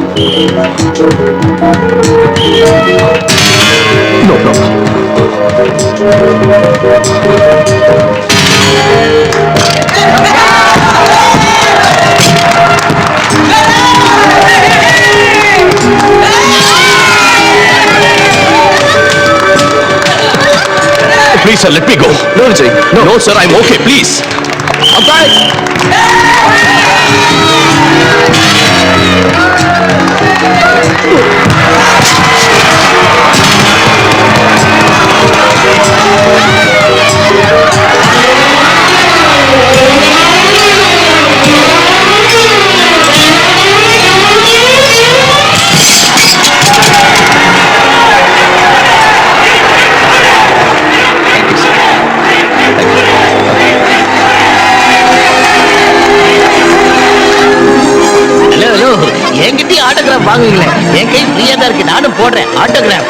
No problem. Please, sir, let me go. No, Vijay. No, sir, I'm okay. Please. Outside. Autograph வாங்குவீங்களே, என் கை ஃப்ரீயா தான் இருக்கு, நானும் போடுறேன் ஆட்டோகிராஃப்.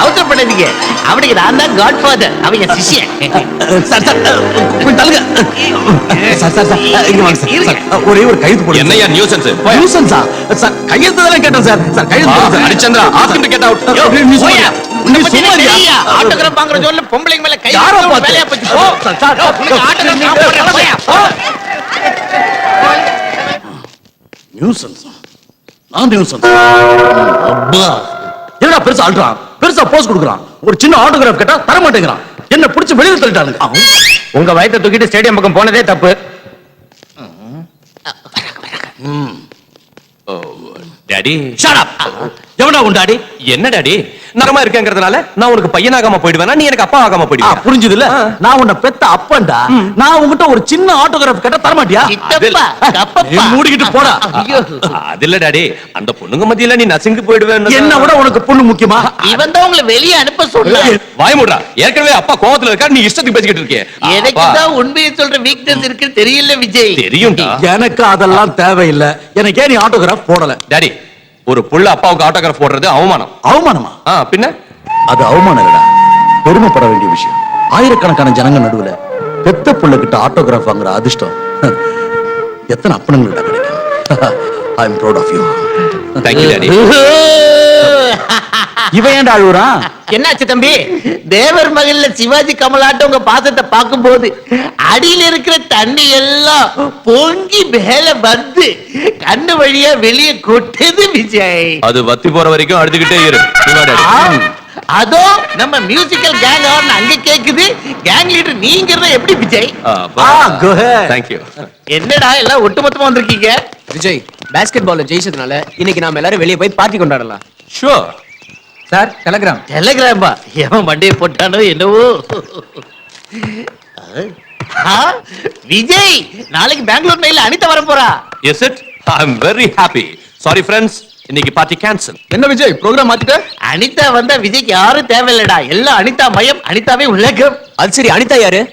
அவசரப்படாதீங்க, அவனுக்கு நான் தான் காட் ஃபாதர், அவங்க சிஷ்யன். சார் சார் தள்ளுங்க. சார் சார் சார் இங்க வாங்க சார். ஒரே ஒரு கையெழுத்து போடுங்க. என்னையா நியூசன்ஸ்? நியூசன்ஸா? சார் கையெழுத்து தானே கேட்டேன் சார். சார் கையெழுத்து. Harishchandra ask him to get out. நீ சும்மாரியா? ஆட்டோகிராஃப் வாங்குற ஜோன்ல பொம்பளைங்க மேல கை யாரோ பாத்து வேலையா போச்சு. போ சார், உனக்கு ஆட்டோகிராஃப் நான் போடுறேன். போயா போ. நியூசன்ஸ். நான் நியூசன்ஸ். அப்பா என்னடா பெருசா ஆல்றான், பெருசா போஸ் கொடுக்குறான். ஒரு சின்ன ஆட்டோகிராஃப் கேட்டா தர மாட்டேங்கிறான். என்ன பிடிச்சு வெளியில தள்ளிட்டானுங்க. உங்க வயித்தை தூக்கிட்டு ஸ்டேடியம் பக்கம் போனதே தப்பு. Daddy shut up. எவனா உன் டாடி? என்ன டாடி நரமா இருக்கேங்கிறதுனால நான் உனக்கு பையனாகாம போயிடுவேனா, நீ எனக்கு அப்பா ஆகாம போயிடுவியா? புரிஞ்சதுல? நான் உன்னை பெத்த அப்பன்டா. நான் உன்கிட்ட ஒரு சின்ன ஆட்டோகிராஃப் கேட்டா தர மாட்டியா? சித்தப்பா, கப்பப்பா. மூடிக்கிட்டு போடா. ஐயோ, அது இல்ல டாடி, அந்த பொண்ணுங்க மத்தியில நீ நசுங்கி போயிடுவேன்னு. என்ன விட உனக்கு பொண்ணு முக்கியமா? இவன் தான் உங்களை வெளியே அனுப்ப சொல்றான். வாய் மூடுறா. ஏற்கனவே அப்பா கோவத்துல இருக்கா, நீ இஷ்டத்துக்கு பேசிக்கிட்டு இருக்கியே. எனக்கு தான் உண்மையை சொல்ற வீக்னஸ் இருக்கு தெரியல விஜய். தெரியும்டா. எனக்கு அதெல்லாம் தேவையில்லை. எனக்கே நீ ஆட்டோகிராஃப் போடல. டாடி, ஒரு புள்ள அப்பாவுக்கு ஆட்டோகிராஃப் போடுறது அவமானம். அவமானமா? பின்ன அது அவமானம் இல்லடா, பெருமைப்பட வேண்டிய விஷயம். ஆயிரக்கணக்கான ஜனங்க நடுவுல பெத்த புள்ள கிட்ட ஆட்டோகிராஃப் வாங்குற அதிர்ஷ்டம் எத்தனை அப்பனுங்கள்ட்ட கிடைக்கும். I am proud of you. Thank you daddy. இவன் ஏன்டா அழுகுறான்? என்னாச்சு தம்பி? தேவர் மகள்ல சிவாஜி கமலாட்டம் உங்க பாசத்தை பார்க்கும்போது அடியில் இருக்கிற தண்ணி எல்லாம் பொங்கி மேல வந்து கண்ணு வழியா வெளியே கொட்டது விஜய். அது வத்தி போற வரைக்கும் அழுதுகிட்டே இரு. அதோ நம்ம மியூசிக்கல் கேங் ஆன் அங்க கேக்குது. கேங் லீடர் நீங்கிறத எப்படி விஜய்? Thank you. என்னடா எல்லாம் ஒட்டுமொத்தமா வந்திருக்கீங்க? விஜய், பாஸ்கெட் பால்ல ஜெயிச்சதுனால இன்னைக்கு நாம எல்லாரும் வெளியே போய் பார்ட்டி கொண்டாடலாம். Sure sir, telegram. டெலிகிராம்பா? எவன் மண்டையை போட்டானோ என்னவோ. விஜய், நாளைக்கு பெங்களூர் மெயில அனிதா வர போறா. Is it? I am very happy. Sorry friends, இன்னைக்கு பார்ட்டி கேன்சல். என்ன விஜய், ப்ரோகிராம் மாத்திட்ட? அனிதா வந்தா விஜய்க்கு யாரும் தேவையில்லடா. எல்லாம் அனிதா மயம், அனிதாவே உலகம். அது சரி, அனிதா யாரு?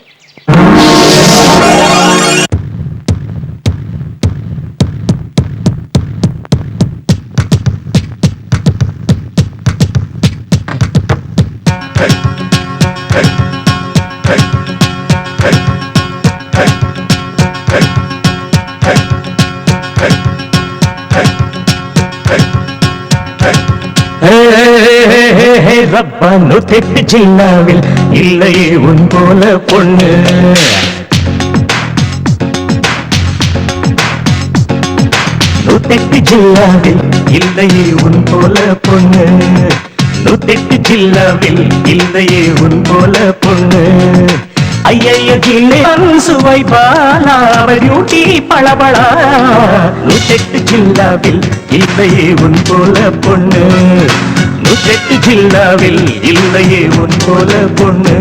ரப்பானு தெட்டு சின்னாவில் இல்லையே உன் போல பொண்ணு. நூத்தெட்டு ஜில்லாவில் இல்லையே உன் போல பொண்ணு. நூத்தெட்டு ஜில்லாவில் இல்லையே உன் போல பொண்ணு. ஐய கிளே சுவை பாலா டியூட்டி பளபளா. நூத்தெட்டு ஜில்லாவில் இல்லையே உன் போல பொண்ணு. நூத்தெட்டு ஜில்லாவில் இல்லையே உன் போல பொண்ணு.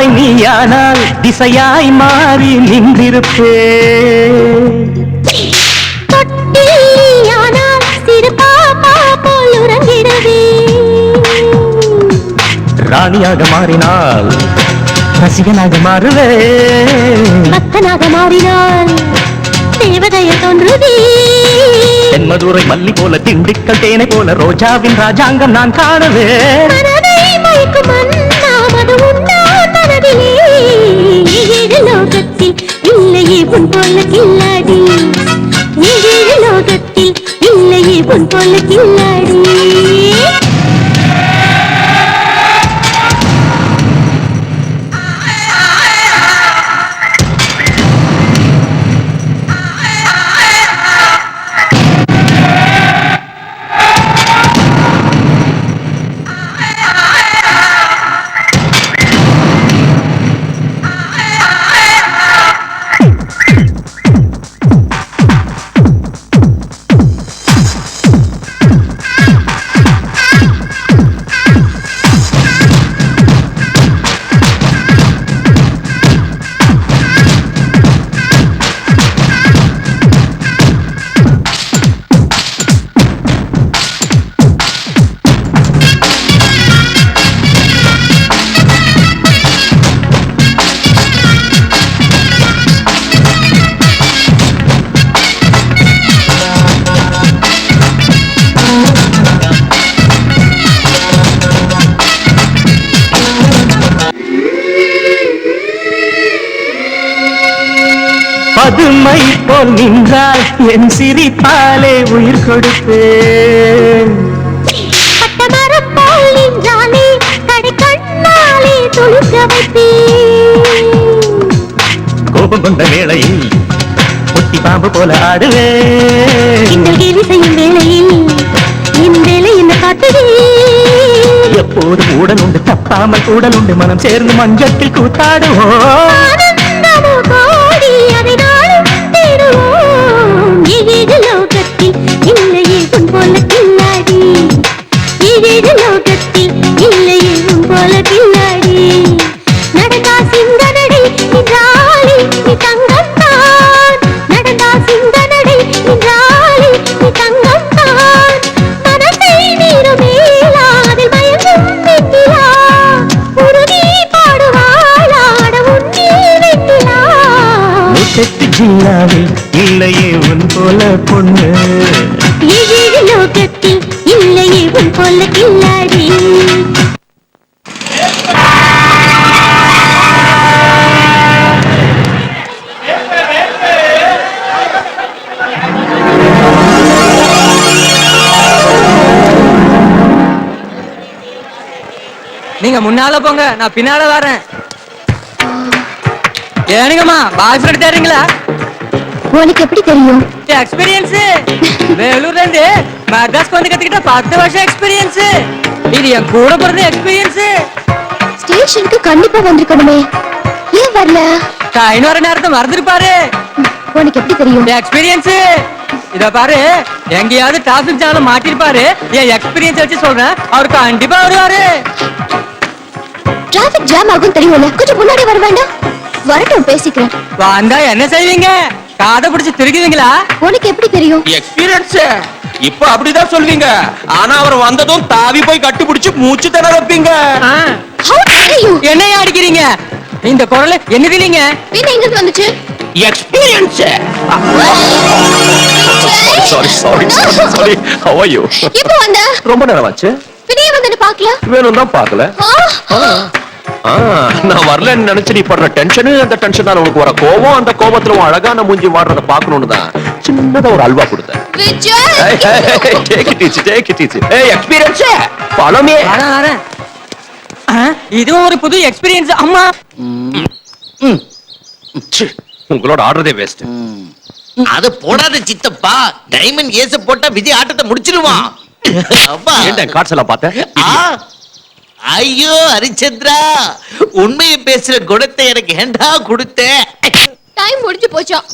திசையாய் நீயானால் திசையாய் மாறி நின்றிருப்பே தொட்டியானால் சிறு பாப்பா போல் உறங்கிடுவே ராணியாக மாறினால் ரசிகனாக மாறுவே பக்தனாக மாறினால் தேவதைய தோன்றுதே தென்மதுரை மல்லி போல திண்டுக்கல் தேனை போல ரோஜாவின் ராஜாங்கம் நான் காணவே மனதை மயக்கும் மன்னாமது உண்டான் மனதிலே ஏழு லோகத்தில் இல்லையே உன் போல கில்லாடி ஏழு லோகத்தில் இல்லையே உன் போல கில்லாடி பதுமை போல் நின்றால் என் சிரிப்பாலே உயிர் கொடுப்பேன் பட்டமரம் போல் நின்றாலே கடை கண்ணாலே துளிக்க வைப்பேன் கோபம் கொண்ட வேளையில் ஒட்டி பாம்பு போல ஆடுவேன் இந்த கேள்வி செய்யும் வேளையில் என் வேலை என்ன காட்டுதே எப்போதும் உடல் உண்டு தப்பாமல் கூடல் உண்டு மனம் சேர்ந்து மஞ்சத்தில் கூத்தாடுவோம் ஆனந்தமோ கோடி அதை நாளும் தேடுவோம் ஏழு லோகத்தில் இல்லையே உன் போல கில்லாடி ஏழு லோகத்தில் இல்லையே உன் போல கில்லாடி நடந்தா சிங்க நடை நின்றாளி நீ தங்கத்தான் நடந்தா சிங்க நடை நின்றாளி நீ தங்கத்தான் மனத்தை நீரும் மேலா அதில் மயங்கும் வெண்ணிலா உருகி பாடுவாளாட உன்னே வெண்ணிலா முத்தத்து ஜில்லாவில் இல்லையே உன் போல பொண்ணு ஏழு லோகத்தில் இல்லையே உன் போல கில்லாடி நீங்க முன்னால போங்க, நான் பின்னால வரேன். ஏனுங்கம்மா பாய் ஃப்ரெண்ட் தேடுறீங்களா? உனக்கு எப்படி தெரியும்? எக்ஸ்பீரியன்ஸ் வேலூர்ல இருந்து மெட்ராஸ்க்கு வந்து கத்துக்கிட்ட 10 வருஷம் எக்ஸ்பீரியன்ஸ். இது என் கூட பிறந்த எக்ஸ்பீரியன்ஸ். ஸ்டேஷனுக்கு கண்டிப்பா வந்திருக்கணுமே, ஏன் வரல? ட்ரெயின் வர நேரத்தை மறந்துருப்பாரு. உனக்கு எப்படி தெரியும்? எக்ஸ்பீரியன்ஸ் இத பாரு, எங்கேயாவது டிராபிக் ஜாம்ல மாட்டிருப்பாரு. என் எக்ஸ்பீரியன்ஸ் வச்சு சொல்றேன், அவரு கண்டிப்பா வருவாரு. டிராபிக் ஜாம் ஆகும் தெரியும்ல, கொஞ்சம் முன்னாடி வர வேண்டாம்? வரட்டும், பேசிக்கிறேன். வந்தா என்ன செய்வீங்க? காதை பிடிச்சு திருக்குவீங்களா? உனக்கு எப்படி தெரியும்? எக்ஸ்பீரியன்ஸ் இப்ப அப்படிதான் சொல்வீங்க. ஆனா அவர் வந்ததும் தாவி போய் கட்டி பிடிச்சு மூச்சு தர வைப்பீங்க. How dare you? என்னையா அடிக்கிறீங்க? இந்த குரல் என்னது இல்லைங்க? என்ன எங்க இருந்து வந்துச்சு? Experience. Sorry sorry sorry. Have are you? இப்போ வந்த? ரொம்ப நேரம் ஆச்சு. பின்னே வந்து பார்க்கல? வேணும் தான் பார்க்கல. நான் வரலன்னு நினைச்சு நீ படுற டென்ஷனு, அந்த டென்ஷன் தான் உனக்கு வர கோவம். அந்த கோபத்துல உன் அழகான மூஞ்சி வாடுறத பார்க்கணும்னு தான் சின்னதா ஒரு அல்வா கொடுத்தேன். Vijay, Take it easy, take it easy. Hey, experience. Follow me. வரேன். இதுவும் ஒரு புது எக்ஸ்பீரியன்ஸ். அம்மா உங்களோட ஆடுறதே வேஸ்ட். அது போடாத சித்தப்பா, டைமண்ட் ஏச போட்டா விஜய் ஆட்டத்தை முடிச்சிருவான். அப்பா ஏன்டா கார்ட்ஸ் எல்லாம் பார்த்த? ஆ, ஐயோ ஹரிச்சந்திரா, உண்மையை பேசுற குணத்தை எனக்கு ஏண்டா கொடுத்த? டைம் முடிஞ்சு போச்சாம்.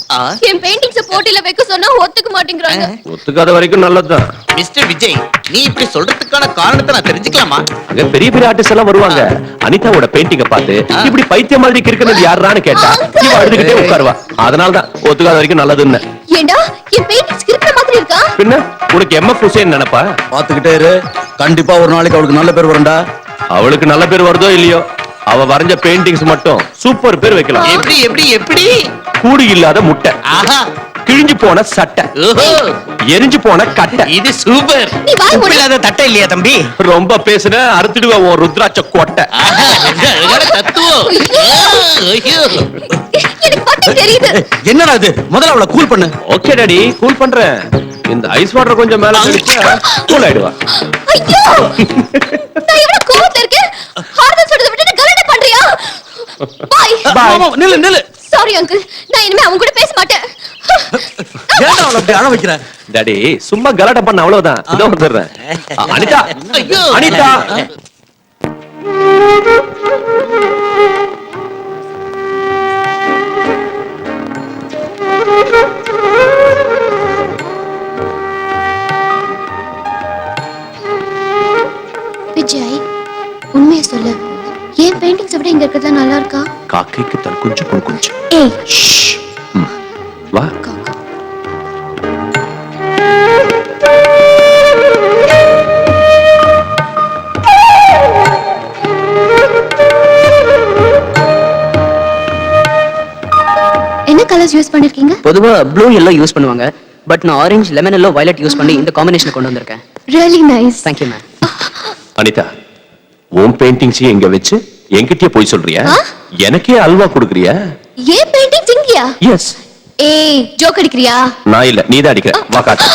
என் பெயிண்டிங்ஸ் போட்டியில வைக்க சொன்னா ஒத்துக்க மாட்டேங்கிறாங்க. ஒத்துக்காத வரைக்கும் நல்லதுதான். மிஸ்டர் விஜய், நீ இப்படி சொல்றதுக்கான காரணத்தை நான் தெரிஞ்சுக்கலாமா? அங்க பெரிய பெரிய ஆர்டிஸ்ட் எல்லாம் வருவாங்க. அனிதாவோட பெயிண்டிங்க பார்த்து இப்படி பைத்தியம் மாதிரி கிறுக்குனது யாருன்னு கேட்டா இவ அழுதுகிட்டே உட்காருவா. அதனாலதான் ஒத்துக்காத வரைக்கும் நல்லதுன்னு. ஏண்டா என் பெயிண்டிங்ஸ் கிறுக்குற மாதிரி இருக்கா? பின்ன உனக்கு எம்எஃப் ஹுசேன் நினைப்பா? பாத்துக்கிட்டே இரு, கண்டிப்பா ஒரு நாளைக்கு அவளுக்கு நல்ல பேர் வரும்டா. அவளுக்கு நல்ல பேர் வருதோ இல்லையோ, அவ வரைஞ்ச பெயிண்டிங்ஸ் மட்டும் சூப்பர் பேர் வைக்கலாம். எப்படி எப்படி எப்படி? கூடி இல்லாத முட்டை, ஆஹா, கிழிஞ்சு போன சட்டை, ஓஹோ, எரிஞ்சு போன கட்டை. இது சூப்பர். நீ வாய் மூடு. இல்லாத தட்டை இல்லையா தம்பி? ரொம்ப பேசுன அறுத்துடுவா உன் ருத்ராட்ச கோட்டை. ஆஹா, என்ன அழகான தத்துவம். ஐயோ, எனக்கு பட்டு தெரியுது. என்னடா இது? முதல்ல அவளை கூல் பண்ணு. ஓகே டாடி, கூல் பண்றேன். இந்த ஐஸ் வாட்டர் கொஞ்சம் மேல தெளிச்சா கூல் ஆயிடுவா. ஐயோ, நான் எவ்வளவு கோவத்துல இருக்கேன். ஹார்தல் சொல்றதை விட்டுட்டு கலாட்டா பண்றியா? பாய். மாமா, நில்லு நில்லு. சாரி அங்கிள், நான் இனிமே அவங்க கூட பேச மாட்டேன். ஏன்டா அவளை அப்படி அழ வைக்கிற? டாடி சும்மா கலாட்டா பண்ண அவ்வளவுதான். இதோ வந்துடுறேன். அனிதா, ஐயோ. அனிதா. விஜய், உண்மையை சொல்லு. ஏன் பெயிண்டிங்ஸ் விட இங்க இருக்கிறது நல்லா இருக்கா? காக்கைக்கு தன் குஞ்சு பொன் குஞ்சு. ஏய், வா. காக்கா. என்ன கலர்ஸ் யூஸ் பண்ணிருக்கீங்க? பொதுவா ப்ளூ எல்லோ யூஸ் பண்ணுவாங்க, பட் நான் orange lemon yellow violet use பண்ணி இந்த காம்பினேஷன் கொண்டு வந்திருக்கேன். Really nice. Thank you ma'am. Anitha, உன் பெயிண்டிங்ஸையும் எங்க வச்சு என்கிட்டயே போய் சொல்றியா? ஆ? எனக்கே அல்வா கொடுக்குறியா? ஏன் பெயிண்டிங்ஸ் இங்கயா? எஸ். ஏய், ஜோக் அடிக்கிறியா? நான் இல்ல, நீதான் அடிக்கிற. வா காட்டு.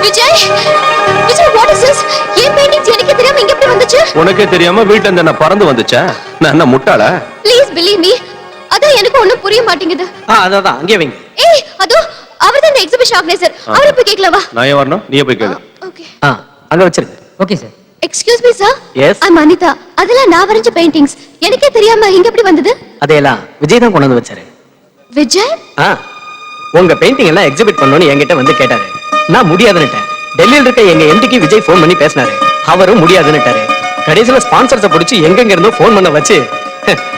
Vijay, Vijay, what is this? ஏன் பெயிண்டிங்ஸ் எனக்கு தெரியாம இங்க எப்படி வந்துச்சு? உனக்கே தெரியாம வீட்டுல இருந்து என்ன பறந்து வந்துச்சா? நான் என்ன முட்டாளா? Please believe me. அதான் எனக்கு ஒண்ணும் புரிய மாட்டேங்குது. அதான் அங்கே வைங்க. ஏய், அதோ அவர்தான் இந்த எக்ஸிபிஷன் ஆர்கனைசர். அவரை போய் கேட்கலாம் வா. நான் ஏன் வரணும்? நீயே போய் கேளு. ஓகே. அங்க வச்சிருங்க. Okay sir. Excuse me sir. Yes. ஐ அம் அனிதா. அதெல்லாம் நான் வரைஞ்ச பெயிண்டிங்ஸ். எனக்கே தெரியாம இங்க எப்படி வந்தது? அதையெல்லாம் விஜய் தான் கொண்டு வந்து வச்சாரு. விஜய்? உங்க பெயிண்டிங் எல்லாம் எக்ஸிபிட் பண்ணணும்னு என்கிட்ட வந்து கேட்டாரு. நான் முடியாதுன்னுட்டேன். டெல்லியில் இருக்க எங்க எம்டிக்கு விஜய் ஃபோன் பண்ணி பேசினாரு. அவரும் முடியாதுன்னுட்டாரு. கடைசியில ஸ்பான்சர்ஸை பிடிச்சி எங்கெங்க இருந்தோ ஃபோன் பண்ண வச்சு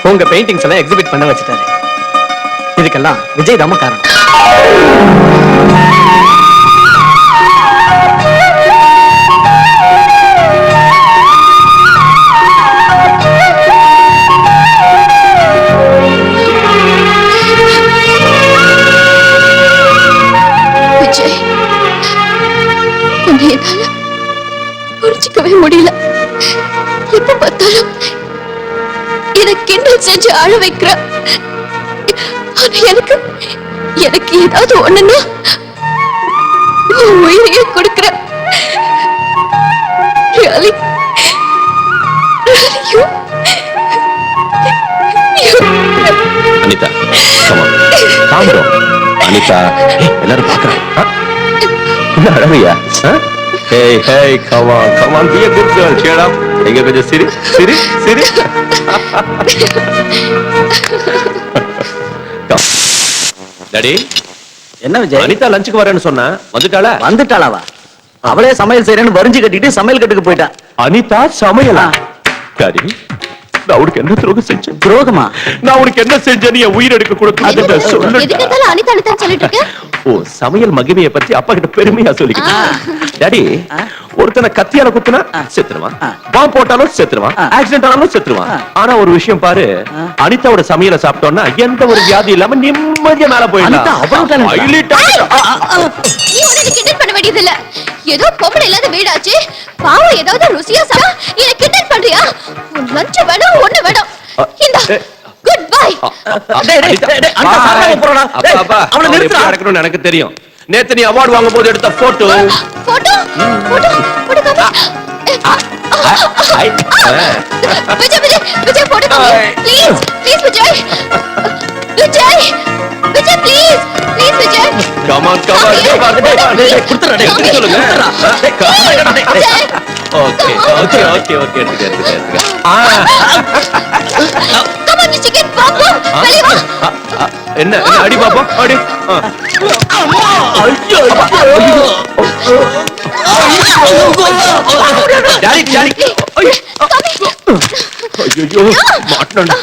உங்க பெயிண்டிங்ஸ் எல்லாம் எக்ஸிபிட் பண்ண வச்சுட்டாரு. இதுக்கெல்லாம் விஜய் தாம காரணம். விஜய், உன்னை என்னால புரிஞ்சுக்கவே முடியல. எப்ப பார்த்தாலும் இதை கிண்டல் செஞ்சு அழ வைக்கிற. ஆனா எனக்கு ஏதாவது ஒண்ணுன்னா உன் உயிரையே கொடுக்கிற. Really? Really you? Anitha, come on. Calm down. Anitha, எல்லாரும் பார்க்கறாங்க. என்ன அழறியா? Hey, hey, come on, come on, be a good girl. Cheer up. எங்க கொஞ்சம் சிரி, சிரி, சிரி. டாடி, என்ன விஜய்? அனிதா லஞ்சுக்கு வரேன்னு சொன்னா வந்துட்டாளா? வந்துட்டாளாவா? அவளே சமையல் செய்யறேன்னு வரிஞ்சு கட்டிட்டு சமையல் கட்டுக்கு போயிட்டா. அனிதா சமையலா? டாடி, நான் உனக்கு என்ன துரோகம் செஞ்சேன்? துரோகமா? நான் உனக்கு என்ன செஞ்சேன்னு என் உயிர் எடுக்க கொடுத்து சொல்லு. எதுக்கு இருந்தாலும் அனிதா அனிதான் சொல்லிட்டு இருக்க? ஓ, சமையல் மகிமையை பத்தி அப்பா கிட்ட பெருமையா சொல்லிக்கிட்டேன். டாடி, ஒருத்தனை கத்தியால குத்துனா செத்துருவான், பாம்பு போட்டாலும் செத்துருவான், ஆக்சிடென்ட் ஆனாலும் செத்துருவான். ஆனா ஒரு விஷயம் பாரு, அனிதாவோட சமையல சாப்பிட்டோம்னா எந்த ஒரு வியாதி இல்லாம நிம்மதியா மேல அனிதா அவ்வளவு talent. போயிடலாம். நீ உடனே கிண்டல் பண்ண வேண்டியது இல்ல. ஏதோ பொம்பளை இல்லாத வீடாச்சு, பாவம் ஏதாவது ருசியா சாப்பிட்டா என்ன கிண்டல் பண்றியா? உன் லஞ்ச் வேணும், ஒண்ணு வேணும். இந்த குட் பை. எனக்கு தெரியும். நேத்து நீ அவார்டு வாங்கும் போது எடுத்த photo photo photo photo Vijay Vijay Vijay போட்டுக்கோங்க please please Vijay Vijay Vijay please please Vijay Come on, come on. குடுத்துறா, டேய், சொல்லுங்க. விஜய் ஓகே எடுத்துக்க. come on Mr. Kid பாப்பா வெளிய வா என்ன அடி பாப்போம் அடி டாடி ஐயோ மாட்டணும்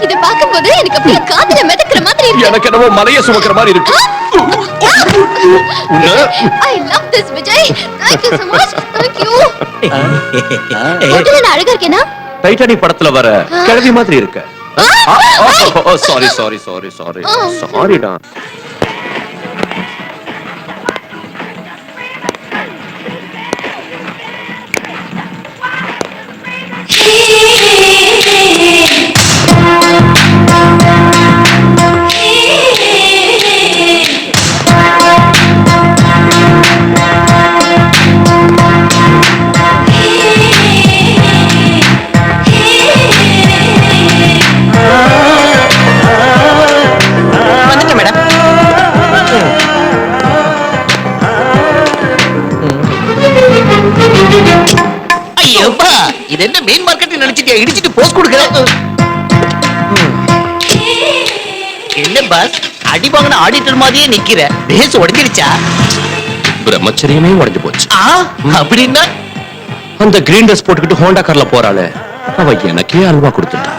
இத பாக்கும்போது எனக்கு அப்படியே காதுல மிதக்குற மாதிரி இருக்கு எனக்கு என்னமோ மலைய சுமக்கிற மாதிரி இருக்கு I love this Vijay thank you so much thank you நான் அழகா இருக்கேனா டைட்டானிக் படத்துல வர கிழவி மாதிரி இருக்க சாரிடா ஐயோப்பா இது என்ன மெயின் மார்க்கெட் நினைச்சிட்டியா இடிச்சிட்டு போஸ்ட் கொடுக்குற என்ன பாஸ் அடி வாங்கின ஆடிட்டர் மாதிரியே நிக்கிற பேஸ் உடைஞ்சிருச்சா பிரம்மச்சரியமே உடைஞ்சு போச்சு அப்படின்னா அந்த கிரீன் ட்ரெஸ் போட்டுக்கிட்டு ஹோண்டா கார்ல போறாளே அவ எனக்கே அல்வா கொடுத்துட்டா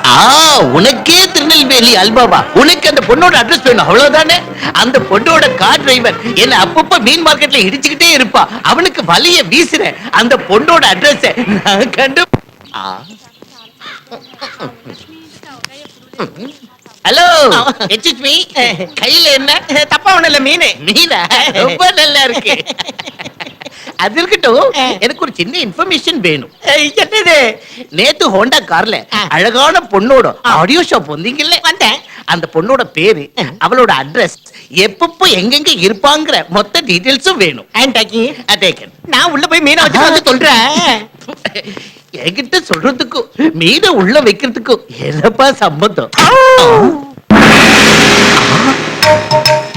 உனக்கே திருநெல்வேலி அல்பாவா உனக்கு அந்த பொண்ணோட அட்ரஸ் வேணும் அவ்வளவுதானே அந்த பொண்ணோட கார் டிரைவர் என்ன அப்பப்ப மீன் மார்க்கெட்ல இடிச்சுக்கிட்டே இருப்பா அவனுக்கு வலிய வீசுற அந்த பொண்ணோட அட்ரஸ் நான் கண்டு ஹலோ மீ கையில என்ன தப்பா ஒண்ணு இல்ல மீனா ரொம்ப நல்லா இருக்கு அது இருக்கட்டும் எனக்கு ஒரு சின்ன இன்ஃபர்மேஷன் வேணும் என்னது நேத்து ஹோண்டா கார்ல அழகான பொண்ணோட ஆடியோ ஷாப் வந்தீங்கல்ல வந்தேன் அந்த பொண்ணோட பேரு அவளோட அட்ரஸ் எப்பப்போ எங்கெங்க இருப்பாங்கற மொத்த டீடைல்ஸும் வேணும் நான் உள்ள போய் மீனை வச்சு வந்து சொல்றேன் என்கிட்ட சொல்றதுக்கும் மீனை உள்ள வைக்கிறதுக்கும் என்னப்பா சம்பந்தம்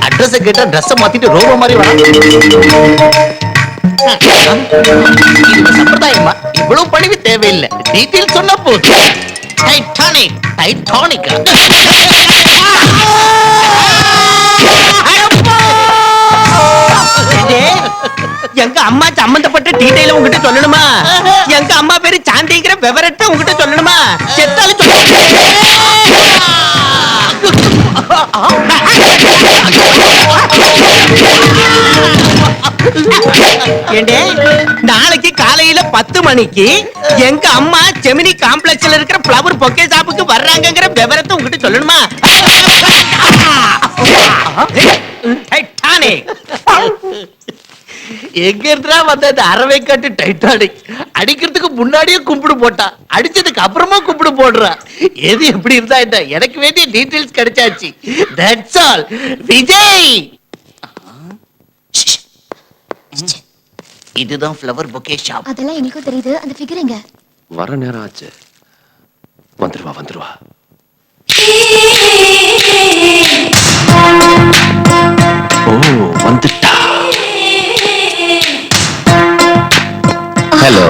அட்ரஸ் கேட்டா ட்ரெஸ் மாத்திட்டு ரோபோ மாதிரி வர சம்பிரதாயமா இவ்வளவு பணிவு தேவையில்லை டீடைல் சொன்னா போதும் டைட்டானிக் எங்க அம்மா சம்பந்தப்பட்ட டீடைல உங்ககிட்ட சொல்லணுமா எங்க அம்மா பேரு சாந்திங்கிற விவரத்தை உங்ககிட்ட சொல்லணுமா செத்தாலும் நாளைக்கு காலையில 10 மணிக்கு எங்க அம்மா ஜெமினி காம்ப்ளெக்ஸ்ல இருக்கிற ஃப்ளவர் பொக்கே ஷாப்புக்கு வர்றாங்கங்கிற விவரத்தை உங்ககிட்ட சொல்லணுமா எங்க இருந்தா வந்த அந்த அரவை காட்டு டைட்டானிக் அடிக்கிறதுக்கு முன்னாடியே கும்பிடு போட்டா அடிச்சதுக்கு அப்புறமா கும்பிடு போடுறா எது எப்படி இருந்தா என்ன எனக்கு வேண்டிய டீடைல்ஸ் கிடைச்சாச்சு தட்ஸ் ஆல் விஜய் இதுதான் ஃப்ளவர் பொக்கே ஷாப் அதெல்லாம் எங்களுக்கும் தெரியுது அந்த ஃபிகர் எங்க வர நேரம் ஆச்சு வந்துருவா ஓ வந்துட்டா ஹலோ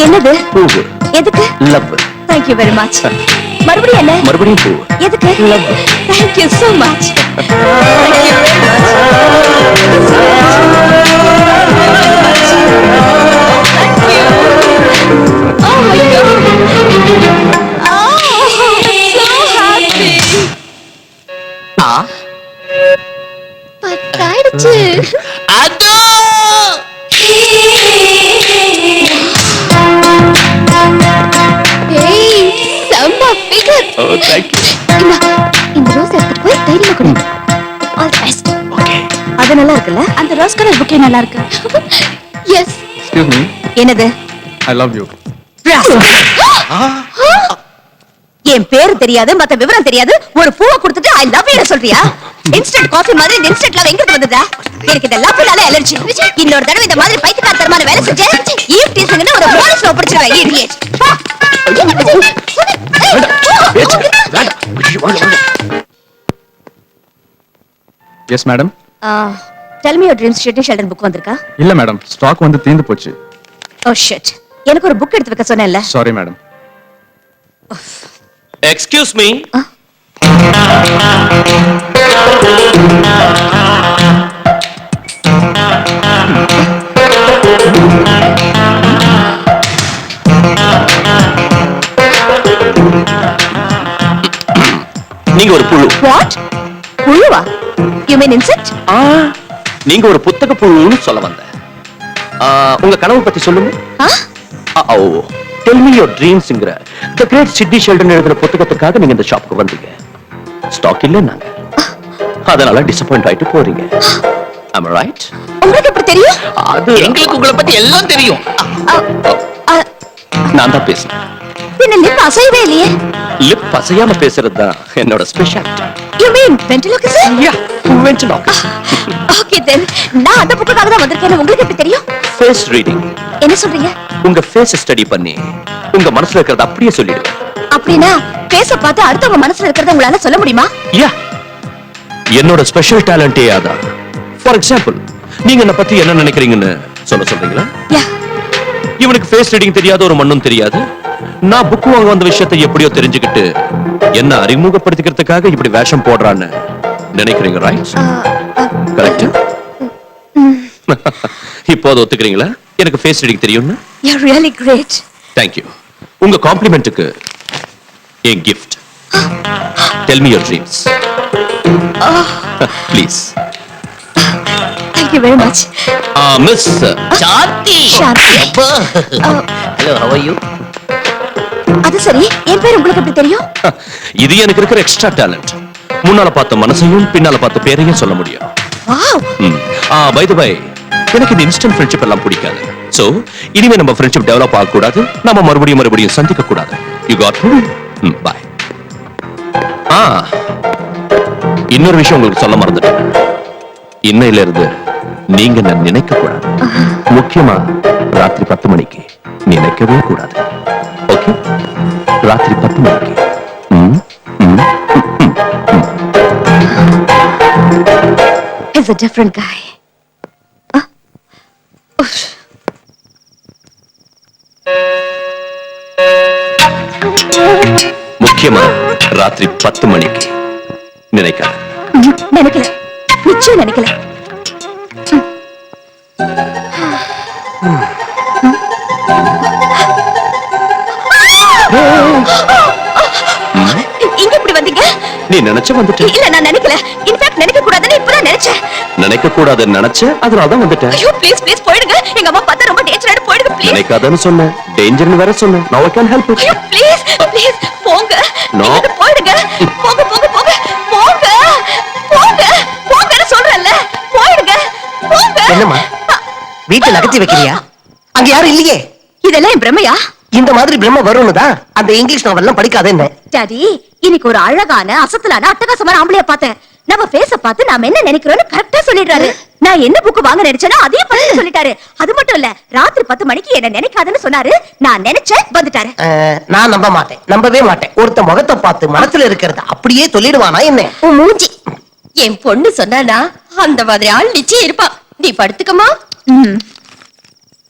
என்னது பூவு எதுக்கு love thank you very much மறுபடியும் என்ன மறுபடியும் பூவு எதுக்கு thank you so much thank you very much thank you oh my god oh so happy பத்தாயிடுச்சு அதோ ஏய் செம்ம ஃபிகர் ஓ தேங்க் யூ இந்த ரோஸ் எடுத்துட்டு போய் தைரியமா கொடு ஆல் பெஸ்ட் ஓகே அது நல்லா இருக்குல்ல அந்த ரோஸ் கலர் புக்கே நல்லா இருக்கு எஸ் எக்ஸ்கியூஸ் மீ என்னது ஐ லவ் யூ என் பேரு தெரியாது மத்த விவரம் தெரியாது ஒரு பூவை கொடுத்துட்டு ஐ லவ் யூ சொல்றியா இன்ஸ்டன்ட் காஃபி மாதிரி இந்த இன்ஸ்டன்ட் லவ் எங்க வந்ததா எனக்கு இந்த லவ்னால அலர்ஜி இன்னொரு தடவை இந்த மாதிரி பைத்தியக்காரத்தனமான வேலை செஞ்ச ஈவ் டீசிங்னு ஒரு போலீஸ்ல ஒப்படைச்சிடுவேன் idiot yes madam. Tell me your dreams Sidney Sheldon book வந்திருக்கா இல்ல மேடம், ஸ்டாக் வந்து தீந்து போச்சு. ஓ ஷிட் எனக்கு ஒரு புக் எடுத்து வைக்க சொன்னேன்ல சாரி மேடம். Excuse me. நீங்க ஒரு புழு. வாட் புழுவா யூ மீன் இன்செக்ட் நீங்க ஒரு புத்தக புழுன்னு சொல்ல வந்தேன். உங்க கனவு பத்தி சொல்லுங்க. Tell me your dreamsங்கற The Great Sidney Sheldon எழுதின புத்தகத்துக்காக நீங்க இந்த ஷாப்புக்கு வந்தீங்க. ஸ்டாக் இல்லன்னாங்க. அதனால டிசப்பாயிண்ட் ஆயிட்டு போறீங்க. Am I right? உங்களுக்கு எப்படி தெரியும் அது எங்களுக்கு உங்களை பத்தி எல்லாம் தெரியும். நான் தான் பேசுறேன். என்ன லிப் அசையவே இல்லையே லிப் அசையாம பேசுறது தான் என்னோட speciality. You mean ventriloquist Yeah, ventriloquist. Okay then நான் அந்த புக்குக்காக தான் வந்திருக்கேன் உங்களுக்கு எப்படி தெரியும் Face reading. என்ன சொல்றீங்க உங்க ஃபேஸ் ஸ்டடி பண்ணி உங்க மனசுல இருக்கிறத அப்படியே சொல்லிடுவேன். அப்படின்னா பேச பார்த்து அடுத்தவங்க மனசுல இருக்கிறத உங்களால சொல்ல முடியுமா யா, என்னோட ஸ்பெஷல் டேலண்டே அதான். ஃபார் எக்ஸாம்பிள், நீங்க என்ன பத்தி என்ன நினைக்கிறீங்கன்னு சொல்றீங்களா? யா இவனுக்கு ஃபேஸ் ரீடிங் தெரியாத ஒரு மண்ணும் தெரியாது. நான் புக் வாங்க வந்த விஷயத்தை எப்படியோ தெரிஞ்சுக்கிட்டு என்ன அறிமுகப்படுத்திக்கிறதுக்காக இப்படி வேஷம் போடுறான்னு நினைக்கிறீங்க, ரைட்? கரெக்ட். இப்போது ஒத்துக்கிறீங்களா எனக்கு ஃபேஸ் ரீடிங் தெரியும்னு? You are really great Thank you. உங்க காம்ப்ளிமெண்ட்டுக்கு என் gift. Tell me your dreams. Please. Thank you very much Miss சாந்தி. சாந்தி. அப்பா. Hello, how are you? அது சரி என் பேர் உங்களுக்கு எப்படி தெரியும் இது எனக்கு இருக்கிற எக்ஸ்ட்ரா டேலண்ட். முன்னால பார்த்த மனசையும் பின்னால பார்த்த பேரையும் சொல்ல முடியும். வாவ் பை தி பை, எனக்கு இந்த இன்ஸ்டன்ட் ஃப்ரெண்ட்ஷிப் எல்லாம் பிடிக்காது. சோ இனிமே நம்ம ஃப்ரெண்ட்ஷிப் டெவலப் ஆக கூடாது, நம்ம மறுபடியும் சந்திக்க கூடாது. You got me? பை. இன்னொரு விஷயம் உங்களுக்கு சொல்ல மறந்துட்டேன். இன்னையில இருந்து நீங்க நான் நினைக்க கூடாது. முக்கியமா ராத்திரி 10 மணிக்கு நினைக்கவே கூடாது. ஓகே? ராத்திரி 10 மணிக்கு. He's a different guy. முக்கியமா ராத்திரி 10 மணிக்கு நினைக்காத. நினைக்கல நிச்சயம் நினைக்கல இங்க இப்படி வந்தீங்க நீ நினைச்ச வந்துட்டு. இல்ல நான் நினைக்கல இன்ஃபேக்ட் நினைக்க கூடாதுன்னு இப்பதான் நினைச்சேன் நினைக்க கூடாதுன்னு நினைச்ச, அதனால தான் வந்துட்டேன். ஐயோ ப்ளீஸ் ப்ளீஸ் போயிடுங்க எங்க அம்மா பார்த்தா ரொம்ப டேஞ்சரான போயிடுங்க ப்ளீஸ் நினைக்காதன்னு சொன்னேன், டேஞ்சர்னு வேற சொன்னேன். Now I can help you. ஐயோ ப்ளீஸ் ப்ளீஸ் போங்க No. இங்கிட்டு போயிடுங்க போங்க போங்க போங்க போங்க போங்க போங்கன்னு சொல்றேன்ல போயிடுங்க போங்க என்னம்மா வீட்டை நகர்த்தி வைக்கிறியா? அங்க யாரும் இல்லையே. இதெல்லாம் என் பிரமையா இந்த மாதிரி பிரம்ம வரும்னு தான் அந்த இங்கிலீஷ் நாவல்லாம் படிக்காத என்ன. டாடி இன்னைக்கு ஒரு அழகான அசத்தலான அட்டகாசமான ஆம்பளைய பார்த்தேன். நம்ம ஃபேஸ பார்த்து நாம என்ன நினைக்கிறோம்னு கரெக்டா சொல்லிடுறாரு. நான் என்ன புக் வாங்க நினைச்சேனோ அதையும் பண்ணி சொல்லிட்டாரு. அது மட்டும் இல்ல ராத்திரி 10 மணிக்கு என்ன நினைக்காதன்னு சொன்னாரு. நான் நினைச்சேன் வந்துட்டாரு. நான் நம்ப மாட்டேன், நம்பவே மாட்டேன். ஒருத்த முகத்தை பார்த்து மனசுல இருக்கிறது அப்படியே சொல்லிடுவானா என்ன? உன் மூஞ்சி என் பொண்ணு சொன்னானா அந்த மாதிரி ஆள் நிச்சயம் இருப்பா. நீ படுத்துக்கமா.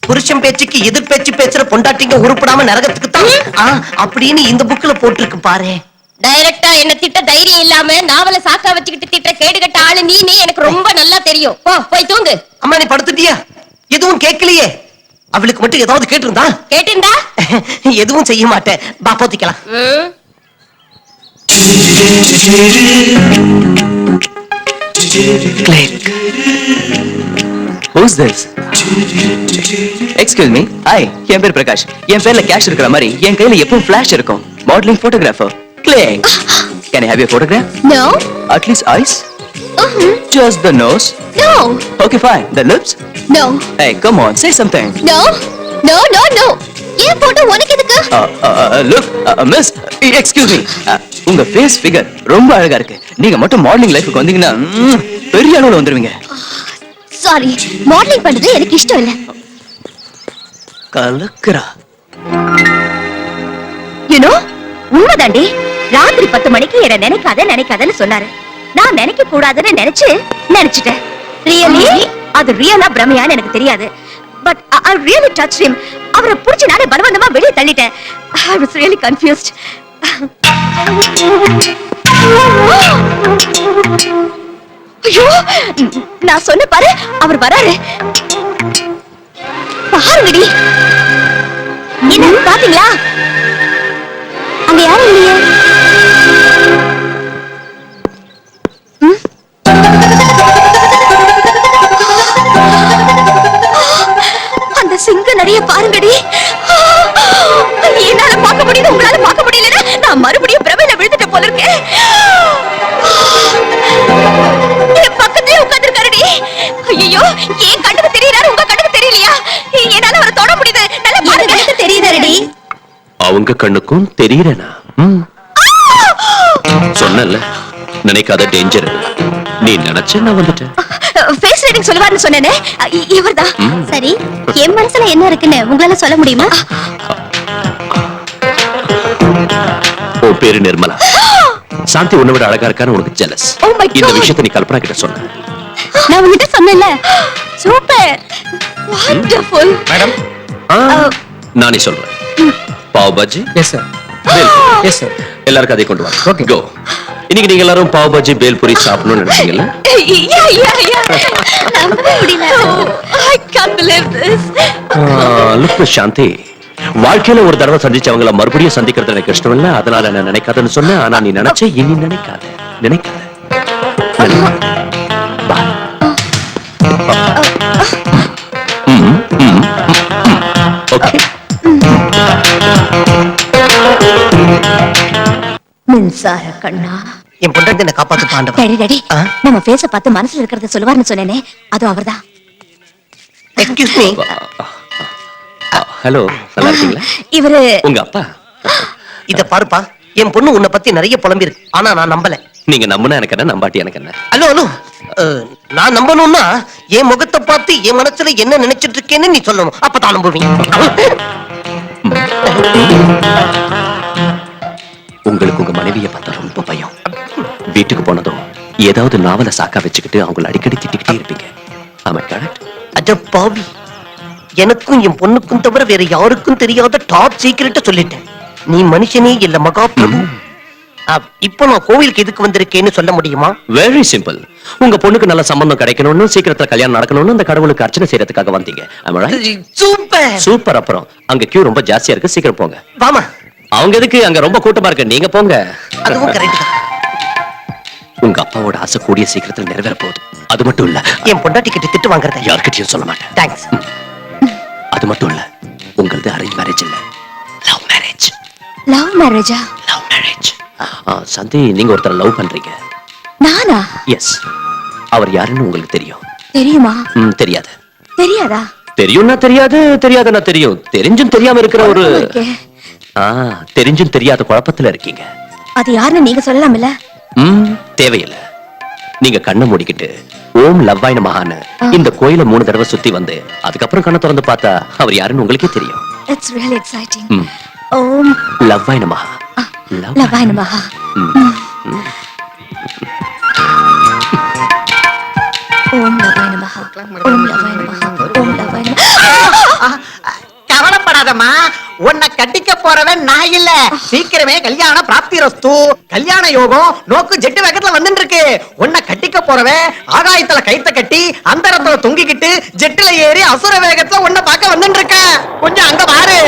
புருஷன் பேச்சுக்கு எதிர் பேச்சு பேசுற பொண்டாட்டிங்க உருப்படாம நரகத்துக்கு தான் அப்படின்னு இந்த புக்ல போட்டிருக்கு பாரு. டைரக்டா என்ன திட்ட தைரியம் இல்லாம நாவல சாக்கா வச்சுக்கிட்டு திட்ட கேடுகட்ட ஆளு நீனே எனக்கு ரொம்ப நல்லா தெரியும். போ போய் தூங்கு. அம்மா நீ படுத்துட்டியா? எதுவும் கேட்கலையே. அவளுக்கு மட்டும் ஏதாவது கேட்டிருந்தா? கேட்டிருந்தா எதுவும் செய்ய மாட்டேன். பா போத்திக்கலாம். Who's this? Excuse me. Hi, என் பேர் பிரகாஷ். என் பேர்ல கேஷ் இருக்கிற மாதிரி என் கையில எப்பவும் ஃபிளாஷ் இருக்கும். Modelling photographer. Click. Can I have your photograph? No. At least eyes? Just the nose? No. Okay, fine. The lips? No. Hey, come on, say something. No. No, no, no. ஏன் photo உனக்கு எதுக்கு? Look miss, excuse me, உங்க face figure ரொம்ப அழகா இருக்கு. நீங்க மட்டும் modelling லைஃப்க்கு வந்தீங்கன்னா பெரிய அளவுல வந்துருவீங்க. சாரி, மாடலிங் பண்றது எனக்கு இஷ்டம் இல்ல. கலக்குறா. யூனோ, உண்மைதாண்டி. ராத்திரி 10 மணிக்கு என்ன நினைக்காதன்னு சொன்னாரு. நான் நினைக்க கூடாதுன்னு நினைச்சிட்டேன். ரியலி அது ரியலா பிரமையான்னு எனக்கு தெரியாது. But I really touch him. அவரை புடிச்சு நானே பலவந்தமா வெளியே தள்ளிட்டேன். I was really confused. ஐயோ, நான் சொன்ன பாரு, அவர் வராரு. பாருங்கடி. என்ன பாத்தீங்களா? அங்க யாரும் இல்லையே. அந்த சிங்க நிறைய பாருங்கடி. என்னால பார்க்க முடியுது, உங்களால பார்க்க முடியலன்னா நான் மறுபடியும் பிரமையில விழுந்துட்ட போல இருக்கேன். என் பக்கத்துலயே உட்கார்ந்திருக்காருடி. ஐயோ, என் கண்ணுக்கு தெரியறாரு, உங்க கண்ணுக்கு தெரியலையா? என்னால அவரை தொட முடியுது. நல்லா பாருங்க. தெரியுதாடி? அவங்க கண்ணுக்கும் தெரியறேனா? சொன்னல, நினைக்காத டேஞ்சர். நீ நினைச்ச நான் வந்துட்டேன். ஃபேஸ் ரீடிங் சொல்லுவாருன்னு சொன்னேனே, இவர்தான். சரி, என் மனசுல என்ன இருக்குன்னு உங்களால சொல்ல முடியுமா? ஓ பேரு நிர்மலா. சாந்தி உன்னை விட அழகா இருக்கான்னு உனக்கு ஜெலஸ். Oh my இந்த God. விஷயத்தை நீ கல்பனா கிட்ட சொன்ன. நான் உன்கிட்ட சொன்னேன்ல. Super, wonderful. மேடம், நானே சொல்றேன். Pav bhaji, yes sir, yes sir. எல்லாருக்கும் அதை கொண்டு வா. Okay. கோ. இன்னைக்கு நீங்க எல்லாரும் பாவ் பாஜி பேல்பூரி சாப்பிடணும்னு நினைச்சீங்கல்ல? நம்பவே முடியல. I can't believe this. Look Shanti, வாழ்க்கையில ஒரு தடவை சந்திச்சவங்கள மறுபடியும் சந்திக்கிறது எனக்கு இஷ்டம் இல்ல. அதனால நான் நினைக்காதன்னு சொன்னேன். ஆனா நீ நினைச்ச, இனி நினைக்காத. பா. ஓகே. மின்சார கண்ணா, என் பொண்டாட்டி என்ன காப்பாத்து பாண்டவா. டேடி டேடி, நம்ம ஃபேஸ பார்த்து மனசுல இருக்கிறத சொல்லுவாருன்னு சொன்னேனே, அது அவர்தான். Excuse me. ஹலோ, நல்லா இருக்கீங்களா? இவரு உங்க அப்பா. இத பாருப்பா, என் பொண்ணு உன்னை பத்தி நிறைய புலம்பி இருக்கு. ஆனா நான் நம்பல. நீங்க நம்புனா எனக்கு என்ன, நம்பாட்டி எனக்கு என்ன? ஹலோ ஹலோ, நான் நம்பணும்னா என் முகத்தை பார்த்து என் மனசுல என்ன நினைச்சிட்டு இருக்கேன்னு நீ சொல்லணும். அப்பதான் நம்புவீங்க. உங்களுக்கு உங்க மனைவியை பார்த்தா ரொம்ப பயம். வீட்டுக்கு போனதும் ஏதாவது நாவல சாக்கா வச்சுக்கிட்டு அவங்களை அடிக்கடி திட்டிக்கிட்டே இருப்பீங்க. ஆமா, கரெக்ட்? அட பாவி, எனக்கும் என் பொண்ணுக்கும் தவிர வேற யாருக்கும் தெரியாத டாப் சீக்கிரட்ட சொல்லிட்டேன். நீ மனுஷனே இல்ல மகா பிரபு. இப்போ நான் கோவிலுக்கு எதுக்கு வந்திருக்கேன்னு சொல்ல முடியுமா? Very simple. உங்க பொண்ணுக்கு நல்ல சம்பந்தம் கிடைக்கணும்னு, சீக்கிரத்துல கல்யாணம் நடக்கணும்னு அந்த கடவுளுக்கு அர்ச்சனை செய்யறதுக்காக வந்தீங்க. Super super. அப்புறம் அங்க கியூ ரொம்ப ஜாஸ்தியா இருக்கு, சீக்கிரம் போங்க. வாமா. அவங்க எதுக்கு, அங்க ரொம்ப கூட்டமா இருக்கு, நீங்க போங்க. அதுவும் கரெக்ட் தான். உங்க அப்பாவோட ஆசை கூடிய சீக்கிரத்துல நிறைவேற போகுது. அது மட்டும் இல்ல, என் பொண்டாட்டி கிட்ட திட்டு வாங்குறத யார்கிட்டயும் சொல்ல மாட்டேன். தேங்க்ஸ். அது மட்டும் இல்ல, உங்களது அரேஞ்ச் மேரேஜ் இல்ல, லவ் மேரேஜ். லவ் மேரேஜா? Love marriage. சந்தி, நீங்க ஒருத்தர் லவ் பண்றீங்க. நானா? எஸ். அவர் யாருன்னு உங்களுக்கு தெரியும்? தெரியுமா? தெரியாது. தெரியாதா? தெரியும்னா தெரியாது, தெரியாதுன்னா தெரியும். தெரிஞ்சும் தெரியாம இருக்கிற ஒரு இருக்கே. தெரிஞ்சும் தெரியாத குழப்பத்துல இருக்கீங்க. அது யாருன்னு நீங்க சொல்லலாம்ல? தேவையில்லை. நீங்க கண்ணை மூடிக்கிட்டு ஓம் லவ்வாய் நமஹான்னு இந்த கோயில 3 தடவை சுத்தி வந்து அதுக்கப்புறம் கண்ணை திறந்து பார்த்தா அவர் யாருன்னு உங்களுக்கே தெரியும். It's really exciting. ஓம் லவ்வாய் நமஹா. லவ்வாய் நமஹா. ஓம் லவ்வாய் நமஹா. ஓம் லவ்வாய் நமஹா. ஓம் லவ்வாய் நமஹா. கவலைப்படாதம்மா, உன்னை கட்டிக்க போறவன் நான் இல்ல. சீக்கிரமே கல்யாண பிராப்தி ரஸ்து. கல்யாண யோகம் நோக்கு ஜெட்டு வேகத்துல வந்துட்டு இருக்கு. உன்னை கட்டிக்க போறவன் ஆகாயத்துல கைத்த கட்டி அந்தரத்துல தொங்கிக்கிட்டு ஜெட்டுல ஏறி அசுர வேகத்துல உன்னை பார்க்க வந்துட்டு இருக்க. கொஞ்சம் அங்க பாரு.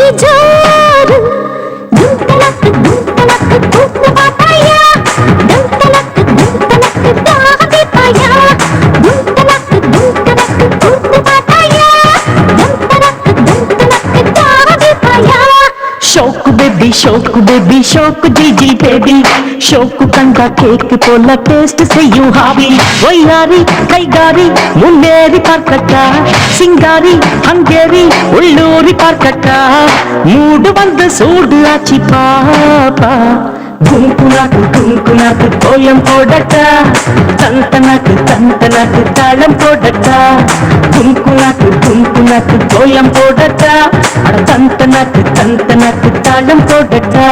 பேச்சு ஜோரு தும் தனக்கு கூத்து பாத்தாயா தும் தனக்கு தாக தீர்ப்பாயா தும் தனக்கு கூத்து பாத்தாயா தும் தனக்கு தாக தீர்ப்பாயா शौक बेबी शौक जी बेबी शौक कंदा केक पोला टेस्ट से यूं हावी वैयारी कैगारी मुन्नेरी पार्कट्टा सिंगारी हंगेरी उल्लूरी पार्कट्टा मूड बंद सूड आची पापा குங்குனாக்கு கோலம் போடட்டா தந்தனக்கு தாளம் போடட்டா குங்குனாக்கு கோலம் போடட்டா அட தந்தனக்கு தாளம் போடட்டா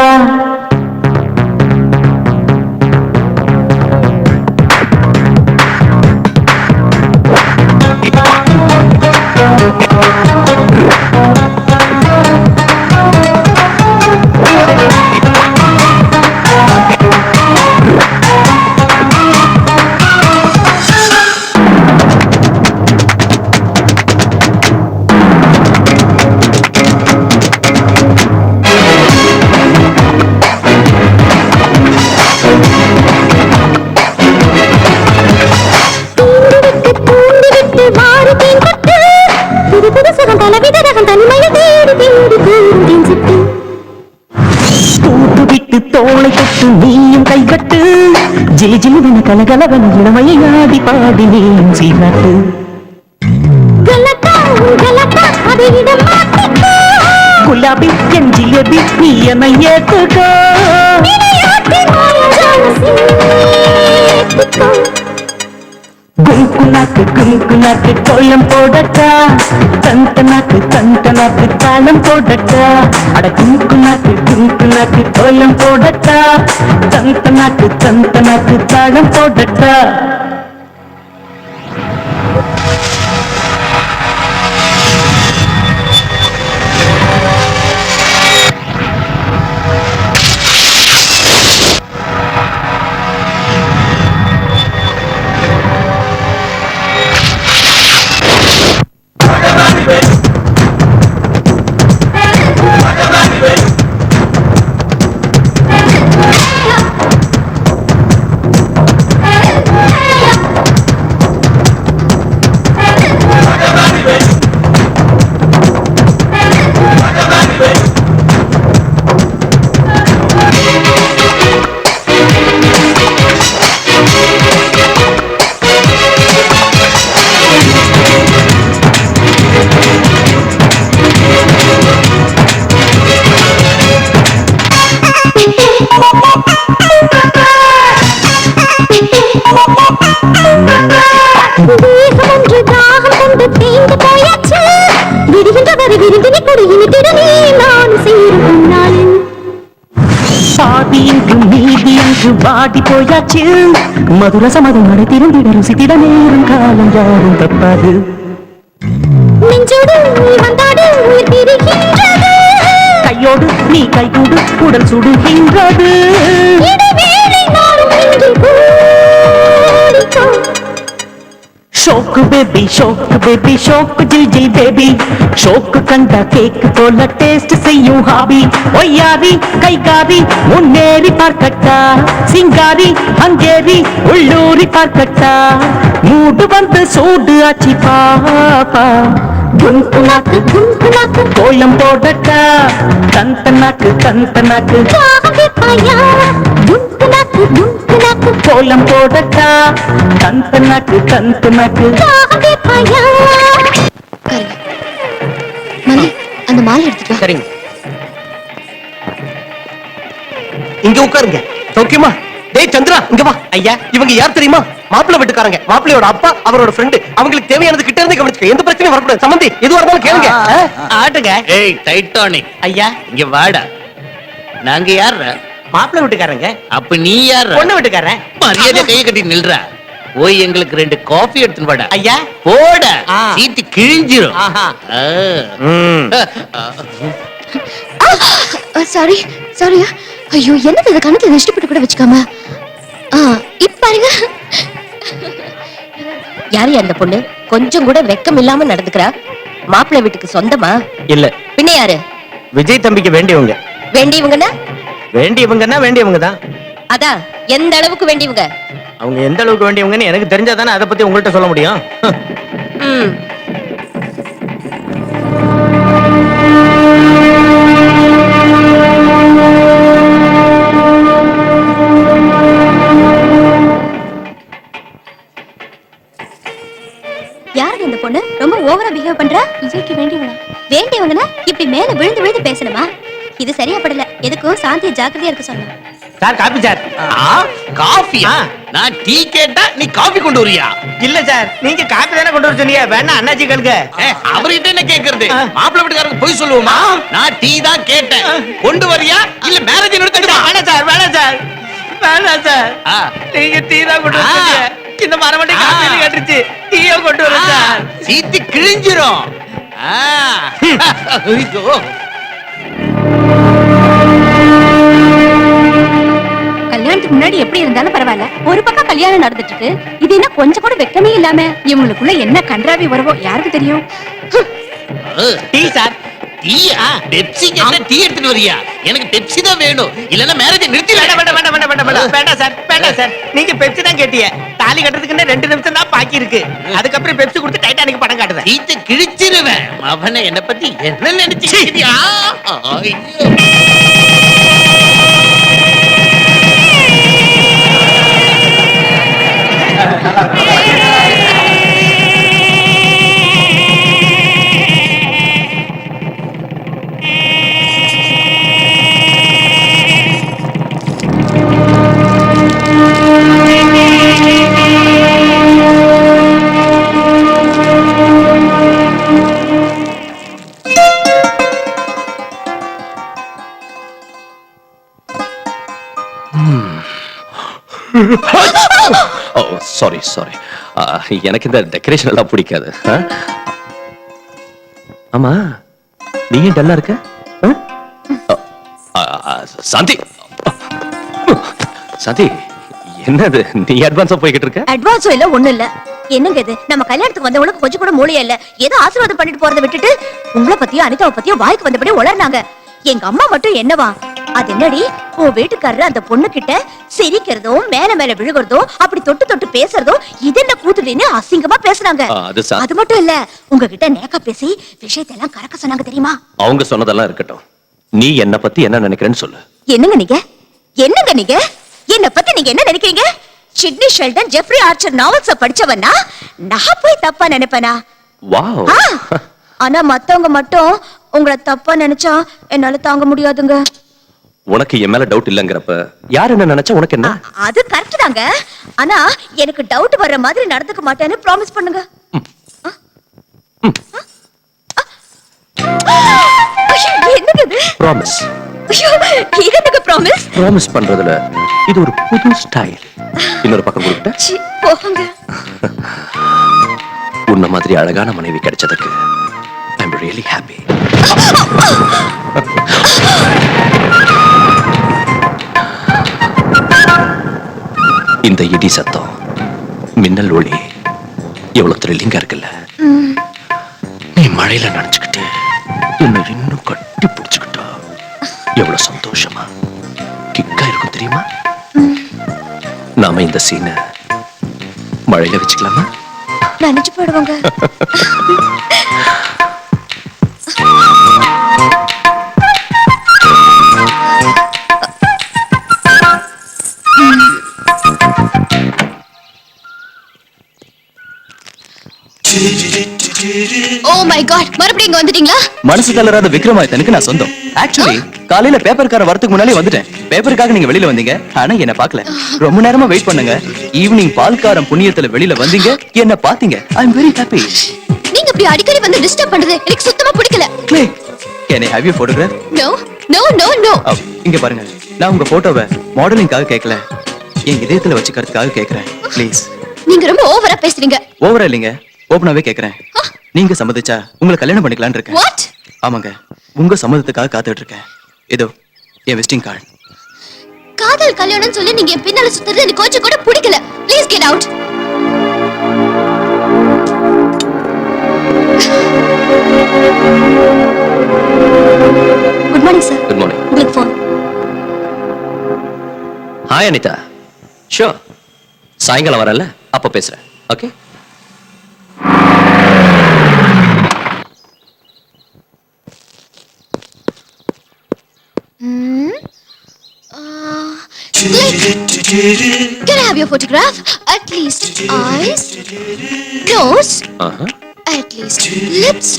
தோளை தொட்டு நீயும் கைகட்டு ஜிலி ஜிலுவென கலகலவென இளமையாடி பாடி நீயும் சீராட்டு குலாபி என் ஜிலேபி நீ என்னை ஏத்துக்கோ குங்குனாக்கு கோலம் போடட்டா தந்தனாக்கு தாளம் போடட்டா அட குங்குனாக்கு கோலம் போடட்டா தந்தனாக்கு தாளம் போடட்டா வாடி போயாச்சு மதுர சமதம் நடை திருந்திட ருசித்திட நேரம் காலம் யாரும் தப்பாது கையோடு நீ கைகூடு உடல் சுடுகின்றது शौक बेबी शौक जिल बेबी शौक कंदा केक पोला टेस्ट से यूं हावी ओ यारी कैगारी मुन्नेरी पार्कट्टा सिंगारी हंगेरी उल्लूरी पार्कट्टा मूड बंद सूड आची पापा गुंकुनाक कोलम पोडट्टा तंतनाक கோலம் போடட்டா தந்தனக்கு மல்லி அந்த மாலை எடுத்துட்டு வா. சரிங்க, இங்க உட்காருங்க. சௌக்கியமா? டேய் சந்திரா, இங்க வா. ஐயா, இவங்க யார் தெரியுமா? மாப்பிள்ளை வீட்டுக்காரங்க. மாப்பிள்ளையோட அப்பா, அவரோட ஃப்ரெண்டு. அவங்களுக்கு தேவையானது கிட்ட இருந்து கவனிச்சுக்க. எந்த பிரச்சனையும் வரக்கூடாது. சம்பந்தி எதுவா இருந்தாலும் கேளுங்க. ஆட்டுங்க. ஏய் டைட்டானிக், ஐயா, இங்க வாடா. நாங்க யார்? மாப்பிள்ளை வீட்டுக்காரங்க. அப்ப நீ யார்? பொண்ணு வீட்டுக்காரன். மரியாதை கையை கட்டி நில்றா. போய் எங்களுக்கு 2 காஃபி எடுத்துன்னு வாடா. ஐயா, போட. ஆ. சீட்டு கிழிஞ்சிரும். ஆஹா. சாரி ஐயோ என்னது இது கணத்துல இஷ்டப்பட்டு கூட வச்சுக்காம இப்ப பாருங்க யாரு அந்த பொண்ணு கொஞ்சம் கூட வெக்கம் இல்லாம நடந்துக்கிறா மாப்பிள்ளை வீட்டுக்கு சொந்தமா இல்ல பின்ன யாரு விஜய் தம்பிக்கு வேண்டியவங்க. வேண்டியவங்கன்னா வேண்டியவங்கன்னா வேண்டியவங்க தான். அதான் எந்த அளவுக்கு வேண்டியவங்க? அவங்க எந்த அளவுக்கு வேண்டியவங்கன்னு எனக்கு தெரிஞ்சாதானே அதை பத்தி உங்கள்கிட்ட சொல்ல முடியும். ம். யாருங்க இந்த பொண்ணு? ரொம்ப ஓவரா பிஹேவ் பண்றா. விஜய்க்கு வேண்டியவனா? வேண்டியவங்கன்னா இப்படி மேல விழுந்து விழுந்து பேசணுமா? இது சரியா படல. எதுக்கும் சாந்தி ஜாக்கிரதையா இருக்க சொன்னா. Sir coffee sir. காஃபியா? நான் டீ கேட்டா நீ காஃபி கொண்டு வரியா? இல்ல சார், நீங்க காபி தானே கொண்டு வர சொன்னீங்க. வேணா அண்ணாச்சி கேளுங்க. அவர்கிட்ட என்ன கேக்குறது? மாப்பிள்ளை வீட்டுக்காரருக்கு போய் சொல்லுவோமா? நான் டீ தான் கேட்டேன். கொண்டு வரியா இல்ல மேரேஜ் நிறுத்திடுமா? வேணாம் சார், வேணாம் சார், வேணாம் சார். நீங்க டீ தான் கொண்டு வர சொன்னீங்க. இந்த மரமண்டி காபி கேட்டுச்சு. டீயை கொண்டு வர சார். சீத்து கிழிஞ்சிரும். ஐயோ. கல்யாணத்துக்கு முன்னாடி எப்படி இருந்தாலும் பரவாயில்ல, ஒரு பக்கம் கல்யாணம் நடந்துட்டு இருக்கு. இது என்ன கொஞ்சம் கூட வெக்கமே இல்லாம இவங்களுக்குள்ள என்ன கன்றாவி வரவோ யாருக்கு தெரியும்? Tea sir. டீயா? பெப்சி கேட்டா டீ எடுத்துட்டு வரியா? எனக்கு பெப்சி தான் வேணும். இல்லன்னா மேரேஜ் நிறுத்தி. வேண்டாம் வேண்டாம் வேண்டாம் வேண்டாம் வேண்டாம் வேண்டாம் வேண்டாம் சார், வேண்டாம் சார். நீங்க பெப்சி தான் கேட்டீங்க. தாலி கட்டுறதுக்கு 2 நிமிஷம் தான் பாக்கி இருக்கு. அதுக்கப்புறம் பெப்சி கொடுத்து டைட்டானிக் படம் காட்டுறேன். சீத்து கிழிச்சிருவேன். அவனை என்ன பத்தி என்ன நினைச்சியா? ஐயோ. ஓ சாரி சாரி. எனக்கு இந்த டெக்கரேஷன் எல்லாம் பிடிக்காது. ஆமா, நீ ஏன் டல்லா இருக்க? சாந்தி, சாந்தி, என்னது நீ அட்வான்ஸா போய்கிட்டு இருக்க? அட்வான்ஸும் இல்ல ஒண்ணும் இல்ல. என்னங்க இது? நம்ம கல்யாணத்துக்கு வந்தவங்களுக்கு கொஞ்சம் கூட மூளையே இல்ல. ஏதோ ஆசீர்வாதம் பண்ணிட்டு போறதை விட்டுட்டு உங்களை பத்தியும் அனிதாவை பத்தியும் வாய்க்கு வந்தபடி உளர்னாங்க. எங்க அம்மா மட்டும் என்னவா, அது என்னடி உன் வீட்டுக்காரரு அந்த பொண்ணு கிட்ட சிரிக்கிறதும் மேல மேல விழுகிறதும் அப்படி தொட்டு தொட்டு பேசுறதும் இது என்ன கூத்துடின்னு அசிங்கமா பேசுனாங்க. அது மட்டும் இல்ல, உங்ககிட்ட நேக்கா பேசி விஷயத்தெல்லாம் கறக்க சொன்னாங்க தெரியுமா? அவங்க சொன்னதெல்லாம் இருக்கட்டும், நீ என்ன பத்தி என்ன நினைக்கிறேன்னு சொல்லு. என்னங்க நீங்க? என்னங்க நீங்க? என்ன பத்தி நீங்க என்ன நினைக்கிறீங்க? Sidney Sheldon, Jeffrey Archer novels படிச்சவனா? நான் போய் தப்பா நினைப்பேனா? வாவ். ஆனா மத்தவங்க மட்டும் உங்களை தப்பா நினைச்சா என்னால தாங்க முடியாதுங்க. உனக்கு என் மேல டவுட் இல்லங்கறப்ப யார் என்ன நினைச்சா உனக்கு என்ன? அது கரெக்ட் தாங்க. ஆனா எனக்கு டவுட் வர்ற மாதிரி நடந்துக்க மாட்டேன்னு ப்ராமிஸ் பண்ணுங்க. என்னங்க இது? ப்ராமிஸ். ஐயோ, இது என்னங்க ப்ராமிஸ்? ப்ராமிஸ் பண்றதுல இது ஒரு புது ஸ்டைல். இன்னொரு பக்கம் கொடுத்த சி, போங்க. உன்ன மாதிரி அழகான மனைவி கிடைச்சதுக்கு ஐ அம் ரியலி ஹாப்பி. இந்த இடி சத்தம், மின்னல் ஒளி எவ்வளவு த்ரில்லிங்கா இருக்குல்ல. நீ மழையில நனைஞ்சுக்கிட்டு என்ன இன்னும் கட்டி பிடிச்சுக்கிட்டா எவ்வளவு சந்தோஷமா கிக்கா இருக்கும் தெரியுமா? நாம இந்த சீனை மழையில வச்சுக்கலாமா? நினைச்சு போயிடுவாங்க. ஓ மை காட், மறுபடியும் இங்க வந்துட்டீங்களா? மனசு தளராத விக்ரமாதித்தனுக்கு நான் சொந்தம். ஆக்சுவலி காலையில பேப்பர்கார வரதுக்கு முன்னாலே வந்துட்டேன். பேப்பருக்காக நீங்க வெளியில வந்தீங்க, ஆனா என்ன பார்க்கல. ரொம்ப நேரமா வெயிட் பண்ணுங்க. ஈவினிங் பால்காரம் புண்ணியத்துல வெளியில வந்தீங்க, என்ன பாத்தீங்க. ஐ அம் வெரி ஹாப்பி. நீங்க இப்படி அடிக்கடி வந்து டிஸ்டர்ப் பண்றது எனக்கு சுத்தமா பிடிக்கல. Can I have your photograph? No no no no. இங்க பாருங்க, நான் உங்க போட்டோவை மாடலிங்காக கேட்கல, என் இதயத்துல வச்சுக்கிறதுக்காக கேக்குறேன். ப்ளீஸ். நீங்க ரொம்ப ஓவரா பேசுறீங்க. ஓவரா இல்லைங்க, ஓபனாவே கேக்குறேன். நீங்க சம்மதிச்சா உங்களை கல்யாணம் பண்ணிக்கலாம்னு இருக்கேன். வாட்? ஆமாங்க, உங்க சம்மதத்துக்காக காத்துட்டு இருக்கேன். இதோ என் விசிட்டிங் கார்டு. காதல் கல்யாணம் சொல்லி நீங்க என் பின்னால சுத்துறது எனக்கு கொஞ்சம் கூட பிடிக்கல. Please get out. Hi Anitha. Sure, சாயங்காலம் வரல, அப்ப பேசுறேன். Okay. Can I have your photograph? At least eyes, nose, at least lips.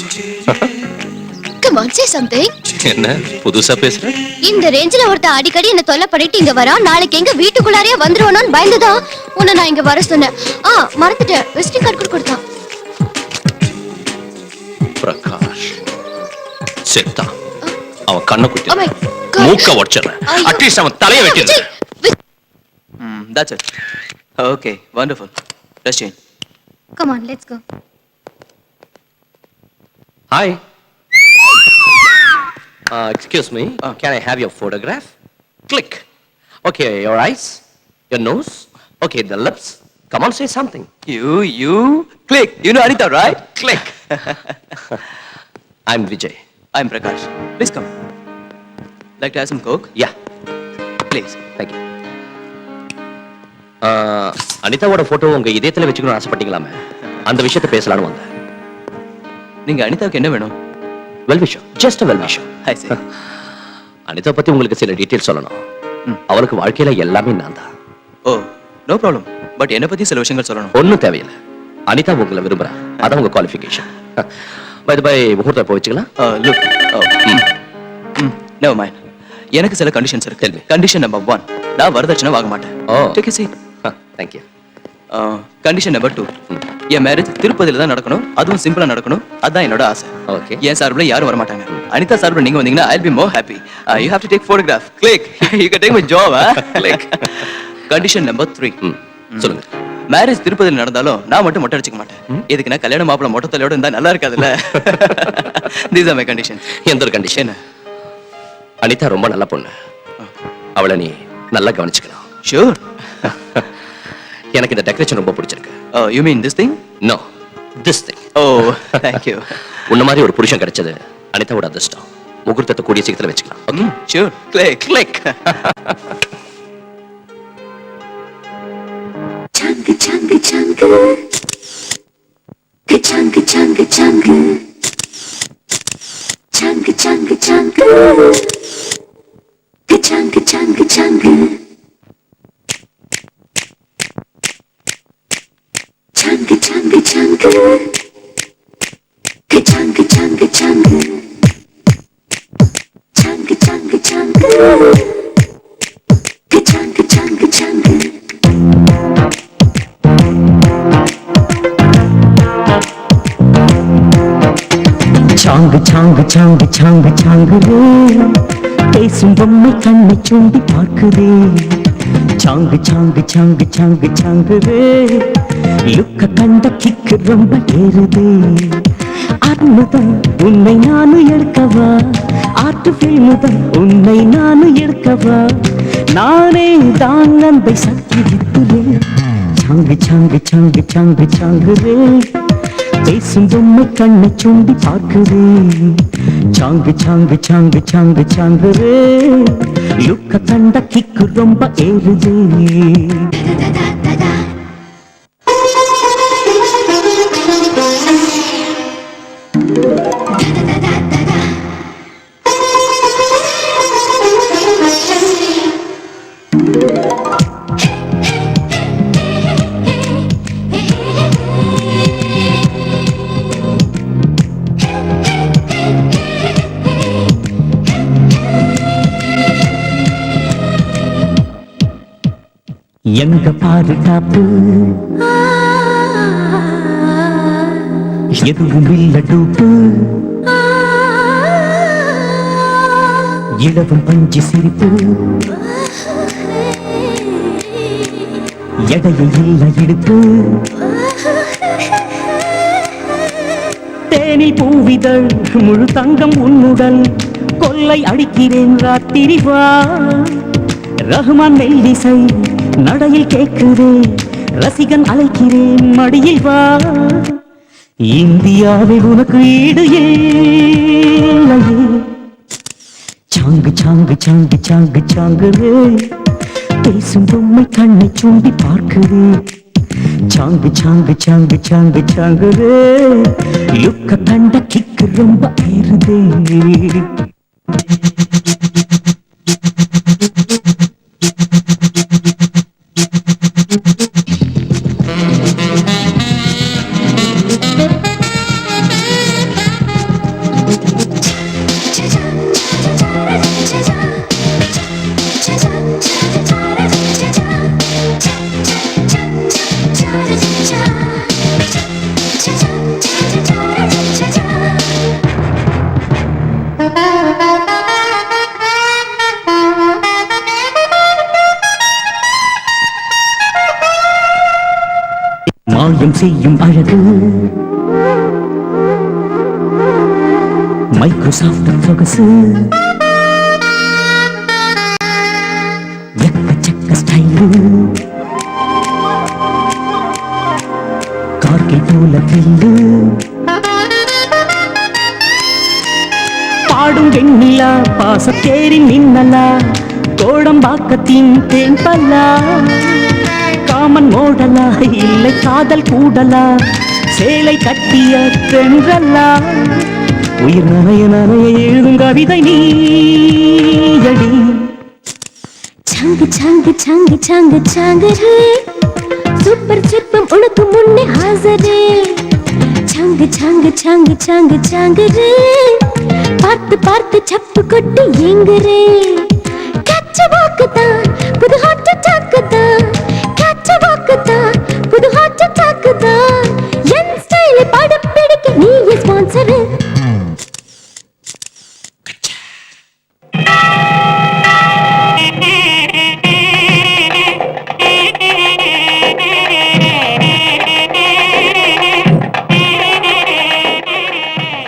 Come on, say something. என்ன புதுசா பேசுற? இந்த ரேஞ்சில ஒருத்த அடிக்கடி என்ன தொல்லை பண்ணிட்டு இங்க வரா. நாளைக்கு எங்க வீட்டுக்குள்ளாரே வந்துருவானோன்னு பயந்துதான் உன்னை நான் இங்க வர சொன்னேன். மறந்துட்டேன், விசிட்டிங் கார்டு கூட கொடுத்தான். பிரகாஷ் செத்தா. அவன் கண்ணை Oh குத்தி my God. மூக்க உடைச்சிடுறேன். ஐயோ. அட்லீஸ்ட் அவன் தலையை வெட்டிடுறேன். That's it. Okay, wonderful. Let's change. Come on, let's go. Hi. Excuse me. Can I have your photograph? Click. Okay, your eyes, your nose. Okay, the lips. Come on, say something. You, click. You know Anita, right? Click. I'm Vijay. I'm Prakash. Please come. Like to have some Coke? Yeah, Please. thank you. அனிதாவோட photo உங்க இதயத்துல வச்சுக்கணும்னு ஆசைப்பட்டீங்களாமே, அந்த விஷயத்தை பேசலாம்னு வந்தேன். நீங்க அனிதாவுக்கு என்ன வேணும்? வெல் விஷயம், ஜஸ்ட் வெல் விஷயம். I see. அனிதா பத்தி உங்களுக்கு சில டீடைல் சொல்லணும். அவளுக்கு வாழ்க்கையில எல்லாமே நான் தான். Oh, no problem. But என்ன பத்தி சில விஷயங்கள் சொல்லணும். ஒன்னும் தேவையில்லை. அனிதா உங்களை விரும்புறா, அதான் உங்க குவாலிஃபிகேஷன். பை பை, முகூர்த்தம் போய் வச்சுக்கலாம். Look. Never mind. எனக்கு சில கண்டிஷன்ஸ் இருக்கு. Tell me. கண்டிஷன் நம்பர் 1, நான் வரதட்சணை வாங்க மாட்டேன். Take a seat. Thank you. Condition number 2, என் மேரேஜ் திருப்பதியில தான் நடக்கணும், அதுவும் சிம்பிளா நடக்கணும். அதான் என்னோட ஆசை. Okay. என் சார்பில் யாரும் வர மாட்டாங்க. அனிதா சார்பில் நீங்க வந்தீங்கன்னா I'll be more happy. You have to take photograph. Click. You can take my job. Click. Condition number 3, சொல்லுங்க. மேரேஜ் திருப்பதியில் நடந்தாலும் நான் மட்டும் மொட்டை அடிச்சுக்க மாட்டேன். இதுக்கு நான் கல்யாண மாப்பிள்ள மொட்டை தலையோட இருந்தா நல்லா இருக்காதுல்ல. These are my conditions. எந்த ஒரு கண்டிஷன்? அனிதா ரொம்ப நல்ல பொண்ணு, அவளை நீ நல்லா கவனிச்சுக்கணும். Sure. எனக்கு இந்த டெக்கரேஷன் ரொம்ப பிடிச்சிருக்கு. You mean this thing? No, this thing. Oh, thank you. உன்ன மாதிரி ஒரு புருஷன் கிடைச்சது அனிதாவோட அதிர்ஷ்டம். முகூர்த்தத்தை கூடிய சீக்கிரத்துல வச்சுக்கலாம். Okay? Sure. Click. Click. Chunga chunga chunga, chunga chunga chunga, chunga chunga chunga, chunga chunga chunga, chunga chunga chunga, chunga chunga chunga, chunga chunga chunga, chunga chunga chunga. சாங்கு சாங்கு சாங்கு சாங்கு சாங்குதே, பேசும் பொம்மை கண்ணை சுண்டி பார்க்குதே. சாங்கு சாங்கு சாங்கு சாங்கு சாங்குதே, லுக்க கண்ட கிக்கு ரொம்ப ஏறுதே. அற்புதம் உன்னை நானும் எடுக்கவா, ஆட்டு பில்முதம் உன்னை நானும் எடுக்கவா, நானே தான் அன்பை சக்தி விட்டுறேன். சாங்கு சாங்கு சாங்கு சாங்கு சாங்குதே, பேசும் பொம்மை கண்ணை சுண்டி பார்க்குதே. சாங்கு சாங்கு சாங்கு சாங்கு சாங்குதே, லுக்க கண்ட கிக்கு ரொம்ப ஏறுதே. எங்க பாதுகாப்பு எதுவும் இல்ல டூப்பு, இளவும் பஞ்சு சிரிப்பு, எடையை இல்ல இடுப்பு. தேனி பூவிதழ் முழு தங்கம் உன்னுடல், கொள்ளை அடிக்கிறேன் ராத்திரி வா. ரஹ்மான் மெல்லிசை நடையில் கேட்குதே, ரசிகன் அழைக்கிறேன் மடியில் வா. இந்தியாவில் உனக்கு ஈடு இல்லையே. சாங்கு சாங்கு சாங்கு சாங்கு சாங்குவே, பேசும் பொம்மை கண்ணை சூண்டி பார்க்குது. சாங்கு சாங்கு சாங்கு சாங்கு சாங்குது. லுக்க கண்ட கிக்கு ரொம்ப ஏறுதே. மாயம் செய்யும் அழகு மைக்ரோசாஃப்ட் சொகசு எக்கச்சக்க ஸ்டைலு கார்கில் போல பில்லு பாடும் வெண்ணிலா பாசத்தேரின் மின்னலா கோடம்பாக்கத்தின் தேன் பல்லா காமன் மோடலா இல்லை காதல் கூடலா சேலை கட்டிய தென்றலா உயிர் நனைய நனைய எழுதும் கவிதை நீயடி. சாங்கு சாங்கு சாங்கு சாங்கு சாங்கு ரே சூப்பர் சிப்பம் உனக்கு முன்னே ஹாசரே. சாங்கு சாங்கு சாங்கு சாங்கு சாங்கு ரே பார்த்து பார்த்து சப்பு கொட்டி எங்குரே. கச்ச வாக்குதான் புது ஹாட் அட்டாக்குதான். கச்ச வாக்குதான் புது ஹாட் அட்டாக்குதான். என் ஸ்டைலை படம் பிடிக்க நீயே sponsor.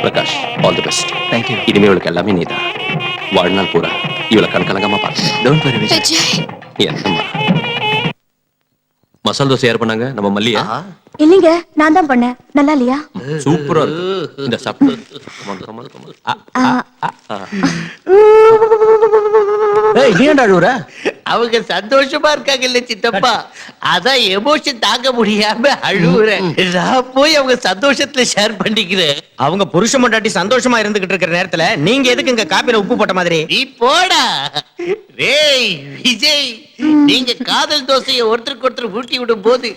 Prakash, all the best. Thank you. இனிமே இவளுக்கு எல்லாமே நீதான். வாழ்நாள் பூரா இவளை கண்கலங்கமா பார்த்து. Don't worry Vijay. விஜய் என்னம்மா மசால் தோசை யார் பண்ணாங்க? நம்ம மல்லியா? இல்லைங்க, நான் தான் பண்ணேன். நல்லா இல்லையா? சூப்பரா இருக்கு. இந்த சாப்பிட்டு ஏய், நீ ஏன்டா அழுவுற? அவங்க சந்தோஷமா இருக்காங்க இல்ல சித்தப்பா, அதான் எமோஷன் தாங்க முடியாம அழுவுறேன். நான் போய் அவங்க சந்தோஷத்துல ஷேர் பண்ணிக்கிறேன். அவங்க புருஷ மண்டாட்டி சந்தோஷமா இருந்துகிட்டு இருக்கிற நேரத்துல நீங்க எதுக்கு இங்க காப்பில உப்பு போட்ட மாதிரி? நீ போடா. டேய் விஜய், நீங்க காதல் தோசையை ஒருத்தருக்கு ஒருத்தர் ஊட்டி விடும் போது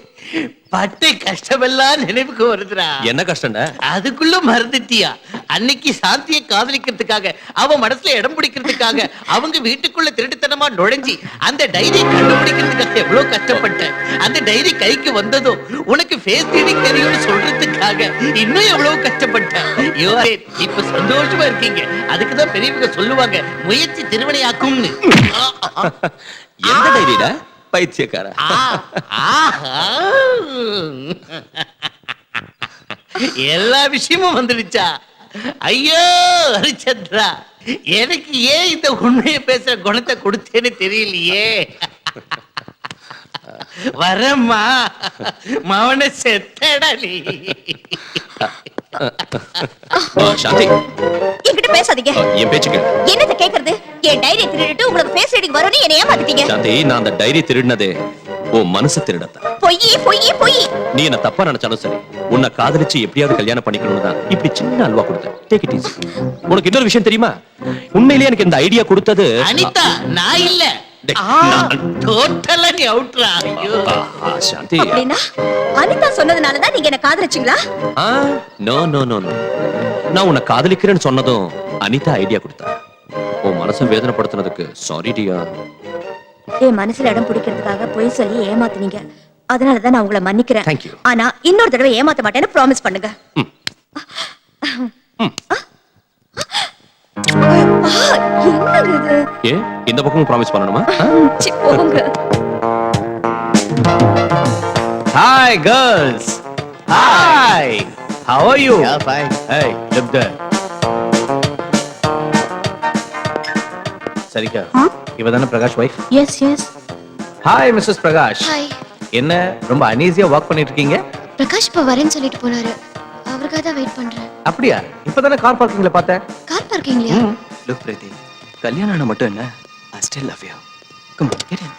பட்ட கஷ்டமெல்லாம் நினைவுக்கு வருதுடா. என்ன கஷ்டம்டா? அதுக்குள்ள மறந்துட்டியா? அன்னைக்கு சாந்தியை காதலிக்கிறதுக்காக, அவ மனசுல இடம் பிடிக்கிறதுக்காக அவங்க வீட்டுக்குள்ள திருட்டுத்தனமா நுழைஞ்சி அந்த டைரி கண்டுபிடிக்கிறதுக்காக எவ்வளவு கஷ்டப்பட்டேன். அந்த டைரி கைக்கு வந்ததும் உனக்கு ஃபேஸ் ரீடிங் தெரியும்னு சொல்றதுக்காக இன்னும் எவ்வளவு கஷ்டப்பட்டேன். இப்ப சந்தோஷமா இருக்கீங்க. அதுக்குதான் பெரியவங்க சொல்லுவாங்க, முயற்சி திருவினையாக்கும்னு. எந்த டைரிடா பைத்தியக்கார? எல்லா விஷயமும் வந்துடுச்சா? ஐயோ ஹரிச்சந்திரா, எனக்கு ஏன் இந்த உண்மையை பேசுற குணத்தை கொடுத்தேன்னு தெரியலையே. வரம்மா, மவன செத்தடா நீ. சாந்தி, என்கிட்ட பேசாதீங்க. என் பேச்சுக்கு என்னது கேக்குறது? என் டைரி திருடிட்டு உங்களுக்கு ஃபேஸ் ரீடிங் வரும்னு என்ன ஏமாத்திட்டீங்க. சாந்தி, நான் அந்த டைரி திருடினதே உன் மனசு திருடத்தா. பொய் பொய் பொய். நீ என்ன தப்பா நினைச்சாலும் சரி, உன்னை காதலிச்சு எப்படியாவது கல்யாணம் பண்ணிக்கணும்னு தான் இப்படி சின்ன அல்வா கொடுத்தேன். Take it easy. உனக்கு இன்னொரு விஷயம் தெரியுமா? உண்மையிலேயே எனக்கு இந்த ஐடியா கொடுத்தது அனிதா, நான் இல்ல. டோட்டலா நீ அவுட்ரா. ஐயோ சாந்தி. அப்படின்னா அனிதா சொன்னதுனால தான் நீங்க என்ன காதலிச்சீங்களா? No no no no. நான் உன்னை காதலிக்கிறேன்னு சொன்னதும் அனிதா ஐடியா கொடுத்தா. உன் மனசை வேதனைப்படுத்தினதுக்கு சாரி டியா. என் மனசுல இடம் பிடிக்கிறதுக்காக பொய் சொல்லி ஏமாத்துனீங்க. அதனாலதான் நான் உங்களை மன்னிக்கிறேன். Thank you. ஆனா இன்னொரு தடவை ஏமாத்த மாட்டேன்னு ப்ராமிஸ் பண்ணுங்க. என்னங்க இது? ஏ, இந்த பக்கமும் ப்ராமிஸ் பண்ணணுமா? சி, போங்க. Hi girls. Hi. How are you? Yeah, fine. Hey, look there. சரிக்கா, இவதானே Prakash wife? Yes yes. Hi Mrs Prakash. Hi. என்ன ரொம்ப அனீசியா வாக் பண்ணிட்டு இருக்கீங்க? பிரகாஷ் இப்ப வரேன்னு சொல்லிட்டு போனாரு. அவருக்காக தான் வெயிட் பண்றேன். அப்படியா? இப்பதானே கார் பார்க்கிங்ல பார்த்தேன். கார் பார்க்கிங்லயா? லுக் பிரீத்தி, கல்யாணம் ஆனா மட்டும் என்ன? I still love you. Come on, get in.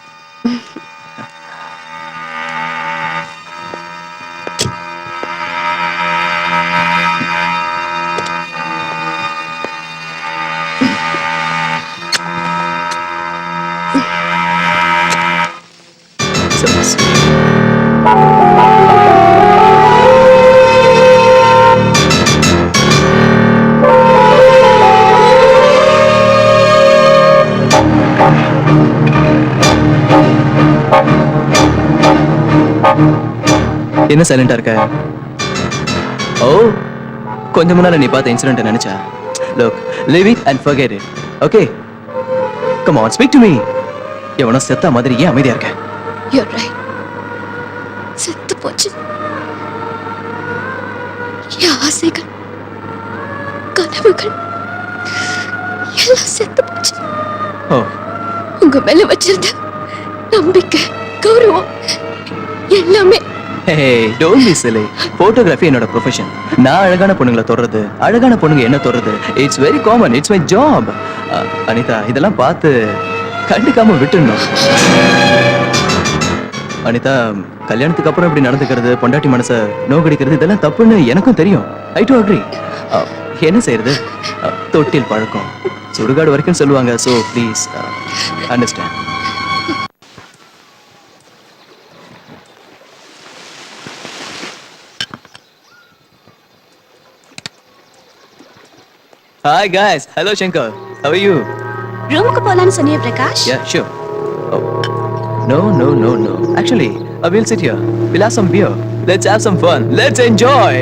என்ன சைலண்டா இருக்க? ஓ, கொஞ்சம் முன்னால நீ பார்த்த இன்சிடென்ட் நினைச்சா? Look, leave it and forget it. Okay? Come on, speak to me. எவனோ செத்த மாதிரி ஏன் அமைதியா இருக்க? You're right. செத்து போச்சு என் ஆசைகள், கனவுகள் எல்லாம் செத்து போச்சு. ஓ, உங்க மேல வச்சிருந்த நம்பிக்கை, கௌரவம் எல்லாமே. hey, don't be silly. Photography என்னோட ப்ரொஃபஷன். நான் அழகான பொண்ணுங்களை தொடறது, அழகான பொண்ணுங்க என்ன தொடறது, it's very common. It's my job. Anita, இதெல்லாம் பார்த்து கண்டுக்காம விட்டுடணும். அனிதா, கல்யாணத்துக்கு அப்புறம் இப்படி நடந்துக்கிறது, பொண்டாட்டி மனசை நோக்கடிக்கிறது, இதெல்லாம் தப்புன்னு எனக்கும் தெரியும். ஐ டு அக்ரி. என்ன செய்யறது? தொட்டில் பழக்கம் சுடுகாடு வரைக்கும் சொல்லுவாங்க. So please understand. Hi guys. Hello Shankar. How are you? ரூமுக்கு போலான்னு சொன்னியே Prakash. Yeah, sure. Oh. No. Actually, we'll sit here. We'll have some beer. Let's have some fun. Let's enjoy.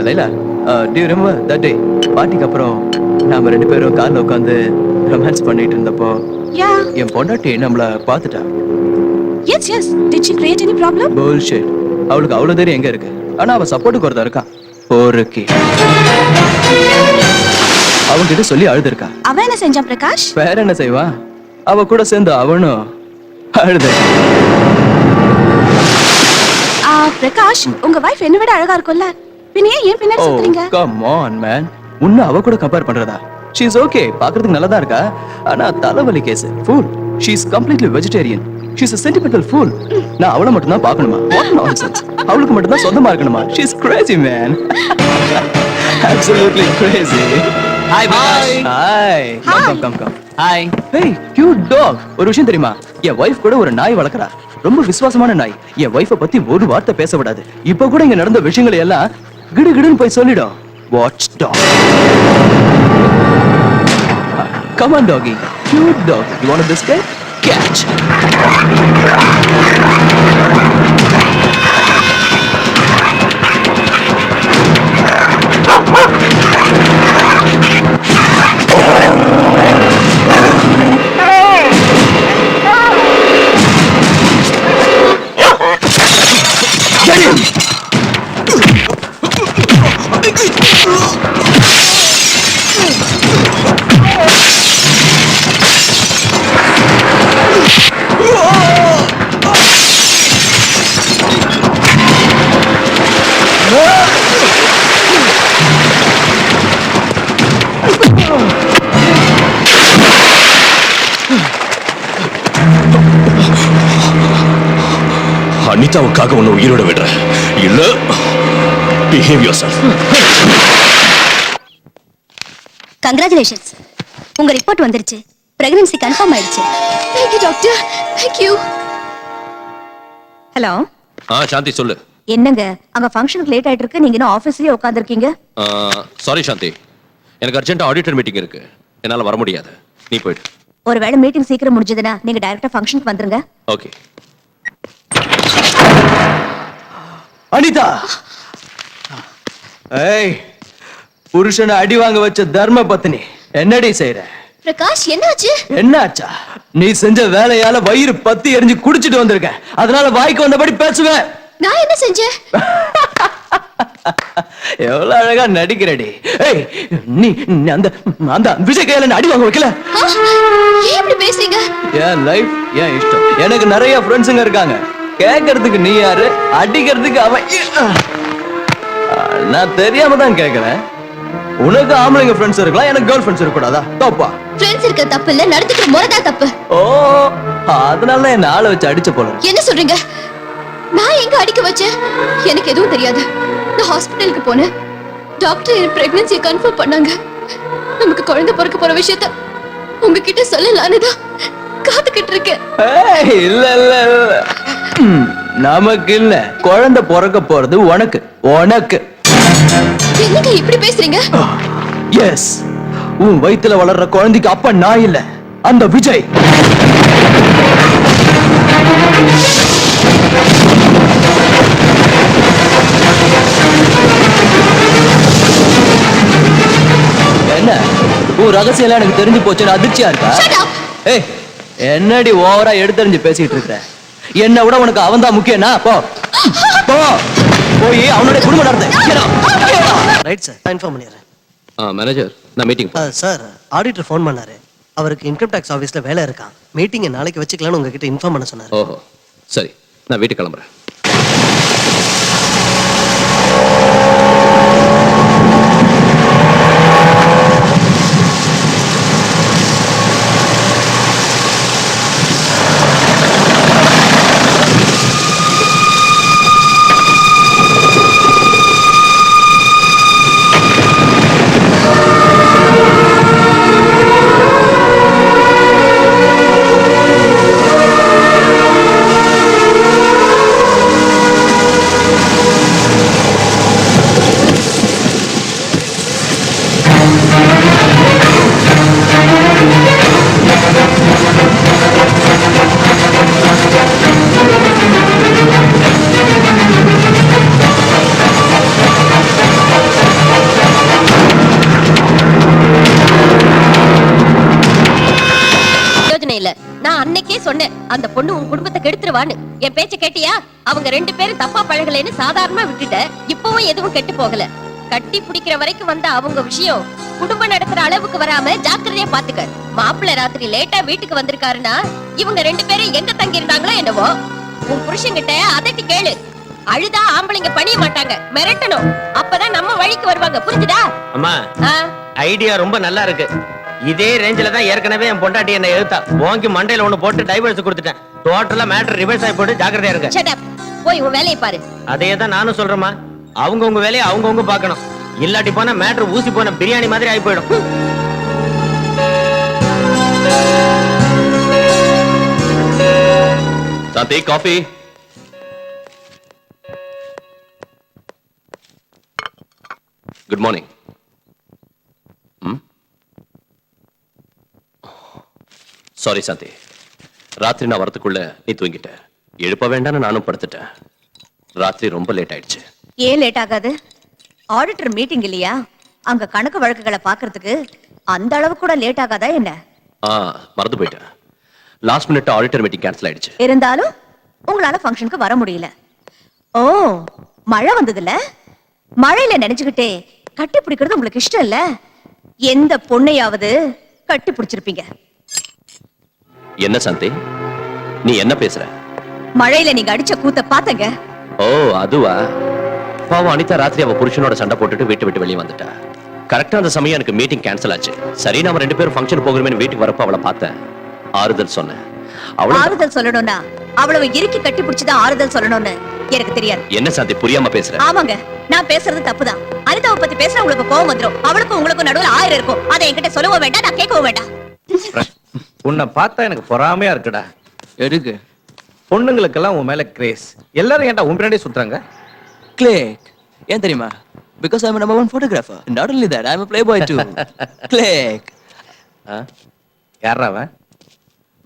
Laila, do you remember that day? பார்ட்டிக்கு அப்புறம் நாம ரெண்டு பேரும் கார்ல உட்கார்ந்து ரொமான்ஸ் பண்ணிட்டு இருந்தப்போ என் பொண்டாட்டி நம்மள பார்த்துட்டா. Yes. Did she create any problem? Bullshit. அவளுக்கு அவ்வளவு தைரியம் எங்க இருக்கு? ஆனா அவ சப்போர்ட்டுக்கு ஒருத்தர் இருக்கா. போருக்கு அவன் கிட்ட சொல்லி அழுதுருக்கா. அவன் என்ன செஞ்சான் பிரகாஷ்? வேற என்ன செய்வா? அவ கூட சேர்ந்து அவனும் அழுது. பிரகாஷ், உங்க வைஃப் என்ன விட அழகா இருக்கும்ல, பின்ன ஏன் பின்னாடி சுத்துறீங்க? கம் ஆன் மேன், உன்ன அவ கூட கம்பேர் பண்றதா? ஷீ இஸ் ஓகே, பார்க்கிறதுக்கு நல்லா தான் இருக்கா. ஆனா தலைவலி case. Fool. She is completely vegetarian. She is a sentimental fool. நான் அவளை மட்டும் தான் பார்க்கணுமா? What nonsense. அவளுக்கு மட்டும் தான் சொந்தமா இருக்கணுமா? She is crazy man. Absolutely crazy. Hi Prakash. Hi. Come. Hi. Hey, cute dog. ஒரு விஷயம் தெரியுமா? என் வைஃப் கூட ஒரு நாய் வளர்க்கறா. ரொம்ப விசுவாசமான நாய். என் வைஃபை பத்தி ஒரு வார்த்தை பேச விடாது. இப்ப கூட இங்க நடந்த விஷயங்களை எல்லாம் கிடுகிடுன்னு போய் சொல்லிடும். Watch dog. Come on doggy. Cute dog. You want a biscuit? Catch. Get him! அனிதாவுக்காக உன்னை உயிரோட விடுறேன். இல்ல, behave yourself. Congratulations. உங்க ரிப்போர்ட் வந்துருச்சு. பிரெக்னன்சி கன்ஃபார்ம் ஆயிடுச்சு. Thank you doctor. Thank you. Hello. Shanti சொல்லு. என்னங்க, அங்க ஃபங்க்ஷனுக்கு லேட் ஆயிட்டு இருக்கு, நீங்க இன்னும் ஆபீஸ்லயே உட்கார்ந்திருக்கீங்க? சாரி சாந்தி, எனக்கு அர்ஜென்ட்டா ஆடிட்டர் மீட்டிங் இருக்கு, என்னால வர முடியாது. நீ போயிடு. ஒருவேளை மீட்டிங் சீக்கிரம் முடிஞ்சதுன்னா நீங்க டைரக்டா ஃபங்க்ஷனுக்கு வந்துருங்க. ஓகே. அனிதா, ஏய், புருஷனை அடி வாங்க வச்ச தர்ம பத்னி என்னடி செய்யற? பிரகாஷ், என்னாச்சு? என்னாச்சா? நீ செஞ்ச வேலையால வயிறு பத்தி எரிஞ்சு குடிச்சிட்டு வந்திருக்க. அதனால வாய்க்கு வந்தபடி பேசுவேன். நான் என்ன செஞ்சேன்? எவ்வளவு அழகா நடிக்கிறடி. ஏய், நீ அந்த அந்த விஜய் கையில அடி வாங்க வைக்கல? ஏன் இப்படி பேசுறீங்க? என் லைஃப் என் இஷ்டம். எனக்கு நிறைய ஃப்ரெண்ட்ஸுங்க இருக்காங்க. கேட்கறதுக்கு நீ யாரு, அடிக்கிறதுக்கு அவன். நான் தெரியாம தான் கேட்கிறேன். உனக்கு ஆம்பளைங்க ஃப்ரெண்ட்ஸ் இருக்கலாம், எனக்கு கேர்ள் ஃப்ரெண்ட்ஸ் இருக்க கூடாதா? தப்பா? ஃப்ரெண்ட்ஸ் இருக்க தப்பு இல்ல, நடந்துக்கிற முறை தான் தப்பு. ஓ, அதனால என்ன ஆளை வச்சு அடிச்ச போல. என்ன சொல்றீங்க? நான் எங்க அடிக்க வச்சேன்? எனக்கு எதுவும் தெரியாது. நான் ஹாஸ்பிடலுக்கு போனேன். டாக்டர் என் பிரெக்னன்சியை கன்ஃபார்ம் பண்ணாங்க. நமக்கு குழந்தை பிறக்க போற விஷயத்த உங்ககிட்ட சொல்லலான்னு தான் காத்துக்கிட்டு இருக்கேன். இல்ல இல்ல இல்ல. நமக்கு இல்ல, குழந்தை பிறக்க போறது உனக்கு. உனக்கு என்னங்க இப்படி பேசுறீங்க? எஸ், உன் வயித்துல வளர்ற குழந்தைக்கு அப்ப நான் இல்ல, அந்த விஜய். என்ன உன் ரகசியம் எல்லாம் எனக்கு தெரிஞ்சு போச்சுன்னு அதிர்ச்சியா இருக்கா? ஏய், என்னடி ஓவரா எடுத்தறிஞ்சு பேசிட்டு இருக்க? என்ன விட உனக்கு அவன் தான் முக்கியம்னா? போ போ, போய் அவனுடைய குடும்பம் நடந்து. ரைட் சார், நான் இன்ஃபார்ம் பண்ணிடுறேன். மேனேஜர், நான் மீட்டிங் சார், ஆடிட்டர் ஃபோன் பண்ணாரு. அவருக்கு இன்கம் டாக்ஸ் ஆபீஸ்ல வேலை இருக்கான். மீட்டிங்கை நாளைக்கு வச்சுக்கலாம்னு உங்ககிட்ட இன்ஃபார்ம் பண்ண சொன்னாரு. ஓஹோ, சரி, நான் வீட்டுக்கு கிளம்புறேன். நான் அன்னைக்கே சொன்னேன் அந்த பொண்ணு உன் குடும்பத்தை கெடுத்துருவான்னு. என் பேச்ச கேட்டியா? அவங்க 2 பேரும் தப்பா பழகலைன்னு சாதாரணமா விட்டுட்ட. இப்பவும் எதுவும் கெட்டு போகல. கட்டி பிடிக்கிற வரைக்கும் வந்த அவங்க விஷயம் குடும்பம் நடத்துற அளவுக்கு வராம ஜாக்கிரதையா பாத்துக்க. மாப்பிள்ளை ராத்திரி லேட்டா வீட்டுக்கு வந்திருக்காருன்னா இவங்க 2 பேரும் எங்க தங்கி இருந்தாங்களோ என்னவோ. உன் புருஷன்கிட்ட அதட்டி கேளு. அழுதா ஆம்பளைங்க பணிய மாட்டாங்க, மிரட்டணும். அப்பதான் நம்ம வழிக்கு வருவாங்க, புரிஞ்சுதா? அம்மா, ஐடியா ரொம்ப நல்லா இருக்கு. இதே ரேஞ்சில தான் ஏற்கனவே என் பொண்டாட்டி என்ன எழுத்தா வாங்கி மண்டையில ஒண்ணு போட்டு டைவர்ஸ் கொடுத்துட்டேன். டோட்டலா மேட்டர் ரிவர்ஸ் ஆகி போட்டு ஜாக்கிரதையா இருங்க. Shut up. போய் உன் வேலையை பாரு. அதே தான் நானும் சொல்றேம்மா. அவங்க உங்க வேலையை அவங்கவங்க பார்க்கணும். இல்லாட்டி போனா மேட்டர் ஊசி போன பிரியாணி மாதிரி ஆகி போயிடும். சாந்தி, காஃபி. Good morning. சாரி சாந்தி, ராத்திரி நான் வரதுக்குள்ள நீ தூங்கிட்ட. எழுப்ப வேண்டாம்னு நானும் படுத்துட்டேன். ராத்திரி ரொம்ப லேட் ஆயிடுச்சு. ஏன் லேட் ஆகாது? ஆடிட்டர் மீட்டிங் இல்லையா? அங்க கணக்கு வழக்குகளை பாக்குறதுக்கு அந்த அளவு கூட லேட் ஆகாதா என்ன? மறந்து போயிட்டேன். Last minute auditor meeting cancel ஆயிடுச்சு. இருந்தாலும் உங்களால ஃபங்க்ஷனுக்கு வர முடியல. ஓ, மழை வந்ததுல மழையில நினைச்சுக்கிட்டே கட்டி பிடிக்கிறது உங்களுக்கு இஷ்டம் இல்ல? எந்த பொண்ணையாவது கட்டி பிடிச்சிருப்பீங்க? என்ன சாந்தி, நீ என்ன பேசுற? மழையில நீங்க அடிச்ச கூத்த பாத்தங்க. ஓ, அதுவா? பாவம் அனிதா ராத்திரி அவ புருஷனோட சண்டை போட்டுட்டு வீட்டு விட்டு வெளியே வந்துட்டா. கரெக்டா அந்த சமயம் எனக்கு மீட்டிங் கேன்சல் ஆச்சு. சரி, நம்ம 2 பேரும் ஃபங்க்ஷன் போகிறோமே வீட்டுக்கு வரப்ப அவளை பார்த்தேன். ஆறுதல் சொன்னேன். ஆறுதல் சொல்லணும்னா அவ்வளவு இறுக்கி கட்டி பிடிச்சுதான் ஆறுதல் சொல்லணும்னு எனக்கு தெரியாது. என்ன சாந்தி புரியாம பேசுற? ஆமாங்க, நான் பேசுறது தப்புதான். அனிதாவை பத்தி பேசுற உங்களுக்கு கோவம் வந்துரும். அவளுக்கும் உங்களுக்கும் நடுவுல 1000 இருக்கும். அதை என்கிட்ட சொல்லவும் வேண்டாம், நான் கேட்கவும் வேண்டாம். உன்னை பார்த்தா எனக்கு பொறாமையா இருக்குடா. எதுக்கு? பொண்ணுங்களுக்கெல்லாம் உன் மேல கிரேஸ். எல்லாரும் ஏன்டா உன் பின்னாடியே சுத்துறாங்க? கிளிக். ஏன் தெரியுமா? Because I'm a number 1 photographer. Not only that, I'm a playboy too. Click. யாரா அவன்?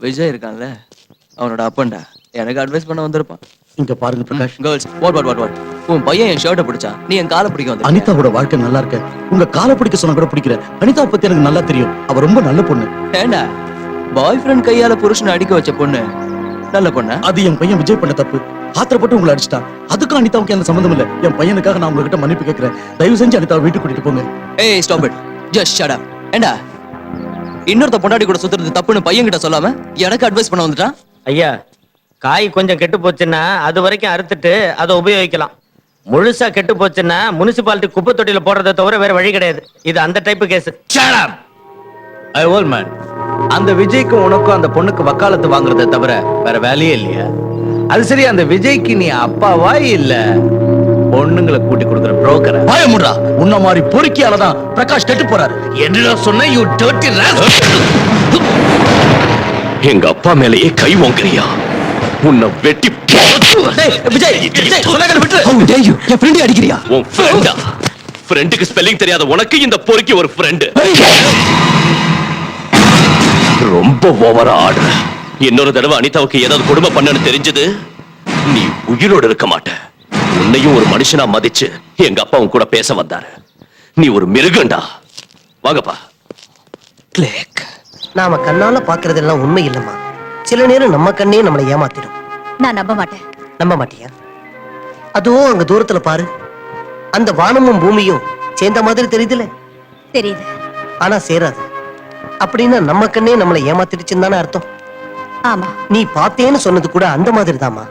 விஜய் இருக்கான்ல, அவனோட அப்பன்டா. எனக்கு அட்வைஸ் பண்ண வந்திருப்பான். இங்க பாருங்க பிரகாஷ். Girls, what. உன் பையன் என் ஷர்ட்டை பிடிச்சான், நீ என் காலை பிடிக்க வந்த. அனிதாவோட வாழ்க்கை நல்லா இருக்க. உங்க காலை பிடிக்க சொன்னா கூட பிடிக்கிற. அனிதாவை பத்தி எனக்கு நல்லா தெரியும். அவ ரொம்ப நல்ல பொண்ணு. ஏண்டா, பாய் ஃப்ரெண்ட் கையால புருஷனை அடிக்க வச்ச பொண்ணு நல்ல பொண்ணு? அது என் பையன் விஜய் பண்ண தப்பு. ஆத்திரப்பட்டு உங்களை அடிச்சிட்டான். அதுக்கும் அனிதாவுக்கு எந்த சம்பந்தம் இல்ல. என் பையனுக்காக நான் உங்ககிட்ட மன்னிப்பு கேட்கிறேன். தயவு செஞ்சு அனிதாவை வீட்டுக்கு கூட்டிட்டு போங்க. ஏய், stop it. Just shut up. ஏண்டா, இன்னொருத்த பொண்டாட்டி கூட சுத்துறது தப்புன்னு பையன் கிட்ட சொல்லாம எனக்கு அட்வைஸ் பண்ண வந்துட்டான். ஐயா, காய் கொஞ்சம் கெட்டு போச்சுன்னா அது வரைக்கும் அறுத்துட்டு அதை உபயோகிக்கலாம். முழுசா கெட்டு போச்சுன்னா முனிசிபாலிட்டி குப்பை தொட்டியில போடுறதை தவிர வேற வழி கிடையாது. இது அந்த டைப் கேஸ். அந்த விஜய்க்கு உனக்கும் அந்த பொண்ணுக்கு வக்காலத்து வாங்குறதை தவிர வேற வேலையே இல்லையா? அது சரி, அந்த விஜய்க்கு நீ அப்பாவா இல்ல பொண்ணுங்களை கூட்டி கொடுக்குற புரோக்கரா? பயமுடா, உன்ன மாதிரி பொறுக்கியாலதான் பிரகாஷ் கெட்டு போறாரு. என்ன சொன்ன? You dirty rascal. எங்க அப்பா மேலேயே கை ஓங்குறியா? உன்னை வெட்டி விஜய் விஜய் சொல்லாத விட்டு. How dare you? என் ஃப்ரெண்ட் அடிக்கிறியா? உன் ஃப்ரெண்டா? ஃப்ரெண்டுக்கு ஸ்பெல்லிங் தெரியாத உனக்கு இந்த பொறுக்கி ஒரு ஃப்ரெண்டு. ரொம்ப ஓவரா ஆடுற. இன்னொரு தடவை அனிதாவுக்கு ஏதாவது கொடுமை பண்ணனு தெரிஞ்சது நீ உயிரோடு இருக்க மாட்ட. உன்னையும் ஒரு மனுஷனா மதிச்சு எங்க அப்பா உன் கூட பேச வந்தாரு. நீ ஒரு மிருகண்டா. வாங்கப்பா. கிளிக். நாம கண்ணால பாக்குறதெல்லாம் உண்மை இல்லம்மா. சில நேரம் நம்ம கண்ணே நம்மளை ஏமாத்திடும். நான் நம்ப மாட்டேன். நம்ப மாட்டியா? அதுவும் அங்க தூரத்துல பாரு, அந்த வானமும் பூமியும் சேர்ந்த மாதிரி தெரியுதுல. தெரியுது. ஆனா சேராது. அப்படின்னா நம்ம கண்ணே நம்மளை ஏமாத்திடுச்சுன்னு தானே அர்த்தம். ஆமா. நீ பார்த்தேன்னு சொன்னது கூட அந்த மாதிரி தாமா.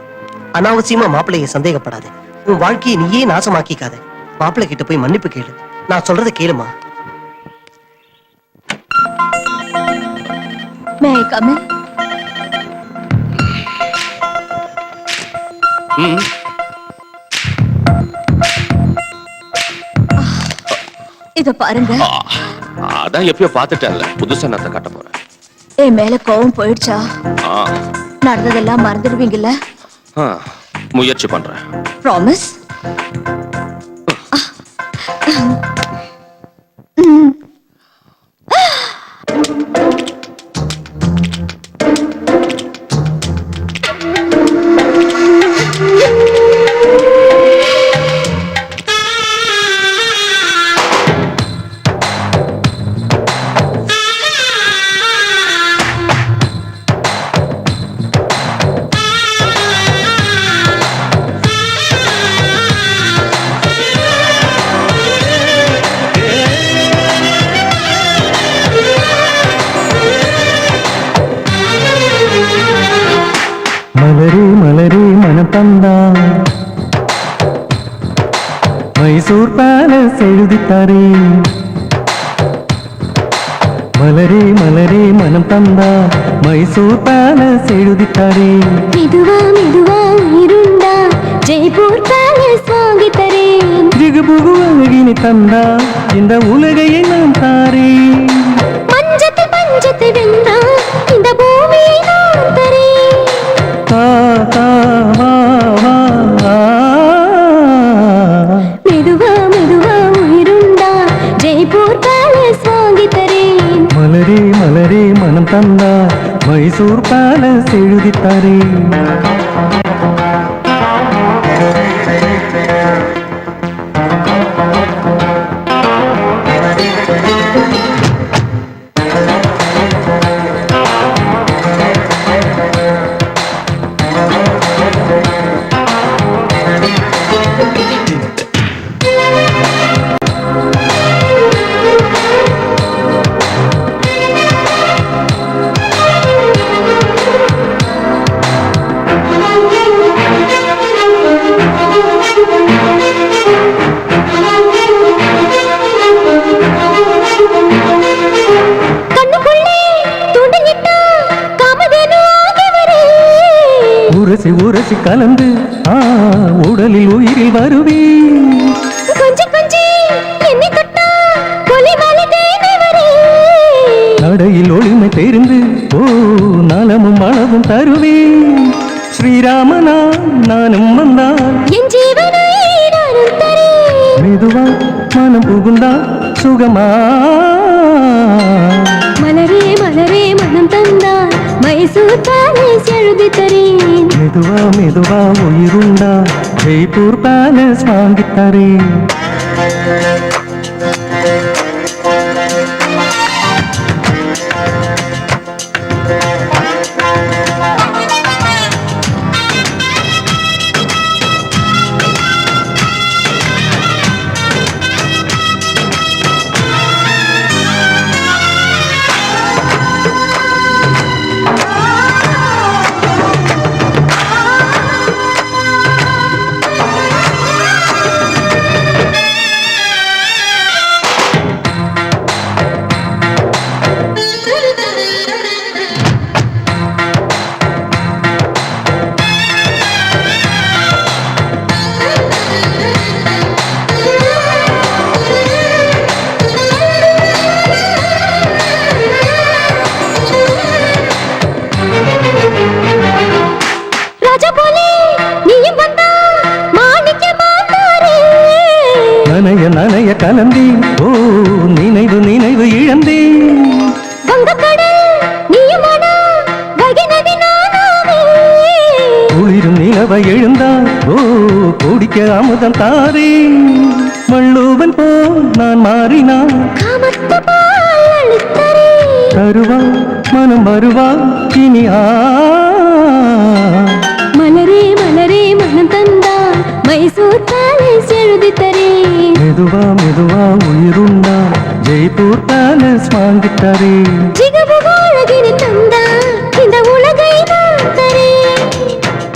அனாவசியமா மாப்பிள்ளைய சந்தேகப்படாத. உன் வாழ்க்கையை நீயே நாசமாக்கிக்காத. மாப்பிள்ளை கிட்ட போய் மன்னிப்பு கேளு. நான் சொல்றத கேளுமா. May I come in? இத பாருங்க. அதான் எப்பயோ பாத்துட்டேன்ல, புதுசா நான் காட்ட போறேன். என் மேல கோவம் போயிடுச்சா? ஆ, நடந்ததெல்லாம் மறந்துடுவீங்கல்ல? ஆ, முயற்சி பண்றேன். ப்ராமிஸ்? மலரே மலரே மனத்தந்தா மைசூர் பேலஸ் எழுதித்தாரே. மலரே மலரே மனம் தந்தா மைசூர் பேலஸ் எழுதித்தாரே. மெதுவா மெதுவா உயிருண்டா ஜெய்ப்பூர் பேலஸ் வாங்கி தரேன். ஜிகுபுகு அழகினி தந்தா இந்த உலகையை நான் தாரே. மஞ்சத்தை பஞ்சத்தை வென்றா இந்த பூமியை நான் தரேன். தா தா வா வா. மெதுவா மெதுவா உயிருண்டா ஜெய்ப்பூர் பேலஸ் வாங்கி தரேன். மலரே மலரே மனம் தந்தா மைசூர் பேலஸ் எழுதித்தாரே. உரசி உரசி கலந்து உடலில் உயிரில் வருவே. கொஞ்சி கொஞ்சி என்னை தொட்டா கொலி மேல தேனை வரே. நடையில் ஒளிமை தெரிந்து நலமும் அளவும் தருவே. ஸ்ரீராமனா நானும் வந்தான் என் ஜீவனை நானும் தரேன். மெதுவா மனம் புகுந்தா சுகமா. மலரே மலரே மனம் தந்தார் மைசூர் பேலஸ் எழுதி தரேன். மெதுவா மெதுவா உயிருண்டா ஜெய்ப்பூர் பேலஸ் வாங்கித்தரே. குடிக்க அமுதம் தாரே வள்ளுவன் போ நான் மாறினான் காமத்து பால் அளித்தரே தருவா மனம் வருவா இனி மலரே மலரே மனம் தந்தால் மைசூர் பேலஸ் எழுதி தரே மெதுவா மெதுவா உயிருண்டா ஜெய்ப்பூர் பேலஸ் வாங்கித்தாரே ஜிகபுகாழகிரி தந்தால் இந்த உலகை நான் தரே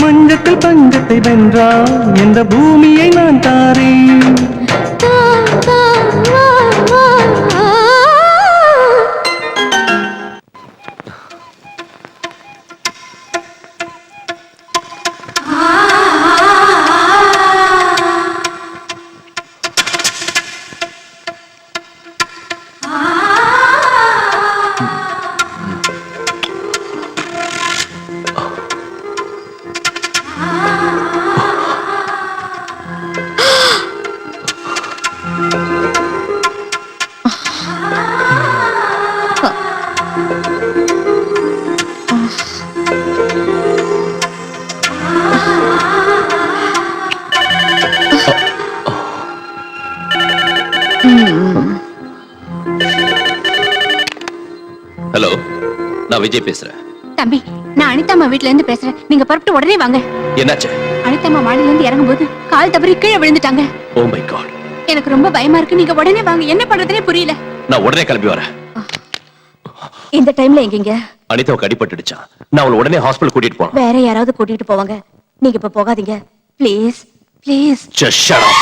மஞ்சத்தில் பஞ்சத்தை வென்றா என்ற பூமியை நான் தாரே தா தா வா வா ஹலோ, நான் விஜய் பேசுறேன். தம்பி, நான் அனிதாம்மா வீட்ல இருந்து பேசுறேன். நீங்க புறப்பட்டு உடனே வாங்க. என்னாச்சு? அனிதாம்மா மாடியில இருந்து இறங்கும்போது கால் தவறி கீழே விழுந்துட்டாங்க. Oh my god. எனக்கு ரொம்ப பயமா இருக்கு. நீங்க உடனே வாங்க. என்ன பண்றதுனே புரியல. நான் உடனே கிளம்பி வரேன். இந்த டைம்ல எங்கீங்க? அனிதாவுக்கு அடிபட்டுடுச்சா? நான் அவளை உடனே ஹாஸ்பிடல் கூட்டிட்டு போறேன். வேற யாராவது கூட்டிட்டு போவாங்க. நீங்க இப்ப போகாதீங்க please please. Just shut up.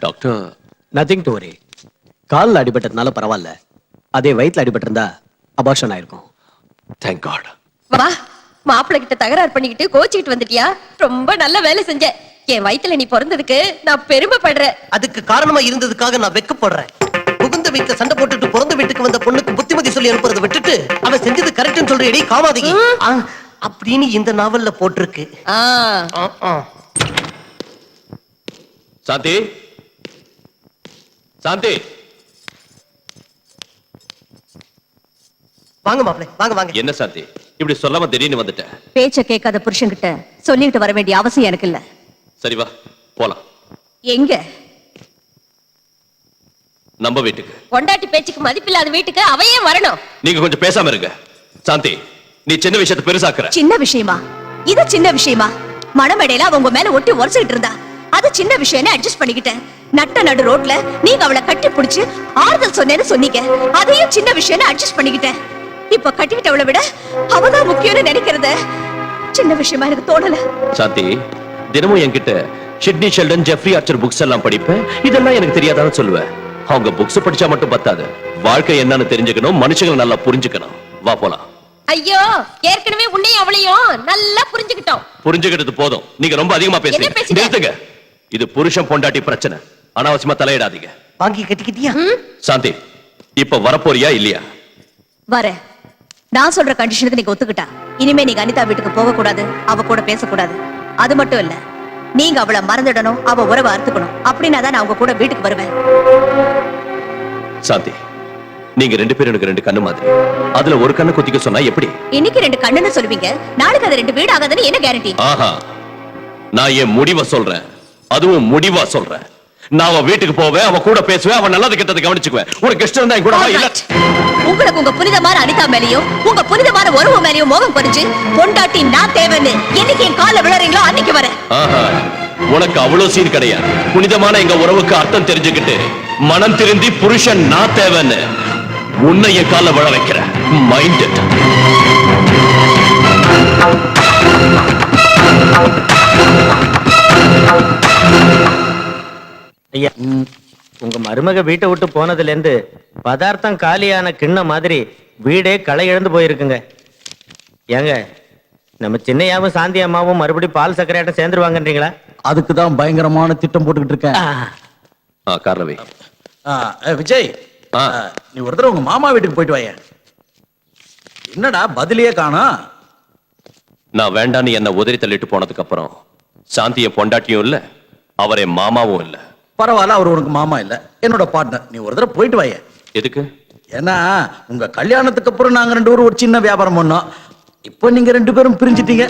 Doctor, nothing to worry. காலில் அடிபட்டதுனால பரவாயில்ல, அதே வயிற்றுல அடிபட்டிருந்தா அபார்ஷன் ஆயிருக்கும். thank God. வா, மாப்பிள்ளை கிட்ட தகராறு பண்ணிக்கிட்டு கோச்சிக்கிட்டு வந்துட்டியா? ரொம்ப நல்ல வேலை செஞ்ச. என் வயித்துல நீ பிறந்ததுக்கு நான் பெருமைப்படுறேன். அதுக்கு காரணமா இருந்ததுக்காக நான் வெக்கப்படுறேன். புகுந்த வீட்டுல சண்டை போட்டுட்டு பிறந்த வீட்டுக்கு வந்த பொண்ணுக்கு புத்திமதி சொல்லி அனுப்புறதை விட்டுட்டு அவன் செஞ்சது கரெக்ட்னு சொல்றேடி காமாதீங்க அப்படின்னு இந்த நாவல்ல போட்டிருக்கு. சாந்தி, சாந்தி, வாங்க மாப்பிள்ளை, வாங்க வாங்க. என்ன சாந்தி இப்படி சொல்லாம திடீர்னு வந்துட்ட? பேச்ச கேட்காத புருஷன்கிட்ட சொல்லிட்டு வர வேண்டிய அவசியம் எனக்கு இல்ல. சரி வா போலாம். எங்க? நம்ம வீட்டுக்கு. பொண்டாட்டி பேச்சுக்கு மதிப்பில்லாத வீட்டுக்கு அவையே வரணும். நீங்க கொஞ்சம் பேசாம இருங்க. சாந்தி, நீ சின்ன விஷயத்தை பெருசாக்குற. சின்ன விஷயமா? இது சின்ன விஷயமா? மணமேடையில அவங்க மேல ஒட்டி உரசிக்கிட்டு இருந்தா அது சின்ன விஷயம் அட்ஜஸ்ட் பண்ணிக்கிட்டேன். நட்ட நடு ரோட்ல நீங்க அவளை கட்டி பிடிச்சு ஆறுதல் சொன்னேன்னு சொன்னீங்க. அதையும் சின்ன விஷயம் அட்ஜஸ்ட் பண்ணிக்கிட்டேன். இப்ப கட்டிக்கிட்டவளை விட அவதான் முக்கியம்னு நினைக்கிறத சின்ன விஷயமா எனக்கு தோணல. சாந்தி, தினமும் என்கிட்ட Sidney Sheldon, Jeffrey Archer books எல்லாம் படிப்பேன். இதெல்லாம் எனக்கு தெரியாதான்னு சொல்லுவேன். அவங்க புக்ஸ் படிச்சா மட்டும் பத்தாது, வாழ்க்கை என்னன்னு தெரிஞ்சுக்கணும், மனுஷங்களை நல்லா புரிஞ்சுக்கணும். வா போலாம். ஐயோ, ஏற்கனவே உன்னையும் அவளையும் நல்லா புரிஞ்சுக்கிட்டோம். புரிஞ்சுக்கிட்டது போதும், நீங்க ரொம்ப அதிகமா பேசுறீங்க. நிறுத்துங்க. இது புருஷன் பொண்டாட்டி பிரச்சனை, அனாவசியமா தலையிடாதீங்க. வாங்கி கட்டிக்கிட்டியா? சாந்தி, இப்ப வரப்போறியா இல்லையா? வர. நான் சொல்ற கண்டிஷனுக்கு நீங்க ஒத்துக்கிட்டா இனிமே நீங்க அனிதா வீட்டுக்கு போக கூடாது, அவ கூட பேசக்கூடாது. அது மட்டும் இல்ல, நீங்க அவளை மறந்துடணும், அவ உறவை அறுத்துக்கணும். அப்படின்னா தான் நான் உங்க கூட வீட்டுக்கு வருவேன். சாந்தி, நீங்க ரெண்டு பேரும் எனக்கு ரெண்டு கண்ணு மாதிரி. அதுல ஒரு கண்ணு குத்திக்க சொன்னா எப்படி? இன்னைக்கு ரெண்டு கண்ணுன்னு சொல்லுவீங்க, நாளைக்கு அது ரெண்டு வீடு ஆகாதுன்னு என்ன கேரண்டி? ஆஹா, நான் என் முடிவை சொல்றேன், அதுவும் முடிவா சொல்றேன். நான் அவ வீட்டுக்கு போவேன், அவ கூட பேசுவேன், அவ நல்லது கெட்டதை கவனிச்சுக்குவேன். உனக்கு இஷ்டம் இருந்தா என் கூட வா. இல்ல உங்களுக்கு உங்க புனிதமான அனிதா மேலயும் உங்க புனிதமான உறவு மேலயும் மோகம் பறிச்சு பொண்டாட்டி நான் தேவைன்னு என்னைக்கு என் கால விழறீங்களோ அன்னைக்கு வரேன். ஆஹா, உனக்கு அவ்வளவு சீன் கிடையாது. புனிதமான எங்க உறவுக்கு அர்த்தம் தெரிஞ்சுக்கிட்டு மனம் திருந்தி புருஷன் நான் தேவைன்னு உன்னை என் கால விழ வைக்கிற. Mind it. ஐயா, உங்க மருமக வீட்டை விட்டு போனதுல இருந்து பதார்த்தம் காலியான கிண்ண மாதிரி வீடே களை இழந்து போயிருக்குங்க. ஏங்க, நம்ம சின்னையாவும் சாந்தி அம்மாவும் மறுபடியும் பால் சக்கரையாட்டம் சேர்ந்துருவாங்கன்றீங்களா? அதுக்கு தான் பயங்கரமான திட்டம் போட்டுக்கிட்டு இருக்கேன். காரணமே விஜய் ஆ. நீ ஒரு தடவை உங்க மாமா வீட்டுக்கு போயிட்டு வாயேன். என்னடா பதிலையே காணோம்? நான் வேண்டான்னு என்ன உதறி தள்ளிட்டு போனதுக்கு அப்புறம் சாந்திய பொண்டாட்டியும் இல்ல அவரே மாமாவும் இல்ல. பரவாயில்ல, அவர் உனக்கு மாமா இல்ல, என்னோட பார்ட்னர். நீ ஒரு தடவை போயிட்டு வாயேன். எதுக்கு? ஏன்னா உங்க கல்யாணத்துக்கு அப்புறம் நாங்க 2 பேரும் ஒரு சின்ன வியாபாரம் பண்ணோம். இப்போ நீங்க 2 பேரும் பிரிஞ்சிட்டீங்க.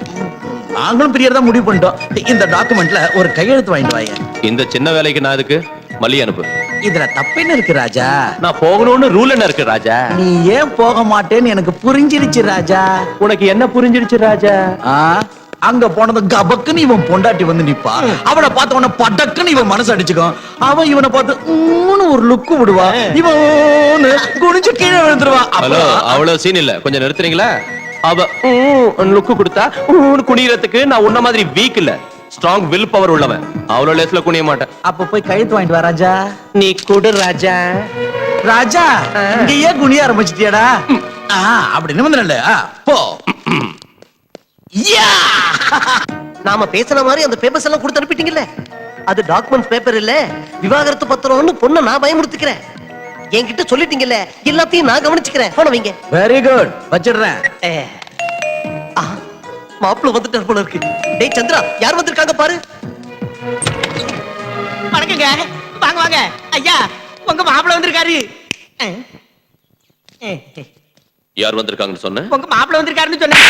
நாங்களும் பிரியறதா முடிவு பண்ணிட்டோம். இந்த டாக்குமெண்ட்ல ஒரு கையெழுத்து வாங்கிட்டு வாங்க. இந்த சின்ன வேலைக்கு நான் எதுக்கு? மல்லி அனுப்பு. இதுல தப்பென்ன இருக்கு ராஜா? நான் போகணும்னு ரூல் என்ன இருக்கு ராஜா? நீ ஏன் போக மாட்டேன்னு எனக்கு புரிஞ்சிருச்சு ராஜா. உனக்கு என்ன புரிஞ்சிருச்சு ராஜா? அங்க போனது கபக்குன்னு இவன் பொண்டாட்டி வந்து நிப்பா. அவனை பார்த்த உடனே படக்குன்னு இவன் மனசு அடிச்சுக்கும். அவன் இவனை பார்த்து ஒரு லுக்கு விடுவா. இவன் குனிஞ்சு கீழே விழுந்துருவான். ஹலோ, அவ்வளவு சீன் இல்ல, கொஞ்சம் நிறுத்துறீங்களா? அவ லுக்கு கொடுத்தா குனியறதுக்கு நான் உன்ன மாதிரி வீக் இல்ல, ஸ்ட்ராங் வில் பவர் உள்ளவன். அவ்வளவு லேஸ்ல குனிய மாட்டேன். அப்ப போய் கழுத்து வாங்கிட்டு வா ராஜா. நீ கொடு ராஜா. ராஜா இங்கேயே குனிய ஆரம்பிச்சிட்டியாடா? அப்படின்னு வந்து போ. நாம பேசின மாதிரி அந்த பேப்பர்ஸ் எல்லாம் கொடுத்து அனுப்பிட்டீங்கல்ல, அது டாக்குமெண்ட்ஸ் பேப்பர் இல்ல, விவாகரத்து பத்திரம்னு பொண்ணை நான் பயமுறுத்திக்கிறேன். என்கிட்ட சொல்லிட்டீங்கல்ல, எல்லாத்தையும் நான் கவனிச்சுக்கிறேன். போன வைங்க. வெரி குட், வச்சிடுறேன். மாப்பிள்ள வந்துட்டார் போல இருக்கு. டேய் சந்திரா, யார் வந்திருக்காங்க பாரு. வணக்கங்க. வாங்க வாங்க ஐயா, உங்க மாப்பிள்ள வந்திருக்காரு. யார் வந்திருக்காங்கன்னு சொன்ன? உங்க மாப்பிள்ள வந்திருக்காருன்னு சொன்னேன்.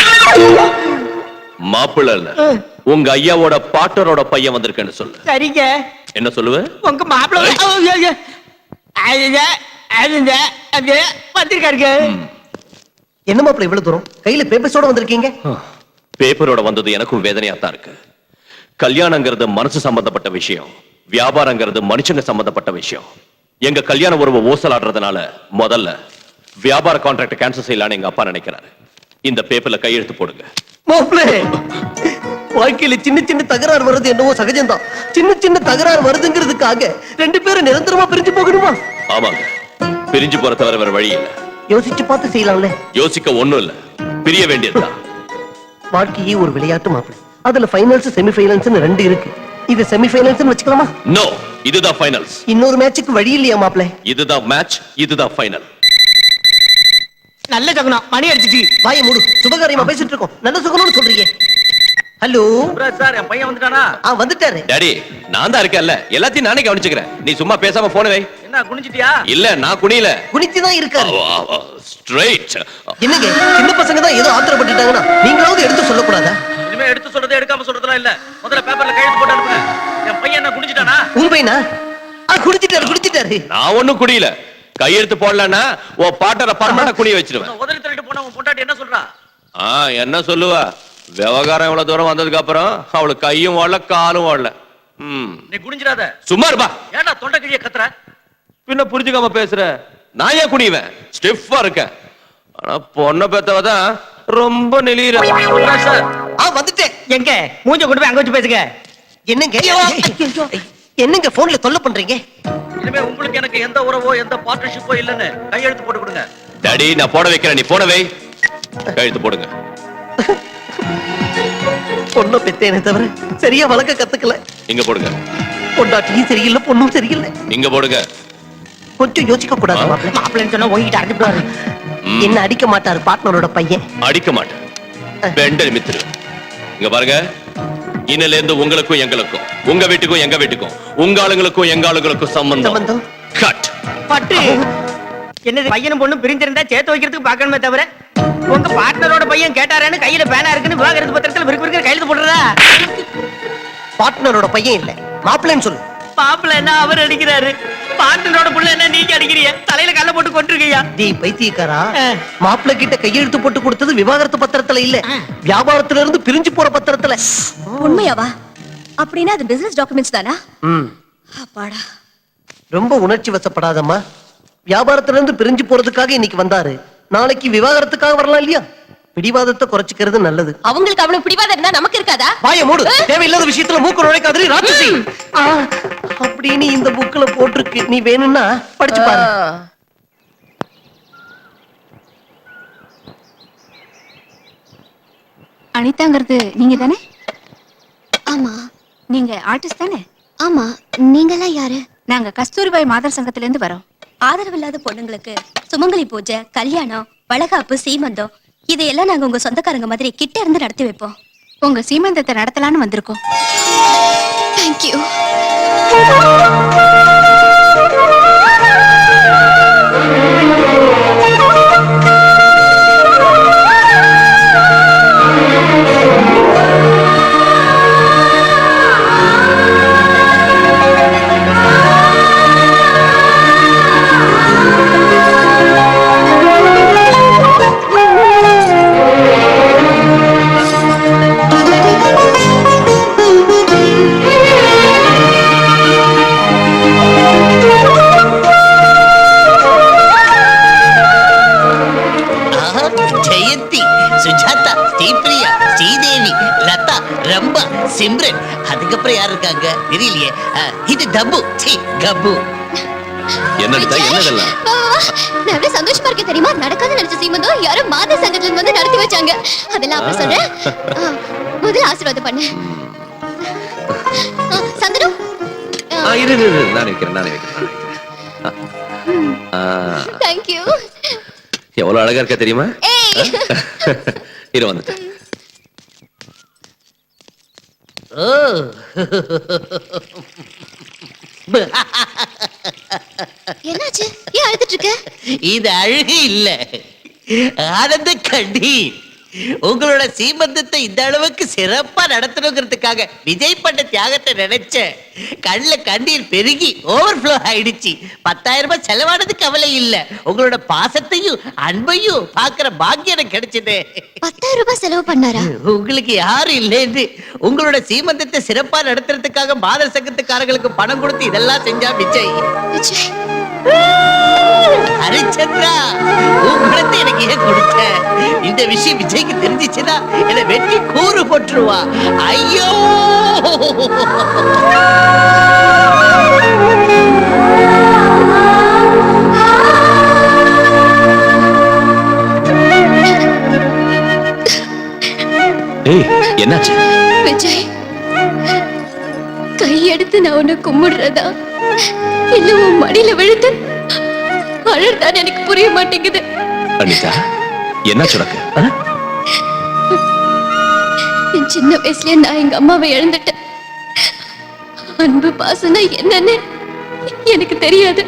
மாப்பிள்ள இல்ல, உங்க ஐயாவோட பாட்டரோட பையன் வந்திருக்கேன்னு சொல்லு. சரிங்க. என்ன சொல்லுவ? உங்க மாப்பிள்ள வந்திருக்காருங்க. என்ன மாப்பிள்ள இவ்வளவு தூரம் கையில பேப்பர்ஸோட வந்திருக்கீங்க? பேப்பரோட வந்தது எனக்கும் வேதனையா தான் இருக்கு. கல்யாணங்கிறது மனசு சம்பந்தப்பட்ட விஷயம், வியாபாரங்கிறது மனுஷங்க சம்பந்தப்பட்ட விஷயம். எங்க கல்யாண உறவு ஓசலாடுறதுனால முதல்ல வியாபார கான்ட்ராக்ட் கேன்சல் செய்யலான்னு எங்க அப்பா நினைக்கிறாரு. இந்த பேப்பர்ல கையெழுத்து போடுங்க. மாப்பிள்ள, வாழ்க்கையில சின்ன சின்ன தகராறு வருது என்னவோ சகஜம்தான். சின்ன சின்ன தகராறு வருதுங்கிறதுக்காக 2 பேரும் நிரந்தரமா பிரிஞ்சு போகணுமா? ஆமாங்க, பிரிஞ்சு போற தவிர வேற வழி இல்ல. யோசிச்சு பார்த்து செய்யலாம்ல. யோசிக்க ஒண்ணும் இல்ல, பிரிய வேண்டியதுதான். வாழ்க்கையே ஒரு விளையாட்டு மாப்பிள்ள. அதுல ஃபைனல்ஸ் செமி ஃபைனல்ஸ் 2 இருக்கு. இது செமி ஃபைனல்ஸ் வச்சுக்கலாமா? நோ, இதுதான் ஃபைனல்ஸ். இன்னொரு மேட்சுக்கு வழி இல்லையா மாப்பிள்ள? இதுதான் மேட்ச், இதுதான் ஃபைனல். நல்ல சகுனம், மணி அடிச்சிச்சு. வாயை மூடு, சுபகாரியமா பேசிட்டு இருக்கோம். நல்ல சுகம்னு சொல்றீங்க. ஹலோ சார், என் பையன் வந்துட்டானா? வந்துட்டாரு. டாடி, நான் தான் இருக்கேன்ல, எல்லாத்தையும் நானே கவனிச்சுக்கிறேன். நீ சும்மா பேசாம போன வை. என்ன குனிஞ்சிட்டியா? இல்ல, நான் குனியல, குனிச்சுதான் இருக்காரு. ஸ்ட்ரைட். என்னங்க, சின்ன பசங்க தான் ஏதோ ஆத்திரப்பட்டுட்டாங்கன்னா நீங்களாவது எடுத்து சொல்லக்கூடாதா? இனிமே எடுத்து சொல்றதே எடுக்காம சொல்றதெல்லாம் இல்ல. முதல்ல பேப்பர்ல கையெழுத்து போட்டு அனுப்புங்க. என் பையன் என்ன குனிஞ்சிட்டானா? உங்க பையனா? குடிச்சிட்டாரு. நான் ஒண்ணும் குடியல. கையெழுத்து போடலன்னா உன் பாட்டரை பர்மனண்டா குனிய வச்சிருவேன். உதறி தள்ளிட்டு போன உன் பொண்டாட்டி என்ன சொல்றா? என்ன சொல்லுவா? விவகாரம் இவ்வளவு தூரம் வந்ததுக்கு அப்புறம் அவளுக்கு கையும் ஓடல, காலும் ஓடல. நீ குனிஞ்சிடாத. சும்மா இருப்பா. ஏன்டா தொண்டை கிழிய கத்துற? பின்ன புரிஞ்சுக்காம பேசுற? நான் ஏன் குனிவேன்? ஸ்டிஃபா இருக்கேன். ஆனா பொண்ணை பெத்தவதான் ரொம்ப நெளியிற. வந்துட்டேன். எங்க மூஞ்ச கொண்டு போய் அங்க வச்சு பேசுங்க. என்னங்க போன்ல தொல்லை பண்றீங்க? இனிமே உங்களுக்கு எனக்கு எந்த உறவோ எந்த பார்ட்னர்ஷிப்போ இல்லன்னு கையெழுத்து போட்டு கொடுங்க. டாடி, நான் போட வைக்கிறேன், நீ போடவே. கையெழுத்து போடுங்க. பொண்ணு பெத்தேனே தவிர சரியா வளர்க்க கத்துக்கல. இங்க போடுங்க. பொண்டாட்டியும் சரியில்லை, பொண்ணும் சரியில்லை. இங்க போடுங்க. கொஞ்சம் யோசிக்க கூடாது மாப்பிள்ள. மாப்பிள்ளைன்னு சொன்னா உங்ககிட்ட அடிச்சுடுவாரு. என்ன அடிக்க மாட்டாரு பார்ட்னரோட பையன். அடிக்க மாட்டேன், பெண்ட நிமித்திரு. இங்க பாருங்க, இன்னில இருந்து உங்களுக்கும் எங்களுக்கும், உங்க வீட்டுக்கும் எங்க வீட்டுக்கும், உங்க ஆளுங்களுக்கும் எங்க ஆளுங்களுக்கும் சம்பந்தம் கட். பட்டு என்னது, பையனும் பொண்ணும் பிரிஞ்சிருந்தா சேர்த்து வைக்கிறதுக்கு பாக்கணுமே தவிர உங்க பார்ட்னரோட பையன் கேட்டாரேன்னு கையில பேனா இருக்குன்னு விவாகரத்து பத்திரத்துல விருக்கு கையெழுத்து போடுறதா? பார்ட்னரோட பையன் இல்ல, மாப்பிள்ளைன்னு சொல்லு. மாப்பிள்ள என்ன அவர் அடிக்கிறாரு, பார்ட்னரோட புள்ள என்ன நீங்க அடிக்கிறீங்க? தலையில கல்ல போட்டு கொண்டிருக்கீங்க. டேய் பைத்தியக்காரா, மாப்பிள்ளை கிட்ட கையெழுத்து போட்டு கொடுத்தது விவாகரத்து பத்திரத்துல இல்ல, வியாபாரத்துல இருந்து பிரிஞ்சு போற பத்திரத்துல. உண்மையாவா? அப்படின்னா அது பிசினஸ் டாக்குமெண்ட்ஸ் தானா? அப்பாடா. ரொம்ப உணர்ச்சி வசப்படாதம்மா. வியாபாரத்துல இருந்து பிரிஞ்சு போறதுக்காக இன்னைக்கு வந்தாரு, நாளைக்கு விவாகரத்துக்காக வரலாம் இல்லையா? பிடிவாதத்தை குறைச்சிக்கிறது நல்லது. அவங்களுக்கு அவ்வளவு பிடிவாதம் இருந்தா நமக்கு இருக்காதா? வாய மூடு. தேவையில்லாத விஷயத்துல மூக்கு நுழைக்காதீ ராட்சசி. அப்படின்னு இந்த புக்ல போட்டிருக்கு, நீ வேணும்னா படிச்சு பாரு. அனிதாங்கிறது நீங்க தானே? ஆமா. நீங்க ஆர்டிஸ்ட் தானே? ஆமா. நீங்கெல்லாம் யாரு? நாங்க கஸ்தூரிபாய் மாதர் சங்கத்துல இருந்து வரோம். ஆதரவில்லாத பொண்ணுங்களுக்கு சுமங்கலி பூஜை, கல்யாணம், வளகாப்பு, சீமந்தம் இதையெல்லாம் நாங்க உங்க சொந்தக்காரங்க மாதிரி கிட்ட இருந்து நடத்தி வைப்போம். உங்க சீமந்தத்தை நடத்தலான்னு வந்திருக்கோம். தேங்க்யூ. ஜெயந்தி, சுஜாதா, ஸ்ரீபிரியா, ஸ்ரீதேவி, லதா, ரம்பா, சிம்ரன், அதுக்கப்புறம் யார் இருக்காங்க தெரியலையே. இது டப்பு, சீ கப்பு. என்னடா என்னதெல்லாம்? நான் எவ்வளவு சந்தோஷமா இருக்கேன் தெரியுமா? நடக்காத நினைச்ச சீமந்தம் யாரோ மாத சங்கத்துல இருந்து வந்து நடத்தி வச்சாங்க. அதெல்லாம் அப்புறம் சொல்றேன். முதல்ல ஆசீர்வாதம் பண்ணு. சந்தனு, இரு நான் வைக்கிறேன். தேங்க்யூ. எவ்வளவு அழகா இருக்க தெரியுமா? ஏய், இரு வந்துட்டேன். ஓ என்னாச்சு? ஏன் அழுதுட்டு இருக்க? இது அழகு இல்ல, ஆனந்த கண்ணீர். உங்களோட சீமந்தத்தை இந்த அளவுக்கு சிறப்பா நடத்தணுங்கிறதுக்காக விஜய் பண்ண தியாகத்தை நினைச்ச கண்ணுல கண்ணீர் பெருகி ஓவர்ஃப்ளோ ஆயிடுச்சு. 10,000 ரூபாய் செலவானது கவலை இல்ல, உங்களோட பாசத்தையும் அன்பையும் பாக்குற பாக்கியம் எனக்கு கிடைச்சது. 10,000 ரூபாய் செலவு பண்ணாரா? உங்களுக்கு யாரும் இல்லைன்னு உங்களோட சீமந்தத்தை சிறப்பா நடத்துறதுக்காக மாதர் சங்கத்துக்காரங்களுக்கு பணம் கொடுத்து இதெல்லாம் செஞ்சா விஜய். விஜய், ஹரிச்சந்திரா, உங்களுக்கு எனக்கு ஏன் கொடுத்த? இந்த விஷயம் விஜய்க்கு தெரிஞ்சிச்சுன்னா என்ன வெட்டி கூறு போட்டுருவா. ஐயோ, ஏய் என்னாச்சு? விஜய், கையெடுத்து நான் உன்னை கும்பிடுறதா இல்ல உன் மடியில விழுந்து அழறதான் எனக்கு புரிய மாட்டேங்குது. அனிதா, என்ன உனக்கு? என் சின்ன வயசுலயே நான் எங்க அம்மாவை இழந்துட்டேன். அன்பு பாசம்னா என்னன்னு எனக்கு தெரியாது.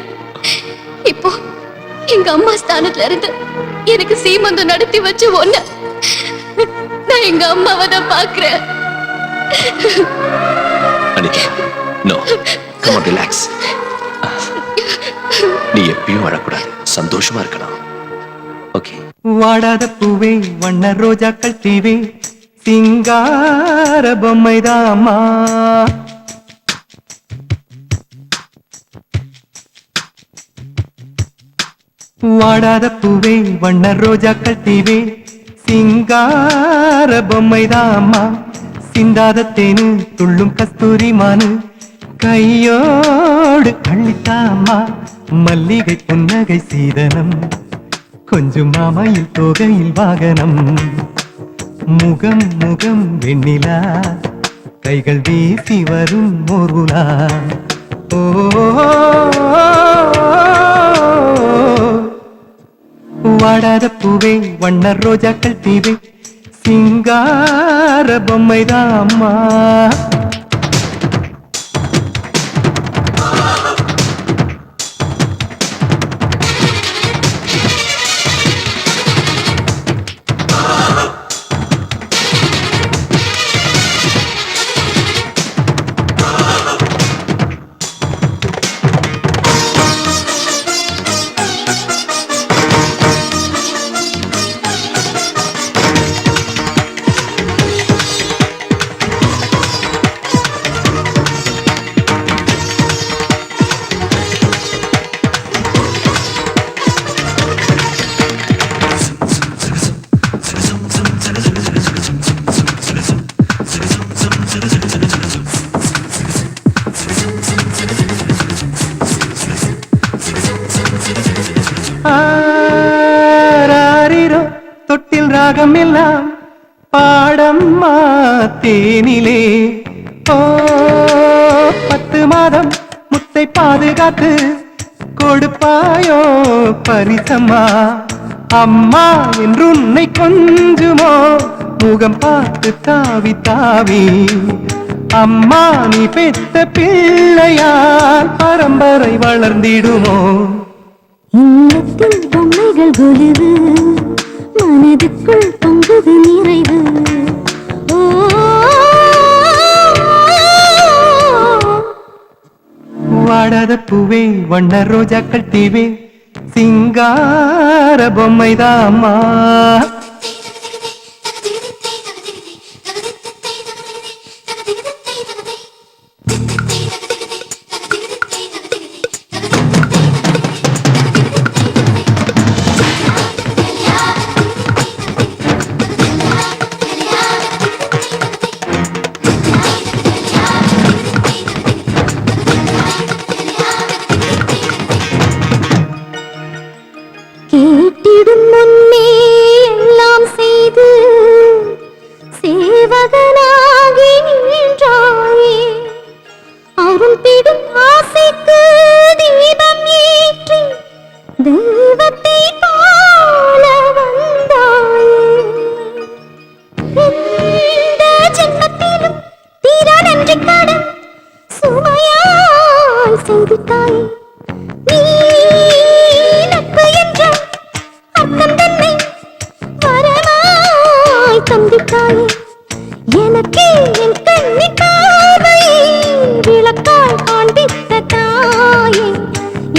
இப்போ எங்க அம்மா ஸ்தானத்துல இருந்து எனக்கு சீமந்தம் நடத்தி வச்சு ஒண்ணு நான் எங்க அம்மாவை தான் பாக்குறேன். Anita, no, come on, relax. நீ எப்பயும் அழக்கூடாது, சந்தோஷமா இருக்கணும். ஓகே. வாடாத பூவே, வண்ண ரோஜாக்கள் தீவே, சிங்கார பொம்மைதாமா. வாடாத பூவே, வண்ண ரோஜாக்கள் தீவே, சிங்கார பொம்மைதாமா. சிந்தாத தேனு, துள்ளும் கஸ்தூரி மானு, கையோடு அள்ளித்தாமா. மல்லிகை புன்னகை சீதனம், கொஞ்சம் மாமையில் தோகையில் வாகனம். முகம் முகம் வெண்ணிலா, கைகள் வீசி வரும் மோருலா. ஓ, வாடாத பூவே, வண்ண ரோஜாக்கள் தீவே, சிங்கார பொம்மைதாம்மா. ஆராரிரோ தொட்டில் ராகம் எல்லாம் பாடம்மா தேனிலே. ஓ 10 மாதம் முத்த சொத்தை பாதுகாத்து கொடுப்பாயோ பரிசம்மா அம்மா என்று உன்னை கொஞ்சுமோ முகம் பார்த்து தாவி தாவி அம்மா நீ பெத்த பிள்ளையால் பரம்பரை வளர்ந்திடுமோ இல்லத்தில் பொம்மைகள் கொலுவு மனதுக்குள் பொங்குது நிறைவு ஓ வாடாத பூவே வண்ண ரோஜாக்கள் தீவே சிங்கார பொம்மைதாம்மா கேட்டிடும் முன்னே எல்லாம் செய்து சேவகனாகி நின்றாயே அருள் திடும் ஆசைக்கு தீபம் ஏற்றி தெய்வத்தை போல வந்தாயே இந்த ஜென்மத்திலும் தீரா நன்றி கடன் சுமையாய் செய்திட்டாயே நீ நட்பு என்ற அர்த்தம் தன்னை வரமாய் தந்திட்டாயே எனக்கே என் கண்ணி பார்வையை விளக்காய் காண்பித்த தாயே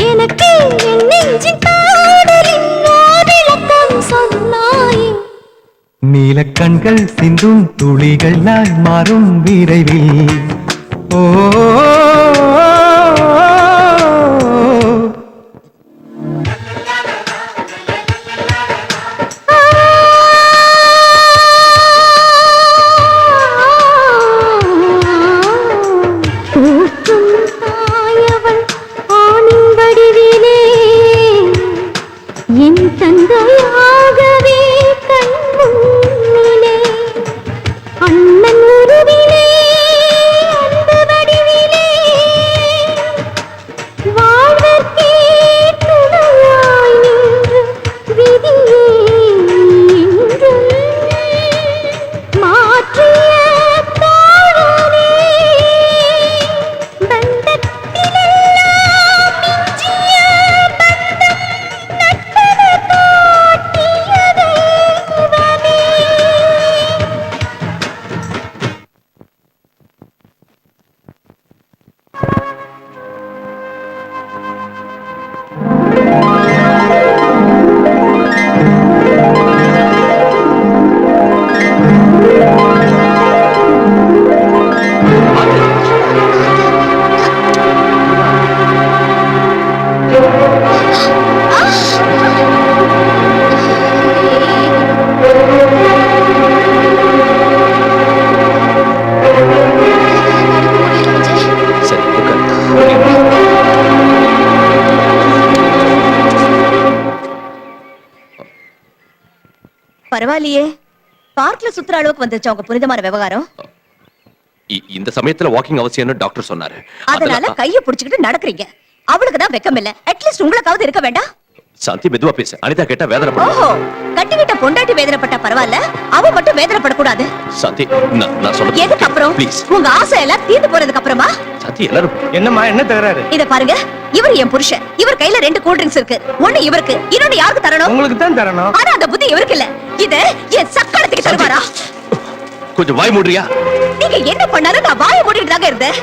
எனக்கே என் நெஞ்சின் பாடலின் விளக்கம் சொன்னாயே நீல கண்கள் சிந்தும் துளிகளாய் மாறும் விரைவில் ஓ போற்றும் தாயவள் ஆணின் வடிவிலே என் தந்தையாகவே கண் முன்னிலே அண்ணன் உருவிலே அன்பு வடிவிலே வாழ்வர்க்கே துணையாய் நின்று விதியே என்றும் மாற்றிய தோழனே பந்தத்திலெல்லாம் மிஞ்சிய பந்தம் நட்பென காட்டிய தெய்வமே சரி உட்காரு. பரவாயில்லையே பார்க்ல சுத்துற அளவுக்கு வந்துருச்சு உங்க புனிதமான விவகாரம். இந்த சமயத்துல வாக்கிங் அவசியம்னு டாக்டர் சொன்னாரு. அதனால கைய புடிச்சுக்கிட்டு நடக்கிறீங்க. அவளுக்கு தான் வெக்கம் இல்ல. அட்லீஸ்ட் உங்களுக்காவது இருக்க வேண்டாம். சாந்தி மெதுவா பேசு. அனிதா கேட்டா வேதனை ஓஹோ, பண்ணும். கட்டிக்கிட்ட பொண்டாட்டி வேதனைப்பட்டா பரவாயில்ல, அவ மட்டும் வேதனைப்படக்கூடாது. சாந்தி நான் சொல்றேன். எதுக்கு அப்புறம்? ப்ளீஸ். உங்க ஆசை எல்லாம் தீர்ந்து போறதுக்கு அப்புறமா சாந்தி எல்லாரும் என்னம்மா என்ன தகராறு? இத பாருங்க, இவர் என் புருஷன். இவர் கையில 2 கூல் ட்ரிங்க்ஸ் இருக்கு. ஒண்ணு இவருக்கு, இன்னொன்னு யாருக்கு தரணும்? உங்களுக்கு தான் தரணும். ஆனா அந்த புத்தி இவருக்கு இல்ல. இத என் சக்கரத்துக்கு தருவாரா? கொஞ்சம் வாய் மூடுறியா? நீங்க என்ன பண்ணாலும் நான் வாயை மூடிட்டு தாங்க இருந்தேன்.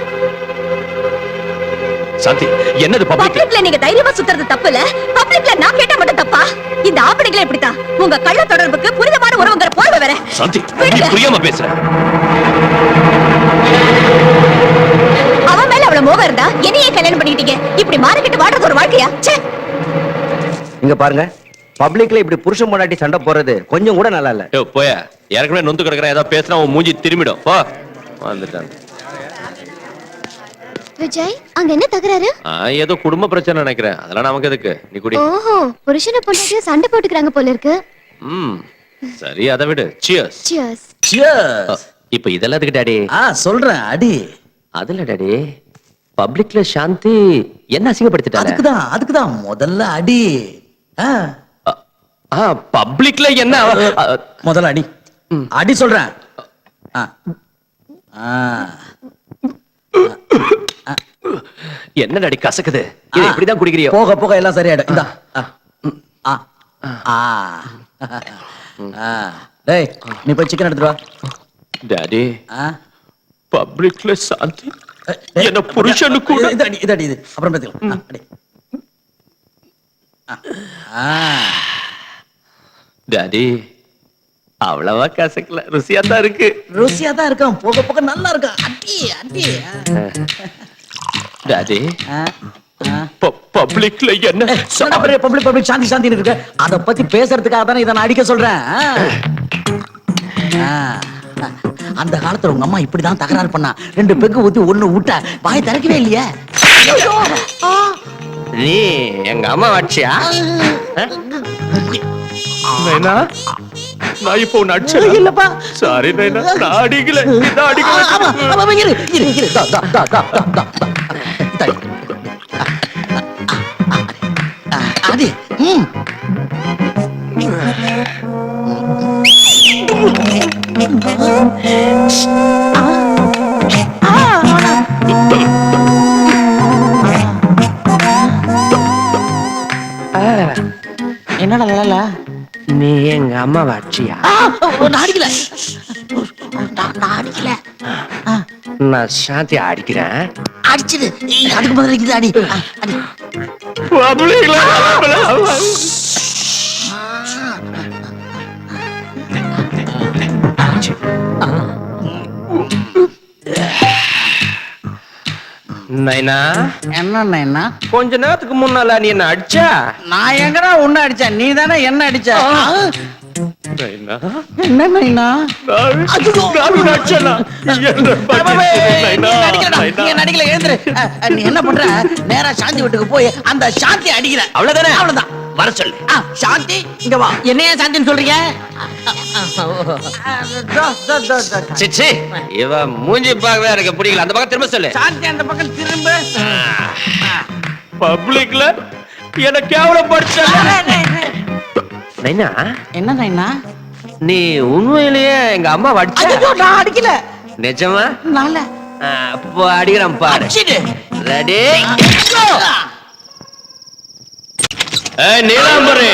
சாந்தி என்னது பப்ளிக்? பப்ளிக்ல நீங்க தைரியமா சுத்துறது தப்பு இல்ல. பப்ளிக்ல நான் கேட்டா மட்டும் தப்பா? இந்த ஆம்பளைங்களே இப்படித்தான். உங்க கள்ள தொடர்புக்கு புனிதமான உறவுங்கிற போர்வை வேற. சாந்தி நீ விடுங்க. புரியாம பேசுற. அவன் மேல அவ்வளவு மோகம் இருந்தா என்னையே கல்யாணம் பண்ணிட்டீங்க. இப்படி மாறிக்கிட்டு வாடுறது ஒரு வாழ்க்கையா? ச்சே. இங்க பாருங்க, பப்ளிக்ல இப்படி புருஷன் பொண்டாட்டி சண்டை போறது கொஞ்சம் கூட நல்லா இல்ல. ஏய் போய, ஏற்கனவே நொந்து கிடக்குறேன். ஏதாவது பேசினா உன் மூஞ்சி திரும்பிடும். போ. வந்துட்டான். விஜய், அங்க என்ன தகராறு? ஏதோ குடும்ப பிரச்சனை நினைக்கிறேன். அதெல்லாம் நமக்கு எதுக்கு? நீ குடி. ஓஹோ, புருஷனை பொண்டாட்டியும் சண்டை போட்டுக்கிறாங்க போல இருக்கு. சரி அதை விடு. சியர்ஸ். சியர்ஸ். இப்ப இதெல்லாம் எதுக்கு டாடி? சொல்றேன் அடி. அதுல டாடி பப்ளிக்ல சாந்தி என்ன அசிங்கப்படுத்திட்டாங்க? அதுக்குதான் முதல்ல அடி. பப்ளிக்ல என்ன முதல்ல அடி. அடி சொல்றேன். என்ன அடி கசக்குது? இது இப்படிதான் குடிக்கிறியோ? போக போக எல்லாம் சரியாயிடும். இந்தா. டேய் நீ போய் சிக்கன் எடுத்துட்டு வா. டாடி பப்ளிக்ல சாந்தி என்ன புருஷனு கூட இது அடி இது அப்புறம் பேசிக்கலாம். அடி. டாடி அவ்வளவா கசக்கல, ருசியா தான் இருக்கு. ருசியா தான் இருக்கும், போக போக நல்லா இருக்கும். அடி அடி. டாடி பப்ளிக்ல என்ன பப்ளிக் சாந்தி சாந்தி இருக்கு, அத பத்தி பேசுறதுக்காக தானே இதை நான் அடிக்க சொல்றேன். அந்த காலத்துல உங்க அம்மா இப்படிதான் தகராறு பண்ணா. 2 பெக்கு ஊத்தி 1 விட்டா வாய் திறக்கவே இல்லையே. நீ எங்க அம்மா வாட்சியா? நைனா நான் இப்போ உன்னை அடிச்சேன். இல்லப்பா சாரி நைனா, நான் அடிக்கல. இதான் அடிக்கல. அது என்னடா நீ எங்க அம்மா வாட்சியா? நான் அடிக்கல. நான் அடிக்கல. நான் சாந்தி அடிக்கிறேன். அடிச்சது அதுக்கு பதிலா இது அடி. அடி. நைனா என்ன நைனா? கொஞ்ச நேரத்துக்கு முன்னால நீ என்ன அடிச்சா? நான் எங்கடா உன்ன அடிச்சேன்? நீ தானே என்ன அடிச்ச? நைனா என்ன நைனா? நடிக்கல எழுந்துரு. நீ என்ன பண்ற? நேரா சாந்தி வீட்டுக்கு போய் அந்த சாந்தி அடிக்கிற. அவ்வளவுதானே? அவ்வளவுதான். வர சொல்லு. சாந்தி இங்க வா. என்னையா சாந்தின்னு சொல்றீங்க? சிச்சி இவ மூஞ்சி பார்க்கவே எனக்கு பிடிக்கல. அந்த பக்கம் திரும்ப சொல்லு. சாந்தி அந்த பக்கம் திரும்ப. பப்ளிக்ல என்ன கேவலப்படுத்த. நைனா என்ன நைனா? நீ உண்மையிலேயே எங்க அம்மா அடிச்ச? ஐயோ நான் அடிக்கல. நிஜமா? நால அப்போ அடிக்கிறேன் பாரு. ரெடி? ஏய் நீலாம்பரி,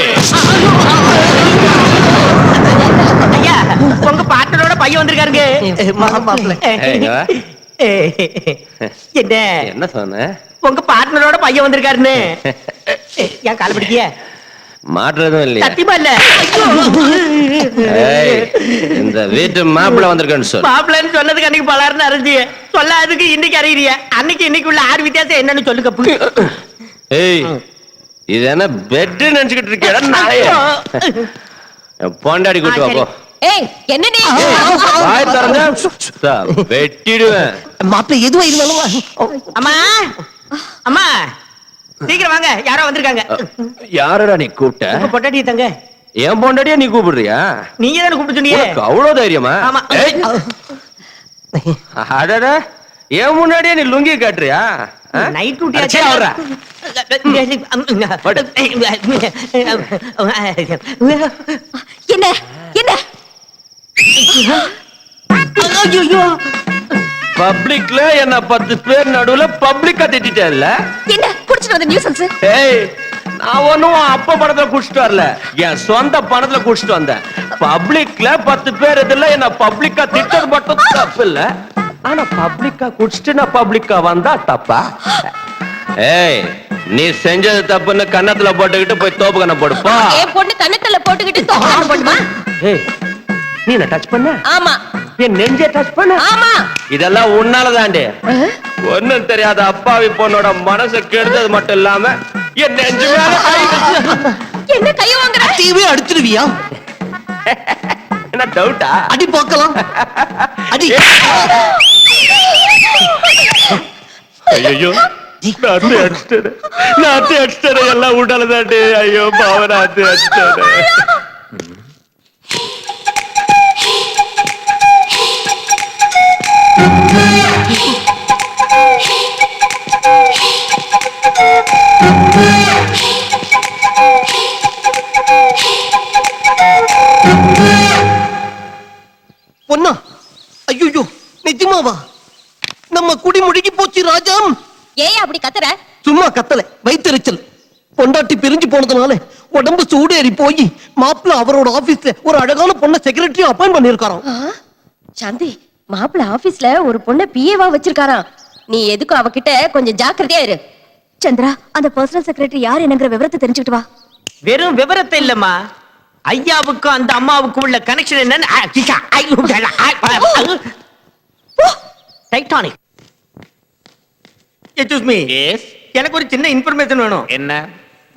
ஐயா உங்க பார்ட்னரோட பையன் வந்திருக்காருங்க. என்ன என்ன சொன்ன? உங்க பார்ட்னரோட பையன் வந்திருக்காருன்னு. ஏன் கால் பிடிக்கிய? மாற்றதும் இல்லையா? சத்தியமா இல்ல. ஏய், இந்த வீட்டு மாப்பிள்ளை வந்திருக்கேன்னு சொல்லு. மாப்பிள்ளைன்னு சொன்னதுக்கு அன்னைக்கு பலாருன்னு அறிஞ்சிய சொல்லாததுக்கு இன்னைக்கு அறியிறிய. அன்னைக்கு உள்ள 6 வித்தியாசம் என்னன்னு சொல்லு கப்பு. ஏய் இது என்ன பெட் நினைச்சுக்கிட்டு இருக்கியா? பொண்டாடி கூட்டு வா போ. ஏய் என்ன நீ? வாய் திறந்தா வெட்டிடுவேன். மாப்பிள்ளை எதுவா இருந்தாலும் அம்மா அம்மா சீக்கிரம் வாங்க, யாரோ வந்திருக்காங்க. யாரடா நீ கூப்பிட்ட? உங்க பொண்டாட்டி தங்க. என் பொண்டாட்டியா நீ கூப்பிடுறியா? நீங்க தானே கூப்பிட்டு சொன்னீங்க. உனக்கு அவ்வளவு தைரியமா? ஆமா. அடடா என் முன்னாடியே நீ லுங்கி காட்டுறியா? நைட் டியூட்டி அடிச்சே ஆடுறா. என்ன என்ன? ஐயோ பப்ளிக்ல என்ன 10 பேர் நடுவுல பப்ளிக்கா திட்டிட்டேன்ல. என்ன குடிச்சிட்டு வந்த நியூசன்ஸ்? ஏய் நான் ஒண்ணும் அப்ப பணத்துல குடிச்சிட்டு வரல, என் சொந்த பணத்துல குடிச்சிட்டு வந்தேன். பப்ளிக்ல 10 பேர் இதுல என்ன பப்ளிக்கா திட்டது மட்டும் தப்பு இல்ல, ஆனா பப்ளிக்கா குடிச்சிட்டு நான் பப்ளிக்கா வந்தா தப்பா? ஏய் நீ செஞ்சது தப்புன்னு கன்னத்துல போட்டுக்கிட்டு போய் தோப்பு கண்ண போடுப்பா. என் பொண்ணு கண்ணத்துல போட்டுக்கிட்டு தோக்கணும் போடுமா? ஏய் நீ என்ன டச் பண்ண? ஆமா. என் நெஞ்சே டச் பண்ண? ஆமா. இதெல்லாம் உன்னாலதாண்டே. ஒண்ணும் தெரியாத அப்பாவி பொண்ணோட மனசை கெடுத்தது மட்டும் இல்லாம என் நெஞ்சு மேல என்ன கை வாங்குற? டிவி அடிச்சிருவியா? என்ன டவுட்டா? அடி பார்க்கலாம். அடி. ஐயோ நாத்து அடிச்சிட்டேன் எல்லாம் உண்டாலதாண்டே. ஐயோ பாவ நாத்து அடிச்சிட்டேன். நிஜமாவா? நம்ம குடி முழுகி போச்சு ராஜாம். ஏன் அப்படி கத்துற? சும்மா கத்தல, வயித்தெரிச்சல். பொண்டாட்டி பிரிஞ்சு போனதுனால உடம்பு சூடேறி போய் மாப்பிள்ள அவரோட ஆபீஸ்ல ஒரு அழகான பொண்ணை செக்ரட்டரி அப்பாயிண்ட் பண்ணிருக்காராம். சாந்தி, மாப்பிள்ள ஆபீஸ்ல ஒரு பொண்ண பிஏவா வச்சிருக்காராம். நீ எதுக்கும் அவகிட்ட கொஞ்சம் ஜாக்கிரதையா இரு. சந்திரா, அந்த பர்சனல் செக்ரட்டரி யார் என்னங்கிற விவரத்தை தெரிஞ்சுக்கிட்டு வா. வெறும் விவரத்தை இல்லம்மா, ஐயாவுக்கும் அந்த அம்மாவுக்கும் உள்ள கனெக்ஷன் என்னன்னு டைட்டானிக். எக்ஸ்கியூஸ் மீ, எனக்கு ஒரு சின்ன இன்ஃபர்மேஷன் வேணும். என்ன?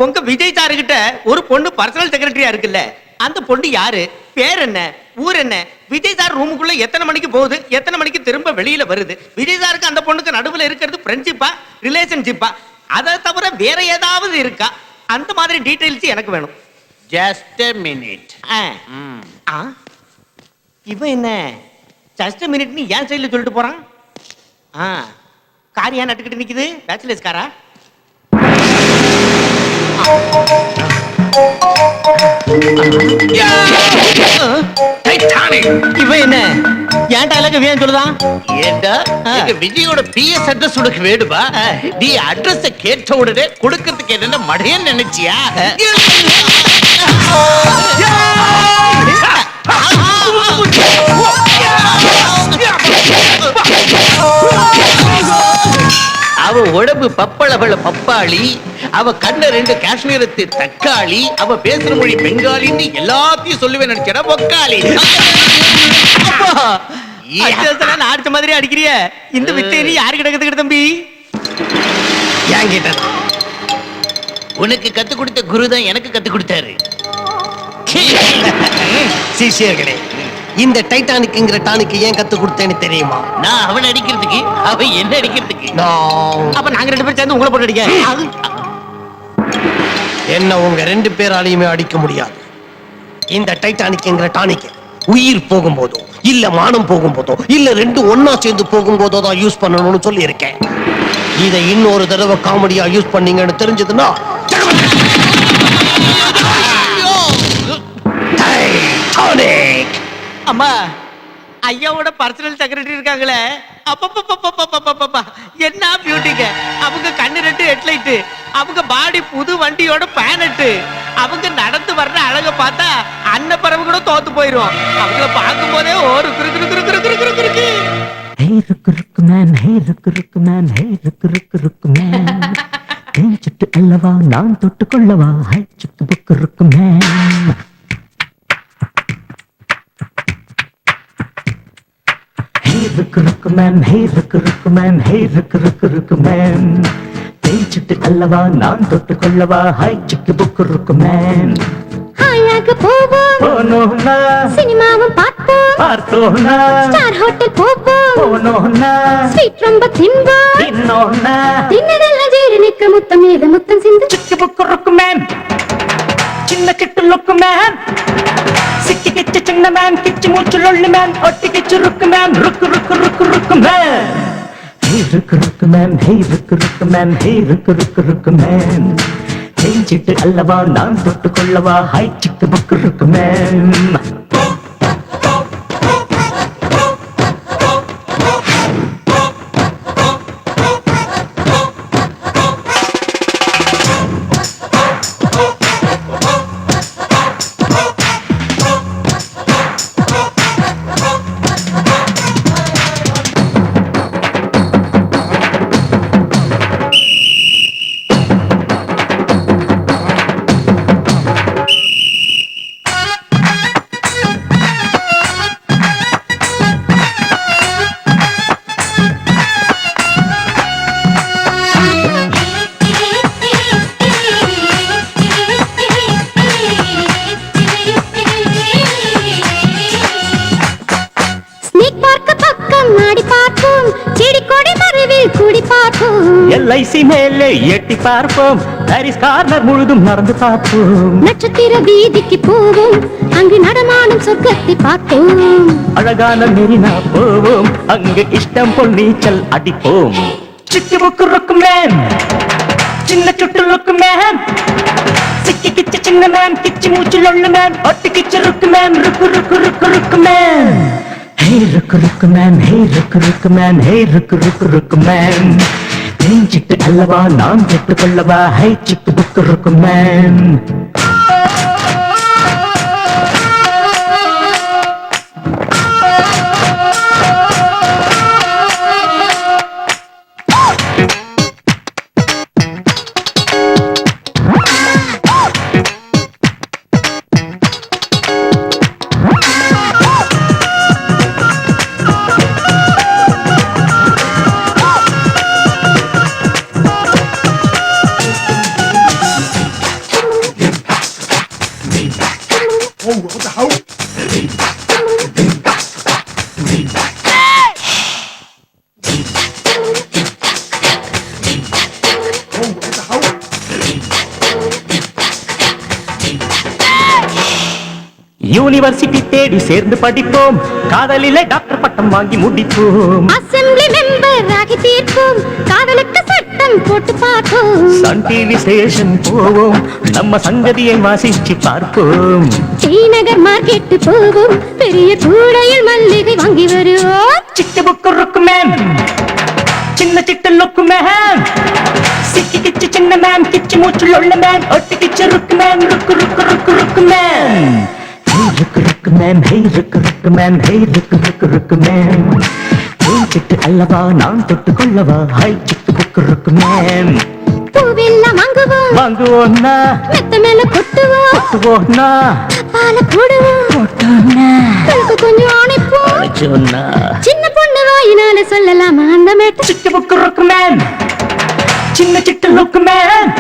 உங்க விஜய் சாரு கிட்ட ஒரு பொண்ணு பர்சனல் செக்ரட்டரியா இருக்குல்ல, அந்த பொண்ணு யாரு, பேர் என்ன, ஊர் என்ன, விஜய் சார் ரூமுக்குள்ள எத்தனை மணிக்கு போகுது, எத்தனை மணிக்கு திரும்ப வெளியில வருது, விஜய் சாருக்கு அந்த பொண்ணுக்கு நடுவுல இருக்கிறது ஃப்ரெண்ட்ஷிப்பா ரிலேஷன்ஷிப்பா, அதை தவிர வேற ஏதாவது இருக்கா, அந்த மாதிரி டீடைல்ஸ் எனக்கு வேணும். Just a minute. இவன் என்ன ஜஸ்ட் மினிட்னு ஏன் சைடுல சொல்லிட்டு போறான்? கார் ஏன் நட்டுக்கிட்டு நிக்குது? பேச்சுலர்ஸ் காரா? இவன் என்ன ஏன் டைலாக் ஏன் சொல்லுதான்? ஏண்டா எங்க விஜயோட பிஎஸ் அட்ரஸ் உனக்கு வேணுமா? நீ அட்ரஸ் கேட்ட உடனே கொடுக்கிறதுக்கு என்ன மடையன்னு நினைச்சியா? அவ உடம்பு பப்பளவள பப்பாளி, அவ கண்ண ரெண்டு காஷ்மீரத்து தக்காளி, அவ பேசுற மொழி பெங்காலின்னு எல்லாத்தையும் சொல்லுவேன் நினைச்சா பொக்காளி. அடிச்ச மாதிரி அடிக்கிறிய இந்த வித்தை நீ யாரு கிடக்குது தம்பி? ஏன் கேட்ட? உனக்கு கத்து கொடுத்த குரு தான் எனக்கு கத்து கொடுத்தாரு. சிஷியர்களே, இந்த டைட்டானிக்ங்கிற டானிக் ஏன் கத்து கொடுத்தேன்னு தெரியுமா? நான் அவன் அடிக்கிறதுக்கு, அவன் என்ன அடிக்கிறதுக்கு. அப்ப நாங்க ரெண்டு பேரும் சேர்ந்து உங்களை போட்டு அடிக்க. என்ன உங்க ரெண்டு பேராலையுமே அடிக்க முடியாது. இந்த டைட்டானிக்ங்கிற டானிக் உயிர் போகும்போதோ இல்ல மானம் போகும்போதோ இல்ல ரெண்டு ஒன்னா சேர்ந்து போகும்போதோ தான் யூஸ் பண்ணணும்னு சொல்லி இருக்கேன். இதை இன்னொரு தடவை காமெடியா யூஸ் பண்ணீங்கன்னு தெரிஞ்சதுன்னா டைட்டானிக். அம்மா, ஐயாவோட பர்சனல் செக்ரட்டரி இருக்காங்களே, அப்பப்பப்பப்பப்பப்பப்பப்பா என்ன பியூட்டிங்க. அவங்க கண்ணு ரெண்டு ஹெட்லைட், அவங்க பாடி புது வண்டியோட பேனட், அவங்க நடந்து வர்ற அழக பார்த்தா அன்னப்பறவை கூட தோத்து போயிரும். அவங்கள பார்க்கும் போதே ஒரு குறுக்கு. Hey ருக்கு ருக்கு man, hey ருக்கு ருக்கு man, hey ருக்கு ருக்கு ருக்கு man. தேன் சுட்டு அல்லவா நான் தொட்டு கொள்ளவா, ஹை சுக்கு புக்கு ருக்கு man. Hey ருக்கு ருக்கு man, hey ருக்கு ருக்கு man, hey ருக்கு ருக்கு ருக்கு man. தேன் சுட்டு அல்லவா நான் தொட்டு கொள்ளவா, ஹை சுக்கு புக்கு ருக்கு man. ஹாயாக போவோம், போனோம்னா சினிமாவும் பார்ப்போம், பார்த்தோம்னா ஸ்டார் ஹோட்டல் போவோம், போனோம்னா ஸ்வீட் ரொம்ப தின்போம், இன்னோம்னா தின்னதெல்லாம் ஜீரணிக்க முத்தம் மீது முத்தம் சிந்து. சுக்கு புக்கு ருக்கு man, சின்ன சிட்டு லுக்கு man, சிக்கி கிச்சு சின்ன man, கிச்சு மூச்சு லொள்ளு man, ஒட்டி கிச்சு ருக்கு man, ருக்கு ருக்கு ருக்கு ருக்கு man. Hey ருக்கு ருக்கு man, hey ருக்கு ருக்கு man, hey ருக்கு ருக்கு ருக்கு man. தேன் சிட்டு அல்லவா நான் தொட்டு கொள்ளவா, ஹை சிக்கு புக்கு ருக்கு man. LIC மேலே எட்டி பார்ப்போம், பாரிஸ் கார்னர் முழுதும் நடந்து பார்ப்போம். நட்சத்திர வீதிக்கு போவோம், அங்கு நடமாடும் சொர்க்கத்தை பார்த்தோம். அழகான மெரினா போவோம், அங்கு இஷ்டம் போல் நீச்சல் அடிப்போம். சிக்கு புக்கு ருக்கு மேன், சின்ன சுட்டு ருக்கு மேன், சிக்கி கிச்சு சின்ன மேன், கிச்சு மூச்சு லொள்ளு மேன், ஒட்டி கிச்சு ருக்கு மேன், ருக்கு ருக்கு ருக்கு ருக்கு மேன். Hey ஹே ருக்கு மேன், ஹே ருக்கு மேன், ஹே ருக்கு மேன். நெஞ்சிட்டு அல்லவா நான் தொட்டு கொள்ளவா, ஹை சிட்டு ருக்கு மேன். யூனிவர்சிட்டி தேடி சேர்ந்து படிப்போம், காதலிலே டாக்டர் பட்டம் வாங்கி முடிப்போம். அசெம்பிளி மெம்பர் ஆகி தீர்ப்போம், காதலுக்கு சட்டம் போட்டு பார்ப்போம். சன் டிவி ஸ்டேஷன் போவோம், நம்ம சங்கதியை வாசிச்சு பார்ப்போம். ஸ்ரீநகர் மார்க்கெட் போவோம், பெரிய கூடையில் மல்லிகை வாங்கி வருவோம். சிட்டு புக்கு ருக்கு மேன், சின்ன சிட்டு லுக்கு மேன். சிக்கி கிச்சு சின்ன மேன், கிச்சு மூச்சுள்ள மேன், ஒட்டி கிச்சு ருக்கு மேன், ருக்கு மேன். Hey ருக்கு மேன், hey ருக்கு மேன், hey ருக்கு மேன். ஏன் சிட்டு அல்லவா நான் தொட்டு கொள்ளவா, ஹை சிட்டு ருக்கு மேன். பூவெல்லாம் வாங்குவோம், வாங்குவோன்னா மெத்த மேல கொட்டுவோம், கொட்டுவோன்னா பால போடுவோம், போட்டோன்னா கழுக்கு கொஞ்சம் அணைப்போம். சொன்னா சின்ன பொண்ணு வாயினால சொல்லலாமா அந்த மேட்ட. சிட்டு புக்கு ருக்கு மேன், சின்ன சிட்டு லுக்கு மேன்.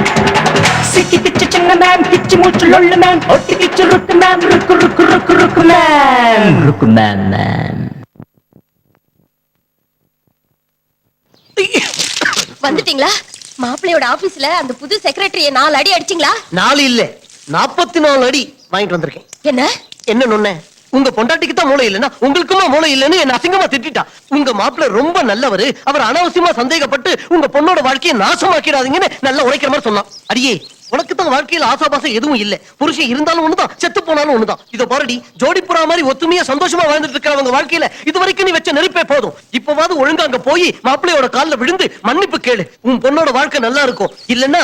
சிக்கி கிச்சு சின்ன மேன், கிச்சு மூச்சுள்ள மேன், ஒட்டி கிச்சு ருக்கு மேன், ருக்கு மேன். ருக்கு மேன் மேன். வந்துட்டீங்களா? மாப்பிள்ளையோட ஆபீஸ்ல அந்த புது செக்ரட்டரிய 4 அடி அடிச்சிங்களா? 4 இல்ல 44 அடி வாங்கிட்டு வந்திருக்கேன். என்ன என்ன நொண்ணே, உங்க பொண்டாட்டிக்கு தான் மூளை இல்லைன்னா உங்களுக்குமா மூளை இல்லைன்னு என்ன அசிங்கமா திட்டா. உங்க மாப்பிள்ள ரொம்ப நல்லவரு, அவர் அனாவசியமா சந்தேகப்பட்டு உங்க பொண்ணோட வாழ்க்கையை நாசமாக்கிடாதீங்கன்னு நல்லா உரைக்கிற மாதிரி சொன்னான். அடியே, உனக்கு தான் வாழ்க்கையில ஆசாபாசம் எதுவும் இல்ல, புருஷன் இருந்தாலும் ஒண்ணுதான், செத்து போனாலும் ஒண்ணுதான். இத பாருடி, ஜோடிப்புறா மாதிரி ஒத்துமையா சந்தோஷமா வாழ்ந்துட்டு இருக்கிறவங்க வாழ்க்கையில இது வரைக்கும் நீ வச்ச நெருப்பே போதும். இப்பவாது ஒழுங்கா அங்க போய் மாப்பிள்ளையோட கால்ல விழுந்து மன்னிப்பு கேளு. உன் பொண்ணோட வாழ்க்கை நல்லா இருக்கும், இல்லன்னா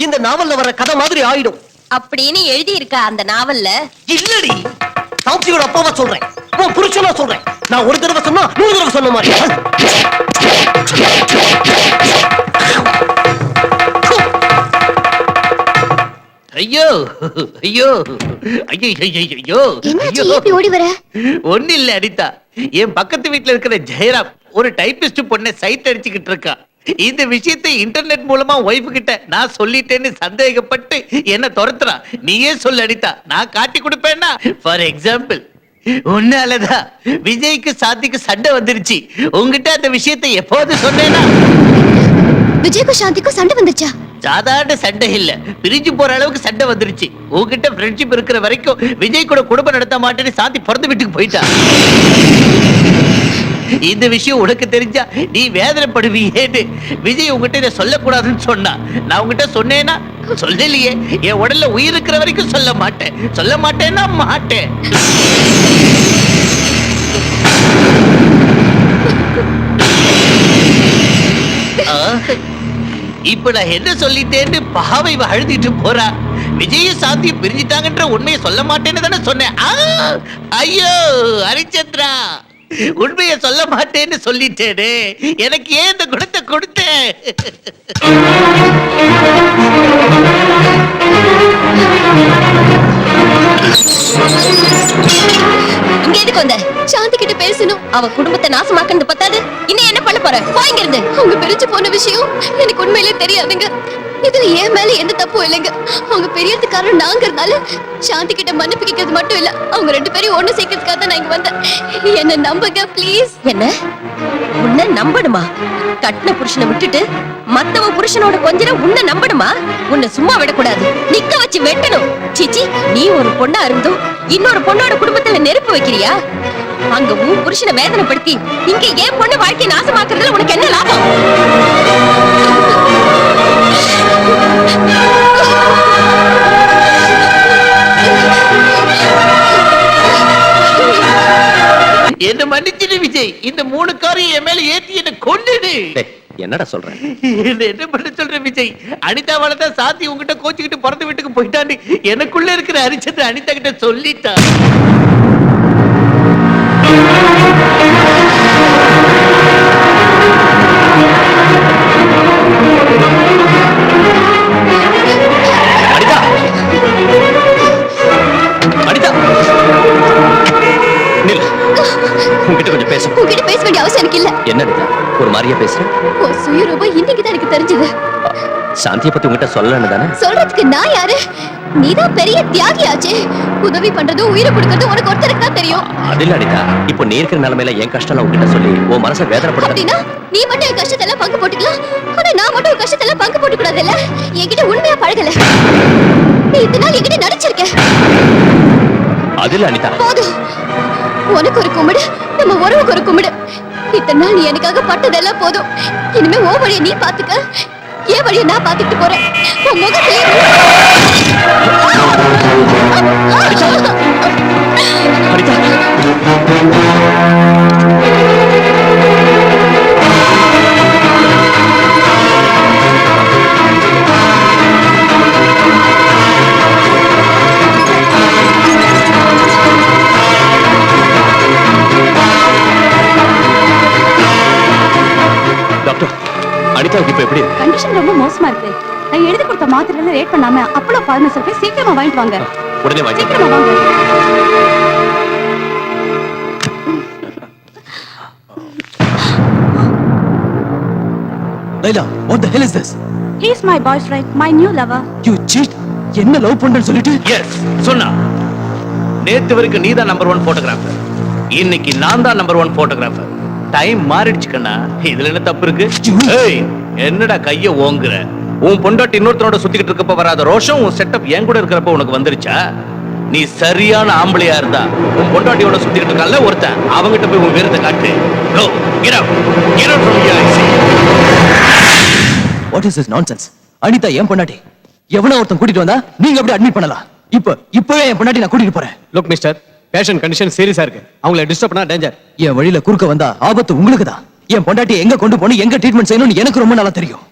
இந்த நாவல்ல வர கதை மாதிரி ஆயிடும். அப்படின்னு எழுதி இருக்கா அந்த நாவல்ல? இல்லடி, சாட்சியோட அப்பாவா சொல்றேன், உன் புருஷனா சொல்றேன். நான் ஒரு தடவை சொன்னா 100 தடவை சொன்ன மாதிரி. ஐயோ ஐயோ ஐயோ ஐயோ என்னாச்சு இப்படி ஓடி வர? ஒண்ணு இல்ல அனிதா, என் பக்கத்து வீட்டுல இருக்கிற ஜெயராம் ஒரு டைபிஸ்ட் பொண்ணை சைட் அடிச்சுக்கிட்டு இருக்கா. இந்த விஷயத்தை இன்டர்நெட் மூலமா ஒய்ஃபு கிட்ட நான் சொல்லிட்டேன்னு சந்தேகப்பட்டு என்ன துரத்துறா. நீயே சொல்லு அனிதா, நான் காட்டி கொடுப்பேன்னா. ஃபார் எக்ஸாம்பிள், உன்னாலதான் விஜய்க்கு சாந்திக்கு சண்டை வந்துருச்சு. உங்ககிட்ட அந்த விஷயத்தை எப்போது சொன்னேன்னா? விஜய்க்கும் சாந்திக்கும் சண்டை வந்துச்சா? சாதாரண சண்டை இல்ல, பிரிஞ்சு போற அளவுக்கு சண்டை வந்துருச்சு. உங்ககிட்ட ஃப்ரெண்ட்ஷிப் இருக்கிற வரைக்கும் விஜய் கூட குடும்பம் நடத்த மாட்டேன்னு சாந்தி பிறந்த வீட்டுக்கு போயிட்டா. இந்த விஷயம் உனக்கு தெரிஞ்சா நீ வேதனைப்படுவீன்னு விஜய் உங்ககிட்ட இதை சொல்லக்கூடாதுன்னு சொன்னா. நான் உங்ககிட்ட சொன்னேன்னா சொல்லலையே, என் உடல்ல உயிர் இருக்கிற வரைக்கும் சொல்ல மாட்டேன். சொல்ல மாட்டேன்னா மாட்டேன். இப்ப நான் என்ன சொல்லிட்டேன்னு பாவை அழுதிட்டு போறா. விஜய சாந்தி பிரிஞ்சிட்டாங்கன்ற உண்மையை சொல்ல மாட்டேன்னு தானே சொன்னேன். ஐயோ ஹரிச்சந்திரா, உண்மையை சொல்ல மாட்டேன்னு சொல்லிட்டேனே, எனக்கு ஏன் இந்த குணத்தை கொடுத்தேன்? இங்க எதுக்கு வந்த? சாந்தி கிட்ட பேசணும். அவ குடும்பத்தை நாசமாக்குறது பத்தாது, இன்னும் என்ன பண்ண போற? போய்ங்க இருந்து. அவங்க பிரிஞ்சு போன விஷயம் எனக்கு உண்மையிலே தெரியாதுங்க. இதுல ஏன் மேல எந்த தப்பும் இல்லைங்க. அவங்க பெரியதுக்காரன் நாங்கிறதுனால சாந்தி கிட்ட மன்னிப்பு கேட்கறது மட்டும் இல்ல, அவங்க 2 பேரையும் ஒண்ணு சேர்க்கறதுக்காக தான் நான் இங்க வந்தேன். என்ன நம்புங்க ப்ளீஸ். என்ன உன்னை நம்பணுமா? கட்டின புருஷனை விட்டுட்டு மத்தவ புருஷனோட கொஞ்ச உன்னை நம்பணுமா? உன்னை சும்மா விடக்கூடாது, நிக்க வச்சு வெட்டணும். சிச்சி, நீ ஒரு பொண்ணா இருந்தும் இன்னொரு பொண்ணோட குடும்பத்துல நெருப்பு வைக்கிறியா? அங்க உன் புருஷனை வேதனைப்படுத்தி இங்க ஏன் பொண்ணு வாழ்க்கையை நாசமாக்குறதுல உனக்கு என்ன லாபம்? என்ன மன்னிச்சிடு விஜய், இந்த 3 காரையும் என் மேல ஏத்தி என்ன கொண்டுடு. டேய், என்னடா சொல்றேன்? என்ன பண்ண சொல்ற விஜய்? அனிதாவால தான் சாந்தி உங்ககிட்ட கோச்சுக்கிட்டு பிறந்த வீட்டுக்கு போயிட்டான்னு எனக்குள்ள இருக்கிற ஹரிச்சந்திரன் அனிதா கிட்ட சொல்லிட்டா. அனிதா, அனிதா, நில். உன்கிட்ட கொஞ்சம் பேசணும். உன்கிட்ட பேச வேண்டிய அவசியம் எனக்கு இல்ல. என்ன அனிதா, ஒரு மாதிரியா பேசுற? உன் சுயரூபம் இன்னைக்கு தான் எனக்கு தெரிஞ்சது. சாந்தியை பத்தி உங்ககிட்ட சொல்லலன்னு தானே? சொல்றதுக்கு நான் யாரு? நீதான் பெரிய தியாகியாச்சே. உதவி பண்றது, உயிரை கொடுக்கறது உனக்கு ஒருத்தருக்கு தான் தெரியும். அது இல்ல அனிதா, இப்போ நீ இருக்கிற நிலைமையில என் கஷ்டம் உங்ககிட்ட சொல்லி உன் மனசை வேதனைப்படுத்த. அப்படின்னா நீ மட்டும் என் கஷ்டத்தை எல்லாம் பங்கு போட்டுக்கலாம். ஆனா நான் மட்டும் உன் கஷ்டத்தை எல்லாம் பங்கு போட்டு கூடாது இல்ல? என்கிட்ட உண்மையா பழகல. நீ இத்தனை நாள் என்கிட்ட நடிச்சிருக்க. அது இல்ல அனிதா. போதும். உனக்கு ஒரு கும்பிடு, நம்ம உறவுக்கு ஒரு கும்பிடு. இத்தனை நாள் நீ எனக்காக பட்டதெல்லாம் போதும். இனிமே உன் வழியை நீ பாத்துக்க, என் வழியை நான் பாத்துக்கிட்டு போறேன். உன் முகத்திலே அனிதா, டாக்டர், அனிதாவுக்கு இப்ப எப்படி இருக்கு? கண்டிஷன் ரொம்ப மோசமா இருக்கு. நான் எழுதி கொடுத்த மாத்திரையில ரேட் பண்ணாம அப்பளோ பார்மசில போய் சீக்கிரமா வாங்கிட்டு வாங்க. உடனே வாங்கி. சீக்கிரமா வாங்க. Laila, what the hell is this? He is my boyfriend, my new lover. You cheat. என்ன லவ் பண்றேன்னு சொல்லிட்டு? எஸ் சொன்னா. நேத்து வரைக்கும் நீ தான் நம்பர் 1 போட்டோகிராஃபர், இன்னைக்கு நான் தான் நம்பர் 1 போட்டோகிராஃபர். டைம் மாறிடுச்சு கண்ணா, இதுல என்ன தப்பு இருக்கு? ஏய், என்னடா கைய ஓங்குற? உன் பொண்டாட்டி இன்னொருத்தனோட சுத்திக்கிட்டு இருக்கப்ப வராத ரோஷம் உன் செட்டப் என் கூட இருக்கிறப்ப உனக்கு வந்துருச்சா? நீ சரியான ஆம்பளையா இருந்தா உன் பொண்டாட்டியோட சுத்திக்கிட்டு இருக்கான்ல ஒருத்தன், அவங்கிட்ட போய் உன் வீரத்தை காட்டு. Go, get out. Get out from here, I say. What is this nonsense? Anitha என் பொண்டாட்டி. எவனோ ஒருத்தன் கூட்டிட்டு வந்தா நீங்க அப்படியே அட்மிட் பண்ணலாம். இப்பவே என் பொண்டாட்டி நான் கூட்டிட்டு போறேன். லுக் மிஸ்டர், பேஷண்ட் கண்டிஷன் சீரியஸா இருக்கு. அவங்கள டிஸ்டர்ப் பண்ணா டேஞ்சர். என் வழியில குறுக்க வந்தா ஆபத்து உங்களுக்கு தான். என் பொண்டாட்டி எங்க கொண்டு போகணும், எங்க ட்ரீட்மெண்ட் செய்யணும்னு எனக்கு ரொம்ப நல்லா தெரியும்.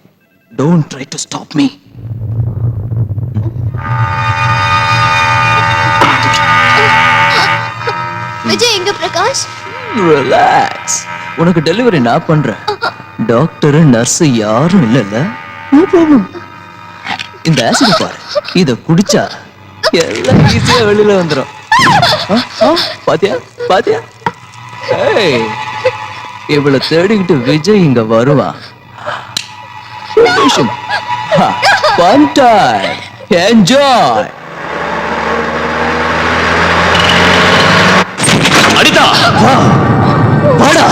Don't try to stop me. Vijay எங்க பிரகாஷ்? Relax. உனக்கு டெலிவரி நான் பண்றேன். டாக்டர் நர்ஸ் யாரும் இல்லல்ல. No problem. இந்த ஆசிட் பாரு, இத குடிச்சா எல்லாம் ஈஸியா வெளியில வந்துரும். பாத்தியா பாத்தியா? ஏய், இவளை தேடிக்கிட்டு விஜய் இங்க வருவான். Fun time. Enjoy. அனிதா, வாடா.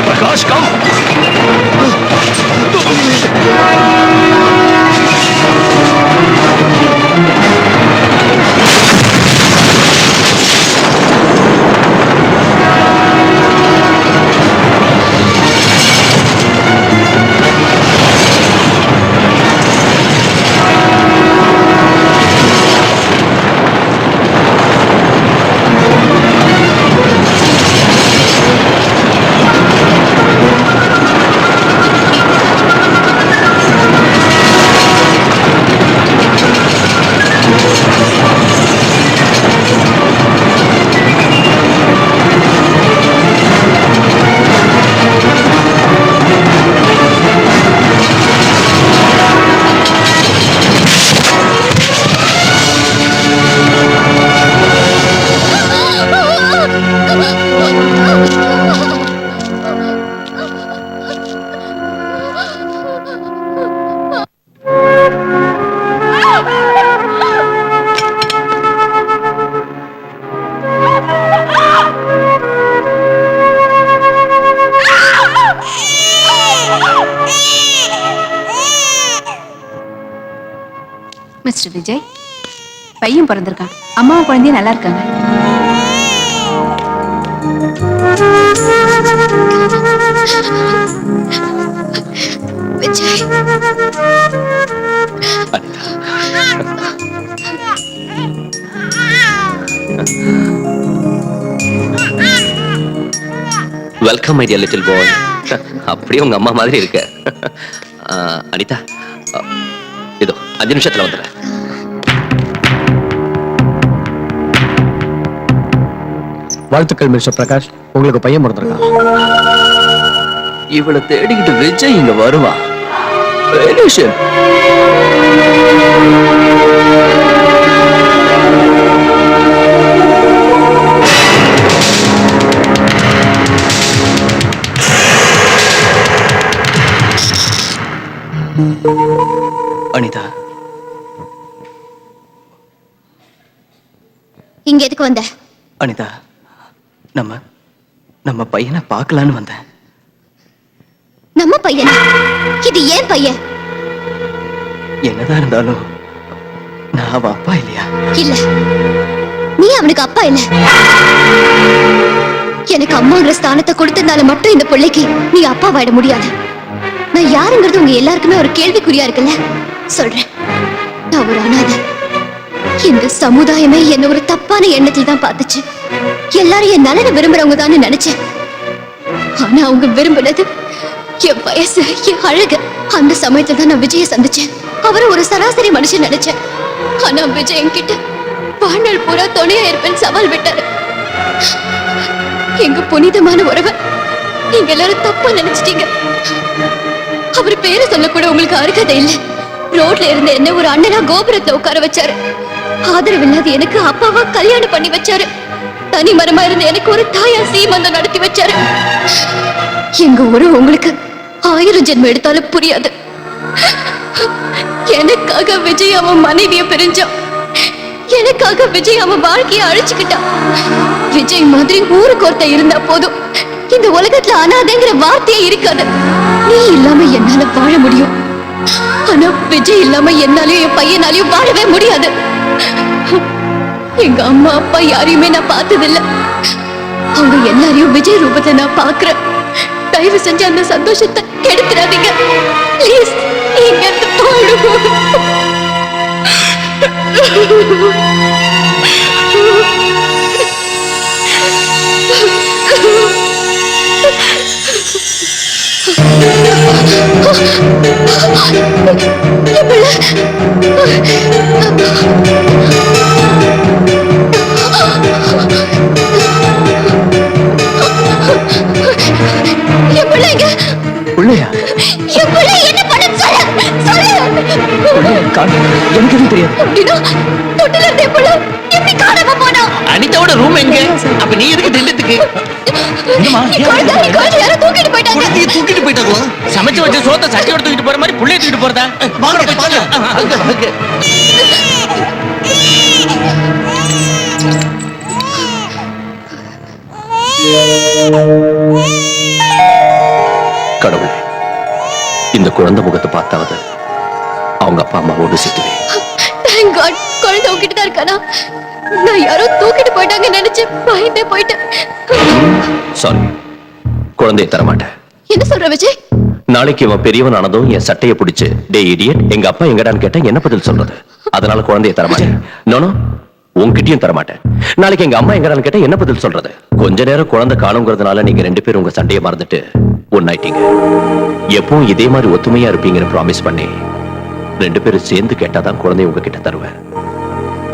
பிரகாஷ் கம். மிஸ்டர் விஜய், பையன் பிறந்திருக்கான். அம்மாவும் குழந்தையும் நல்லா இருக்காங்க. Vijay, welcome my dear little boy. அப்படியே உங்க அம்மா மாதிரி இருக்க. அனிதா, இதோ 5 நிமிஷத்துல வந்துடுறேன். வாழ்த்துக்கள் மிஸ்டர் பிரகாஷ், உங்களுக்கு பையன் பிறந்திருக்கான். இவளை தேடிக்கிட்டு விஜய் இங்க வருவான். Relation. அனிதா, இங்க எதுக்கு வந்த? அனிதா, நம்ம பையனை பார்க்கலான்னு வந்தேன். நம்ம பையனா? இது ஏன் பையன்? என்னதான் இருந்தாலும் நான் அவன் அப்பா இல்லையா? இல்ல, நீ அவனுக்கு அப்பா இல்ல. எனக்கு அம்மாங்கிற ஸ்தானத்தை கொடுத்ததுனால மட்டும் இந்த பிள்ளைக்கு நீ அப்பாவாயிட முடியாது. நான் யாருங்கிறது உங்க எல்லாருக்குமே ஒரு கேள்விக்குறியா இருக்குல்ல. சொல்றேன், நான் ஒரு அனாதை. இந்த சமுதாயமே என்ன ஒரு தப்பான எண்ணத்தில் தான் பார்த்துச்சு. எல்லாரும் என் நலனை விரும்புறவங்க தான் நினைச்சேன். ஆனா அவங்க விரும்பினது என் வயசு, என் அழகு. அந்த சமயத்துல தான் நான் விஜய சந்திச்சேன். அவரை ஒரு சராசரி மனுஷன் நினைச்சேன். ஆனா விஜய் என்கிட்ட வாழ்நாள் பூரா துணையா இருப்பேன் சவால் விட்டாரு. எங்க புனிதமான உறவை நீங்க எல்லாரும் தப்பா நினைச்சிட்டீங்க. அவர் பேரை சொல்ல கூட உங்களுக்கு அருகதை இல்லை. ரோட்ல இருந்த என்ன ஒரு அண்ணனா கோபுரத்துல உட்கார வச்சாரு. ஆதரவில்லாத எனக்கு அப்பாவா கல்யாணம் பண்ணி வச்சாரு. தனி மரமா இருந்த எனக்கு ஒரு தாயா சீமந்தம் நடத்தி வச்சாரு. எங்க உறவு உங்களுக்கு 1000 ஜென்மம் எடுத்தாலும் புரியாது. எனக்காக விஜய் அவன் மனைவிய பிரிஞ்சான். எனக்காக விஜய் அவன் வாழ்க்கைய அழிச்சுக்கிட்டான். விஜய் மாதிரி ஊருக்கு ஒருத்த இருந்தா போதும், இந்த உலகத்துல அனாதைங்கிற வார்த்தையே இருக்காது. நீ இல்லாம என்னால வாழ முடியும். ஆனா விஜய் இல்லாம என்னாலயும் என் பையனாலையும் வாழவே முடியாது. எங்க அம்மா அப்பா யாரையுமே நான் பார்த்ததில்லை. அவங்க எல்லாரையும் விஜய் ரூபத்துல நான் பாக்குறேன். தயவு செஞ்சு அந்த சந்தோஷத்தை கெடுத்துறாதீங்க ப்ளீஸ். இங்க இருந்து பிள்ளையா? என் பிள்ளை என்ன பண்ண சொல்லு. எனக்கு எதுவும் தெரியாது. தொட்டில இருந்த பிள்ளை எப்படி காணாம போனா? அனிதாவோட ரூம் எங்க? அப்ப நீ எதுக்கு திண்டத்துக்கு? யாரோ தூக்கிட்டு போயிட்டாங்க. தூக்கிட்டு போயிட்டாங்களா? சமைச்சு வச்ச சோத்த சட்டியோட தூக்கிட்டு போற மாதிரி புள்ளைய தூக்கிட்டு போறதா? வாங்க. கடவுளே, இந்த குழந்தை முகத்தை பார்த்தாவது அவங்க அப்பா அம்மாவோடு சேர்த்துவே. Thank God, குழந்தை உங்ககிட்ட தான் இருக்கானா? நான் யாரோ தூக்கிட்டு போயிட்டாங்க நினைச்சு பயந்தே போயிட்டேன். சாரி, குழந்தையை தரமாட்டேன். என்ன சொல்ற விஜய்? நாளைக்கு இவன் பெரியவன் ஆனதும் என் சட்டையை பிடிச்சு, டே இடியட், எங்க அப்பா எங்கடான்னு கேட்டேன், என்ன பதில் சொல்றது? அதனால குழந்தையை தரமாட்டேன். நோனோ, உன்கிட்டயும் தரமாட்டேன். நாளைக்கு எங்க அம்மா எங்கடான்னு கேட்டா என்ன பதில் சொல்றது? கொஞ்ச நேரம் குழந்தை காணுங்கிறதுனால நீங்க 2 பேரும் உங்க சண்டையை மறந்துட்டு ஒன்னாயிட்டீங்க. எப்பவும் இதே மாதிரி ஒத்துமையா இருப்பீங்கன்னு ப்ராமிஸ் பண்ணி 2 பேரும் சேர்ந்து கேட்டாதான் குழந்தைய உங்ககிட்ட தருவேன்.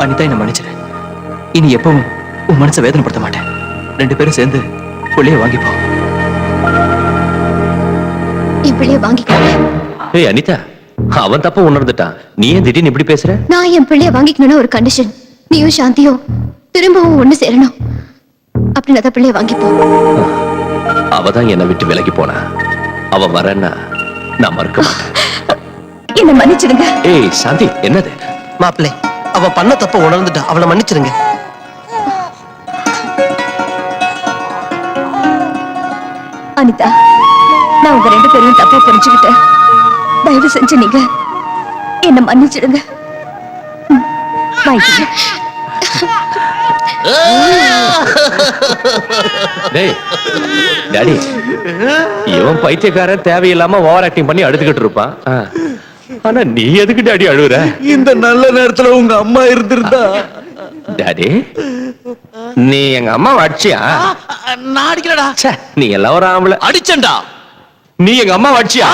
அனிதா, என்ன மன்னிச்சிரு. இனி எப்பவும் உன் மனசை வேதனைப்படுத்த மாட்டேன். 2 பேரும் சேர்ந்து புள்ளைய வாங்கிப்போம். என் பிள்ளைய வாங்கிக்கோங்க. ஏய் அனிதா, அவன் தப்ப உணர்ந்துட்டான். நீ ஏன் திடீர்னு இப்படி பேசுற? நான் என் பிள்ளைய வாங்கிக்கணும்னு ஒரு கண்டிஷன். நீயும் சாந்தியும் திரும்பவும் ஒண்ணு சேரணும். அப்படி நான் பிள்ளைய வாங்கிப்போம். அவதான் என்னை விட்டு விலகி போனா. அவ வரன்னா நான் மறுக்க மாட்டேன். என்ன மன்னிச்சிடுங்க. ஏய் சாந்தி, என்னது? மாப்பிள்ளை, அவ பண்ண தப்ப உணர்ந்துட்டா, அவளை மன்னிச்சிருங்க. அனிதா, நான் உங்க 2 பேரையும் தப்பா புரிஞ்சுக்கிட்டேன். தயவு செஞ்சு நீங்க என்ன மன்னிச்சிடுங்க. வாங்கிக்கங்க. டேய் டாடி, இவன் பைத்தியக்காரன் தேவையில்லாம ஓவர் ஆக்டிங் பண்ணி அழுதுகிட்டு இருப்பான். ஆனா நீ எதுக்கு டாடி அழுகுற? இந்த நல்ல நேரத்துல உங்க அம்மா இருந்திருந்தா. டாடி, நீ எங்க அம்மா அடிச்சியா? நான் அடிக்கலடா. ச்சே, நீ எல்லாம் ஒரு ஆம்பளை. அடிச்சண்டா. நீ எங்க அம்மா அடிச்சியா?